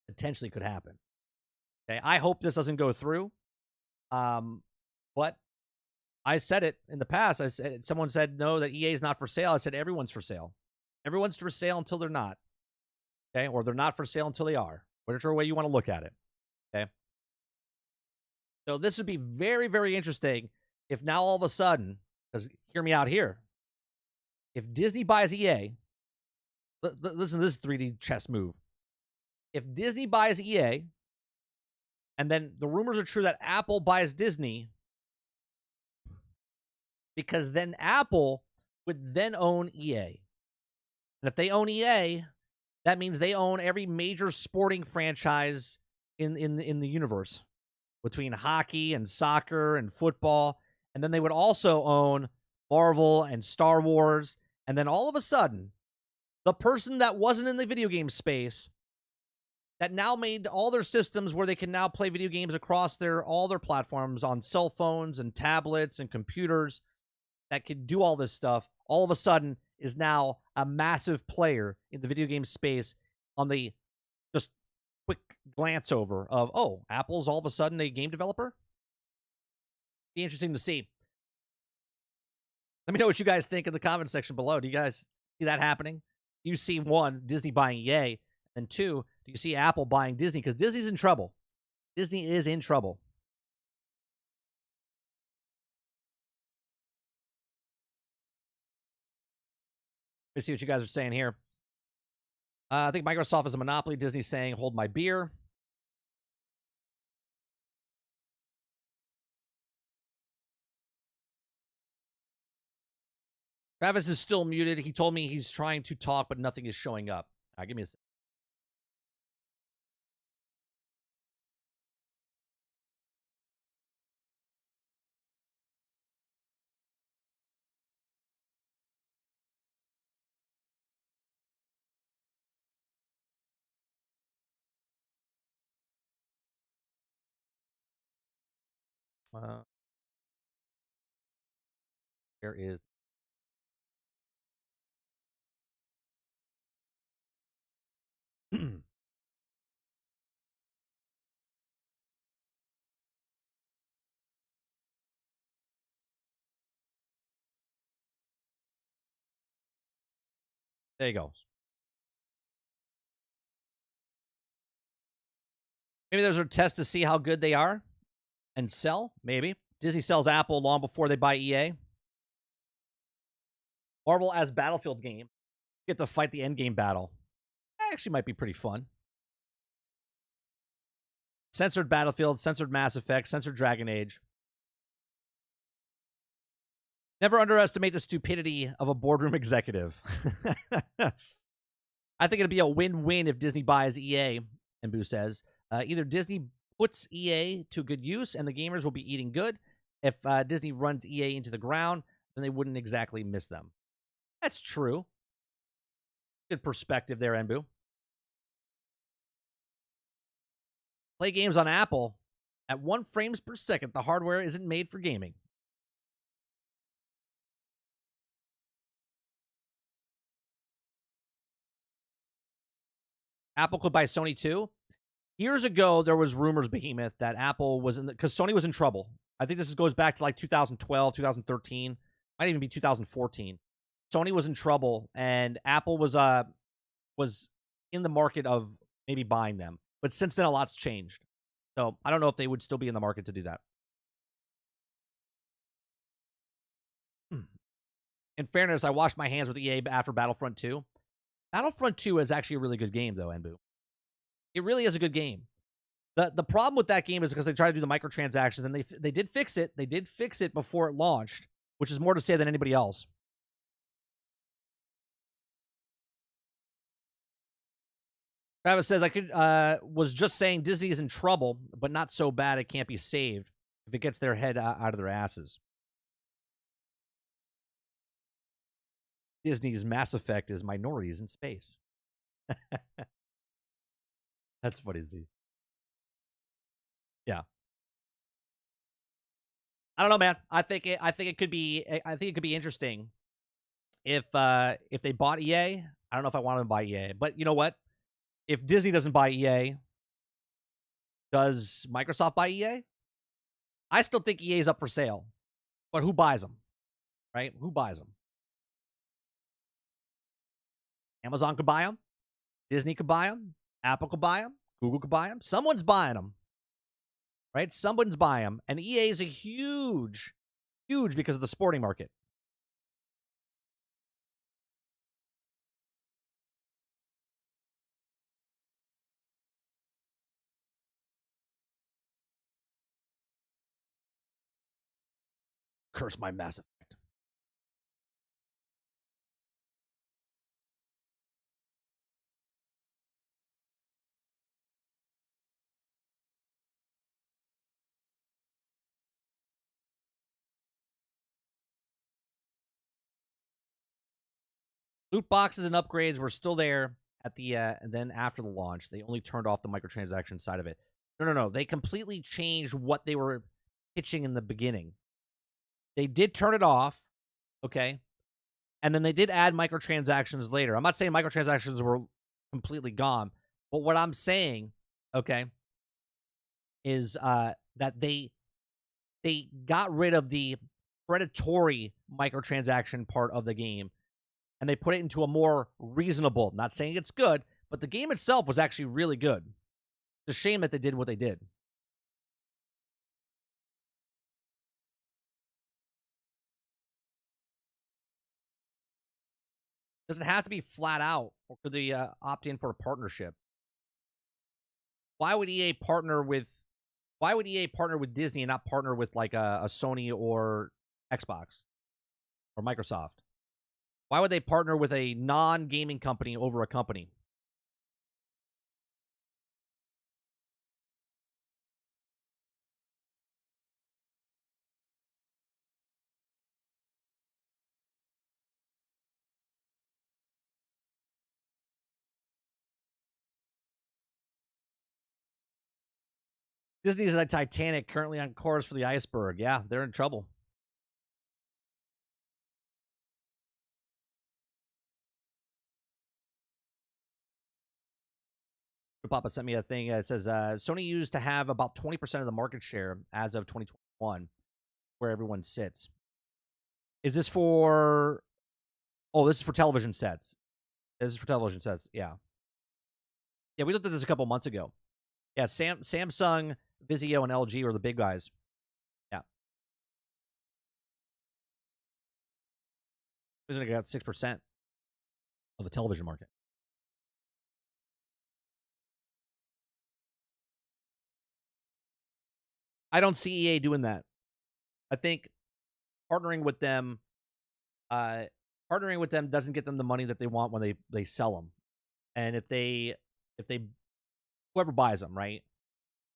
Potentially could happen. Okay, I hope this doesn't go through. But I said it in the past. I said, someone said no, that EA is not for sale. I said everyone's for sale. Everyone's for sale until they're not. Okay, or they're not for sale until they are. Whichever way you want to look at it. Okay. So this would be very, very interesting if now all of a sudden, because hear me out here, if Disney buys EA, listen to this 3D chess move. If Disney buys EA, and then the rumors are true that Apple buys Disney, because then Apple would then own EA. And if they own EA, that means they own every major sporting franchise in the universe, between hockey and soccer and football. And then they would also own Marvel and Star Wars. And then all of a sudden, the person that wasn't in the video game space, that now made all their systems where they can now play video games across all their platforms on cell phones and tablets and computers, that could do all this stuff, all of a sudden is now a massive player in the video game space on the just quick glance over of, oh, Apple's all of a sudden a game developer? Be interesting to see. Let me know what you guys think in the comment section below. Do you guys see that happening? Do you see, one, Disney buying EA, and two, do you see Apple buying Disney? Because Disney's in trouble. Disney is in trouble. Let's see what you guys are saying here. I think Microsoft is a monopoly. Disney's saying, hold my beer. Travis is still muted. He told me he's trying to talk, but nothing is showing up. All right, give me a second. Where is... There you go. Maybe there's a test to see how good they are and sell. Maybe. Disney sells Apple long before they buy EA. Marvel as Battlefield game. You get to fight the endgame battle. That actually might be pretty fun. Censored Battlefield, censored Mass Effect, censored Dragon Age. Never underestimate the stupidity of a boardroom executive. I think it'd be a win-win if Disney buys EA, Mbu says. Either Disney puts EA to good use and the gamers will be eating good. If Disney runs EA into the ground, then they wouldn't exactly miss them. That's true. Good perspective there, Mbu. Play games on Apple at 1 frames per second. The hardware isn't made for gaming. Apple could buy Sony too. Years ago, there was rumors, Behemoth, that Apple was in because Sony was in trouble. I think this goes back to like 2012, 2013. Might even be 2014. Sony was in trouble, and Apple was in the market of maybe buying them. But since then, a lot's changed. So I don't know if they would still be in the market to do that. In fairness, I washed my hands with EA after Battlefront 2. Battlefront 2 is actually a really good game, though, Enbu. It really is a good game. The problem with that game is because they tried to do the microtransactions, and they did fix it. They did fix it before it launched, which is more to say than anybody else. Travis says, I was just saying Disney is in trouble, but not so bad it can't be saved if it gets their head out of their asses. Disney's Mass Effect is minorities in space. That's funny to see. Yeah. I don't know, man. I think it could be interesting if they bought EA. I don't know if I want them to buy EA, but you know what? If Disney doesn't buy EA, does Microsoft buy EA? I still think EA is up for sale, but who buys them? Right? Who buys them? Amazon could buy them. Disney could buy them. Apple could buy them. Google could buy them. Someone's buying them. Right? Someone's buying them. And EA is a huge because of the sporting market. Curse my Mass Effect. Loot boxes and upgrades were still there at the and then after the launch, they only turned off the microtransaction side of it. No. They completely changed what they were pitching in the beginning. They did turn it off, okay? And then they did add microtransactions later. I'm not saying microtransactions were completely gone, but what I'm saying, okay, is that they got rid of the predatory microtransaction part of the game, and they put it into a more reasonable. Not saying it's good, but the game itself was actually really good. It's a shame that they did what they did. Does it have to be flat out, or could they opt in for a partnership? Why would EA partner with Disney and not partner with like a Sony or Xbox or Microsoft? Why would they partner with a non-gaming company over a company? Disney is like Titanic, currently on course for the iceberg. Yeah, they're in trouble. Papa sent me a thing that says Sony used to have about 20% of the market share as of 2021, where everyone sits. Is this for... Oh, this is for television sets. This is for television sets, yeah. Yeah, we looked at this a couple months ago. Yeah, Samsung, Vizio, and LG were the big guys. Yeah. We got 6% of the television market. I don't see EA doing that. I think partnering with them doesn't get them the money that they want when they sell them. And if they whoever buys them, right?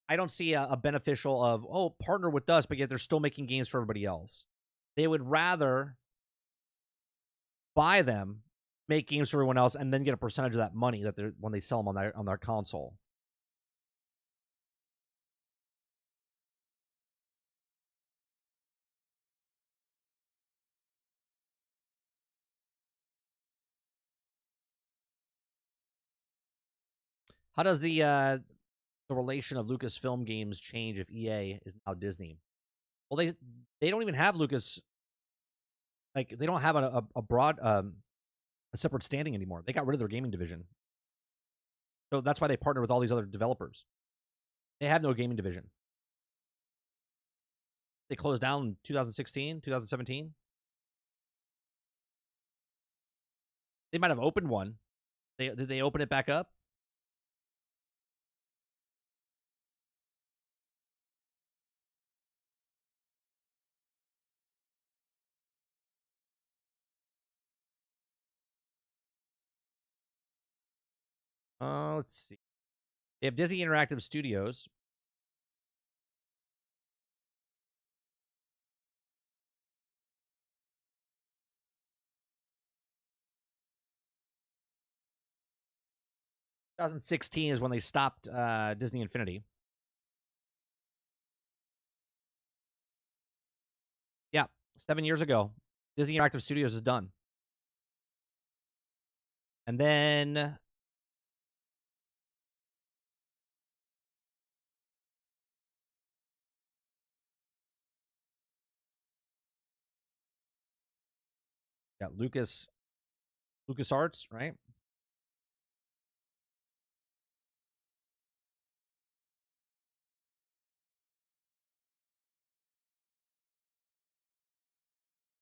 I don't see a beneficial of, partner with us, but yet they're still making games for everybody else. They would rather buy them, make games for everyone else, and then get a percentage of that money that when they sell them on their console. How does the relation of Lucasfilm games change if EA is now Disney? Well, they don't even have Lucas. Like, they don't have a broad, a separate standing anymore. They got rid of their gaming division. So that's why they partner with all these other developers. They have no gaming division. They closed down in 2016, 2017. They might have opened one. Did they open it back up? Let's see. They have Disney Interactive Studios. – 2016 is when they stopped Disney Infinity. Yeah, 7 years ago. Disney Interactive Studios is done. And then got LucasArts, right?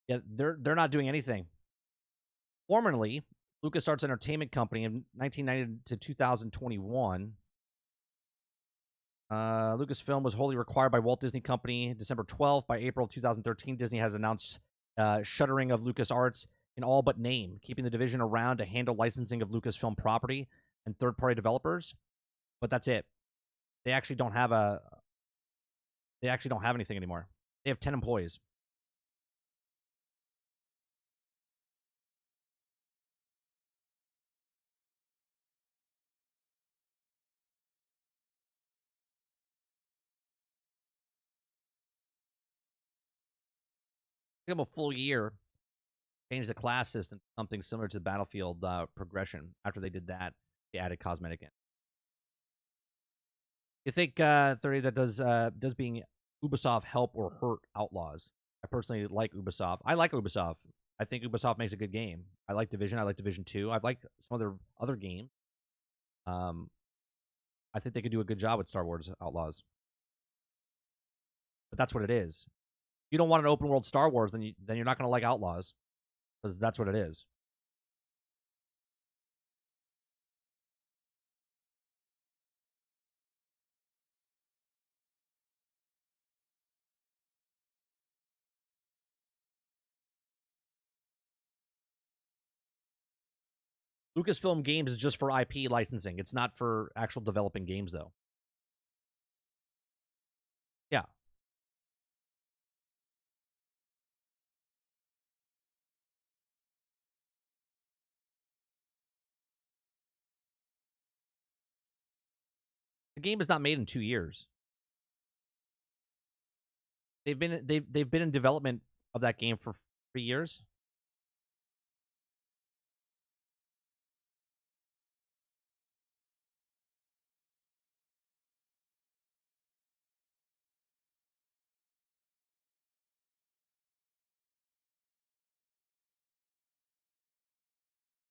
Yeah, they're not doing anything. Formerly, LucasArts Entertainment Company in 1990 to 2021. Lucasfilm was wholly acquired by Walt Disney Company December 12th. By April 2013, Disney has announced shuttering of LucasArts in all but name, keeping the division around to handle licensing of Lucasfilm property and third-party developers. But that's it. They actually don't have anything anymore. They have 10 employees. Give them a full year, change the class system, something similar to the Battlefield progression. After they did that, they added cosmetic in. You think 30 that does being Ubisoft help or hurt Outlaws? I personally like Ubisoft. I like Ubisoft. I think Ubisoft makes a good game. I like Division. I like Division 2. I like some of their other games. I think they could do a good job with Star Wars Outlaws. But that's what it is. If you don't want an open world Star Wars, then you're not going to like Outlaws, because that's what it is. Lucasfilm Games is just for IP licensing. It's not for actual developing games, though. Yeah. The game is not made in 2 years. They've been in development of that game for 3 years.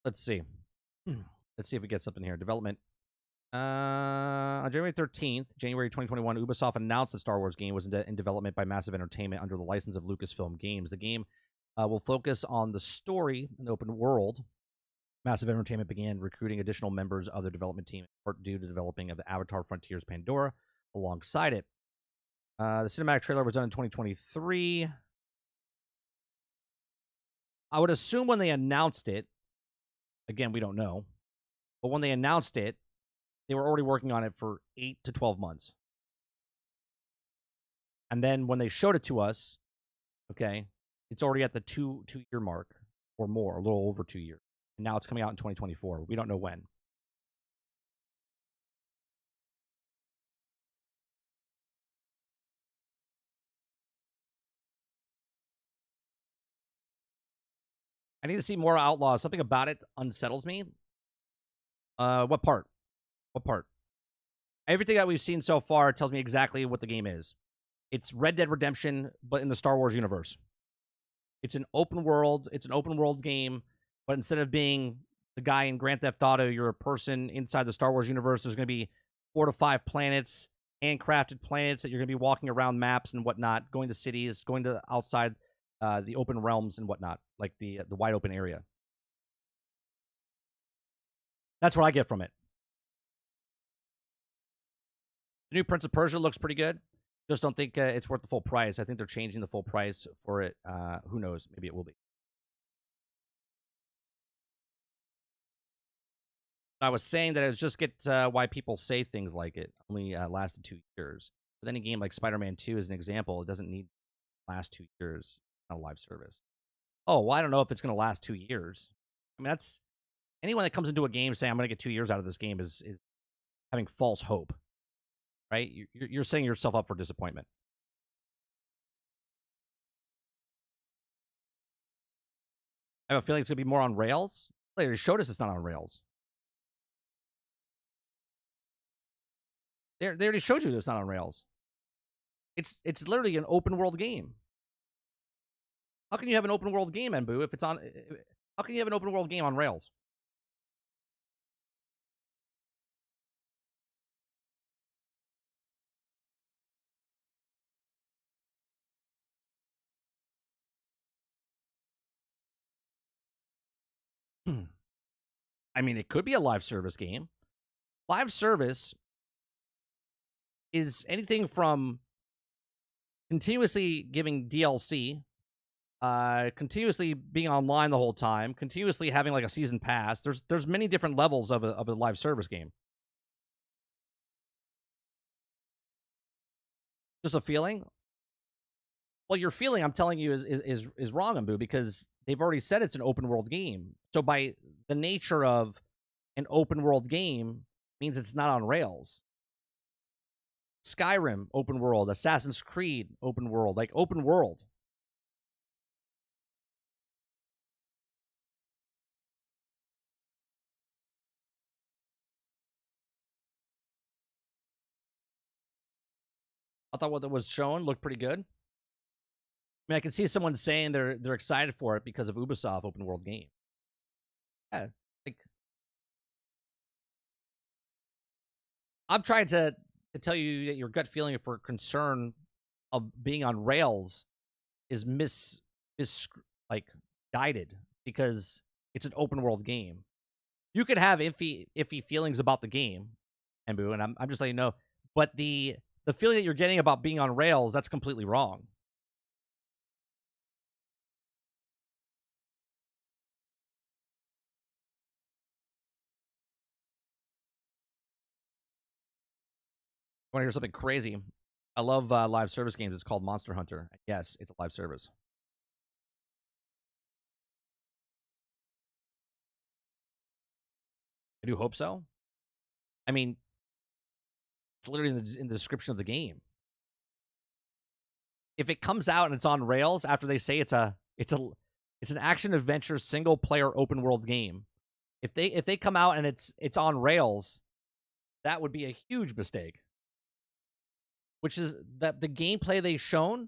Let's see. Let's see if we get something here. Development. On January 13th, January 2021, Ubisoft announced the Star Wars game was in development by Massive Entertainment under the license of Lucasfilm Games. The game will focus on the story in the open world. Massive Entertainment began recruiting additional members of the development team, in part due to developing of the Avatar Frontiers Pandora alongside it. The cinematic trailer was done in 2023. I would assume when they announced it, again, we don't know, but when they announced it, they were already working on it for 8 to 12 months. And then when they showed it to us, okay, it's already at the two-year mark or more, a little over 2 years. And now it's coming out in 2024. We don't know when. I need to see more Outlaws. Something about it unsettles me. What part? What part? Everything that we've seen so far tells me exactly what the game is. It's Red Dead Redemption, but in the Star Wars universe. It's an open world. It's an open world game, but instead of being the guy in Grand Theft Auto, you're a person inside the Star Wars universe. There's going to be 4 to 5 planets, handcrafted planets that you're going to be walking around maps and whatnot, going to cities, going to outside the open realms and whatnot, like the wide open area. That's what I get from it. The new Prince of Persia looks pretty good. Just don't think it's worth the full price. I think they're changing the full price for it. Who knows? Maybe it will be. I was saying that it's just get why people say things like it only lasted 2 years. But any game like Spider-Man 2 is an example. It doesn't need to last 2 years on a live service. Oh, well, I don't know if it's going to last 2 years. I mean, that's anyone that comes into a game saying I'm going to get 2 years out of this game is having false hope, right? You're setting yourself up for disappointment. I have a feeling it's going to be more on rails. They already showed us it's not on rails. They already showed you that it's not on rails. It's literally an open world game. How can you have an open world game, Nbu, if it's on? How can you have an open world game on rails? I mean, it could be a live service game. Live service is anything from continuously giving DLC, continuously being online the whole time, continuously having like a season pass. There's many different levels of a live service game. Just a feeling. Well, your feeling, I'm telling you, is wrong, Nbu, because they've already said it's an open world game. So by the nature of an open world game means it's not on rails. Skyrim, open world. Assassin's Creed, open world. Like, open world. I thought what was shown looked pretty good. I mean, I can see someone saying they're excited for it because of Ubisoft open world game. Yeah, like I'm trying to tell you that your gut feeling for concern of being on rails is like guided because it's an open world game. You could have iffy feelings about the game, Nbu, and I'm just letting you know. But the feeling that you're getting about being on rails, that's completely wrong. Want to hear something crazy? I love live service games. It's called Monster Hunter. Yes, it's a live service. I do hope so. I mean, it's literally in the description of the game. If it comes out and it's on rails after they say it's an action adventure single player open world game, if they come out and it's on rails, that would be a huge mistake. Which is that the gameplay they've shown,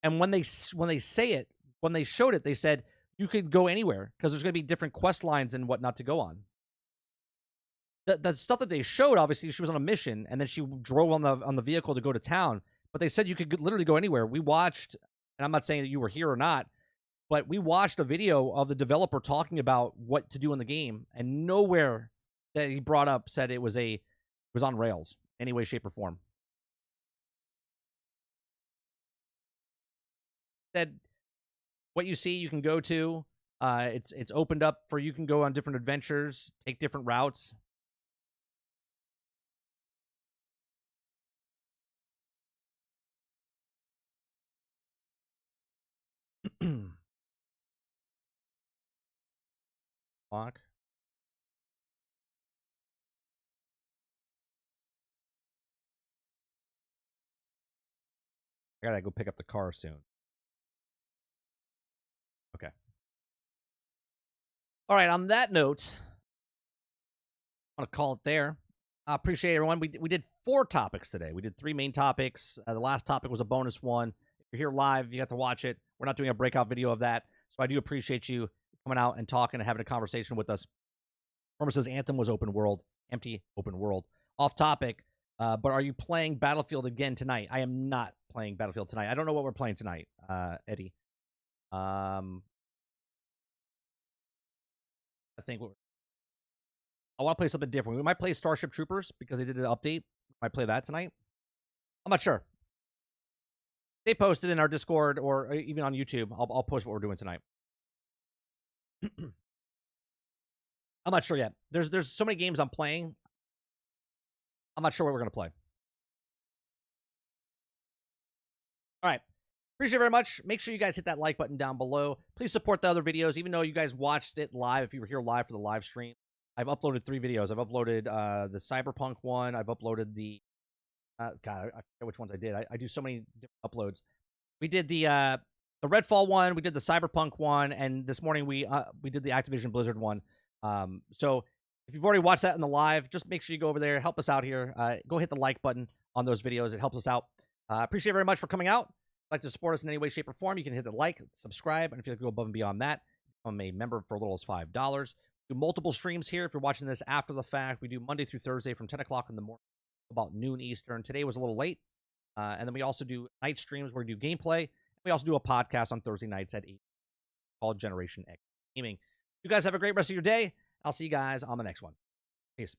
and when they say it, when they showed it, they said you could go anywhere because there's going to be different quest lines and whatnot to go on. The stuff that they showed, obviously, she was on a mission and then she drove on the vehicle to go to town. But they said you could literally go anywhere. We watched, and I'm not saying that you were here or not, but we watched a video of the developer talking about what to do in the game, and nowhere that he brought up said it was on rails any way, shape, or form. Said what you see, you can go to. It's opened up for you can go on different adventures, take different routes. Lock. I gotta go pick up the car soon. Okay. All right. On that note, I want to call it there. I appreciate everyone. We did 4 topics today. We did 3 main topics. The last topic was a bonus one. If you're here live, you got to watch it. We're not doing a breakout video of that. So I do appreciate you coming out and talking and having a conversation with us. Former says Anthem was open world, empty open world. Off topic, but are you playing Battlefield again tonight? I am not playing Battlefield tonight. I don't know what we're playing tonight, Eddie. I think I want to play something different. We might play Starship Troopers because they did an update. We might play that tonight. I'm not sure. They posted in our Discord or even on YouTube. I'll post what we're doing tonight. I'm not sure yet. There's so many games I'm playing. I'm not sure what we're going to play. All right. Appreciate it very much. Make sure you guys hit that like button down below. Please support the other videos, even though you guys watched it live. If you were here live for the live stream, I've uploaded 3 videos. I've uploaded the Cyberpunk one. I've uploaded the God, I forget which ones I did. I do so many different uploads. We did the Redfall one. We did the Cyberpunk one, and this morning we did the Activision Blizzard one. So if you've already watched that in the live, just make sure you go over there, help us out here. Go hit the like button on those videos. It helps us out. Appreciate it very much for coming out. If you'd like to support us in any way, shape, or form, you can hit the like, subscribe, and if you'd like to go above and beyond that, become a member for as little as $5. We do multiple streams here. If you're watching this after the fact, we do Monday through Thursday from 10 o'clock in the morning, about noon Eastern. Today was a little late. And then we also do night streams where we do gameplay. We also do a podcast on Thursday nights at 8 called Generation X Gaming. You guys have a great rest of your day. I'll see you guys on the next one. Peace.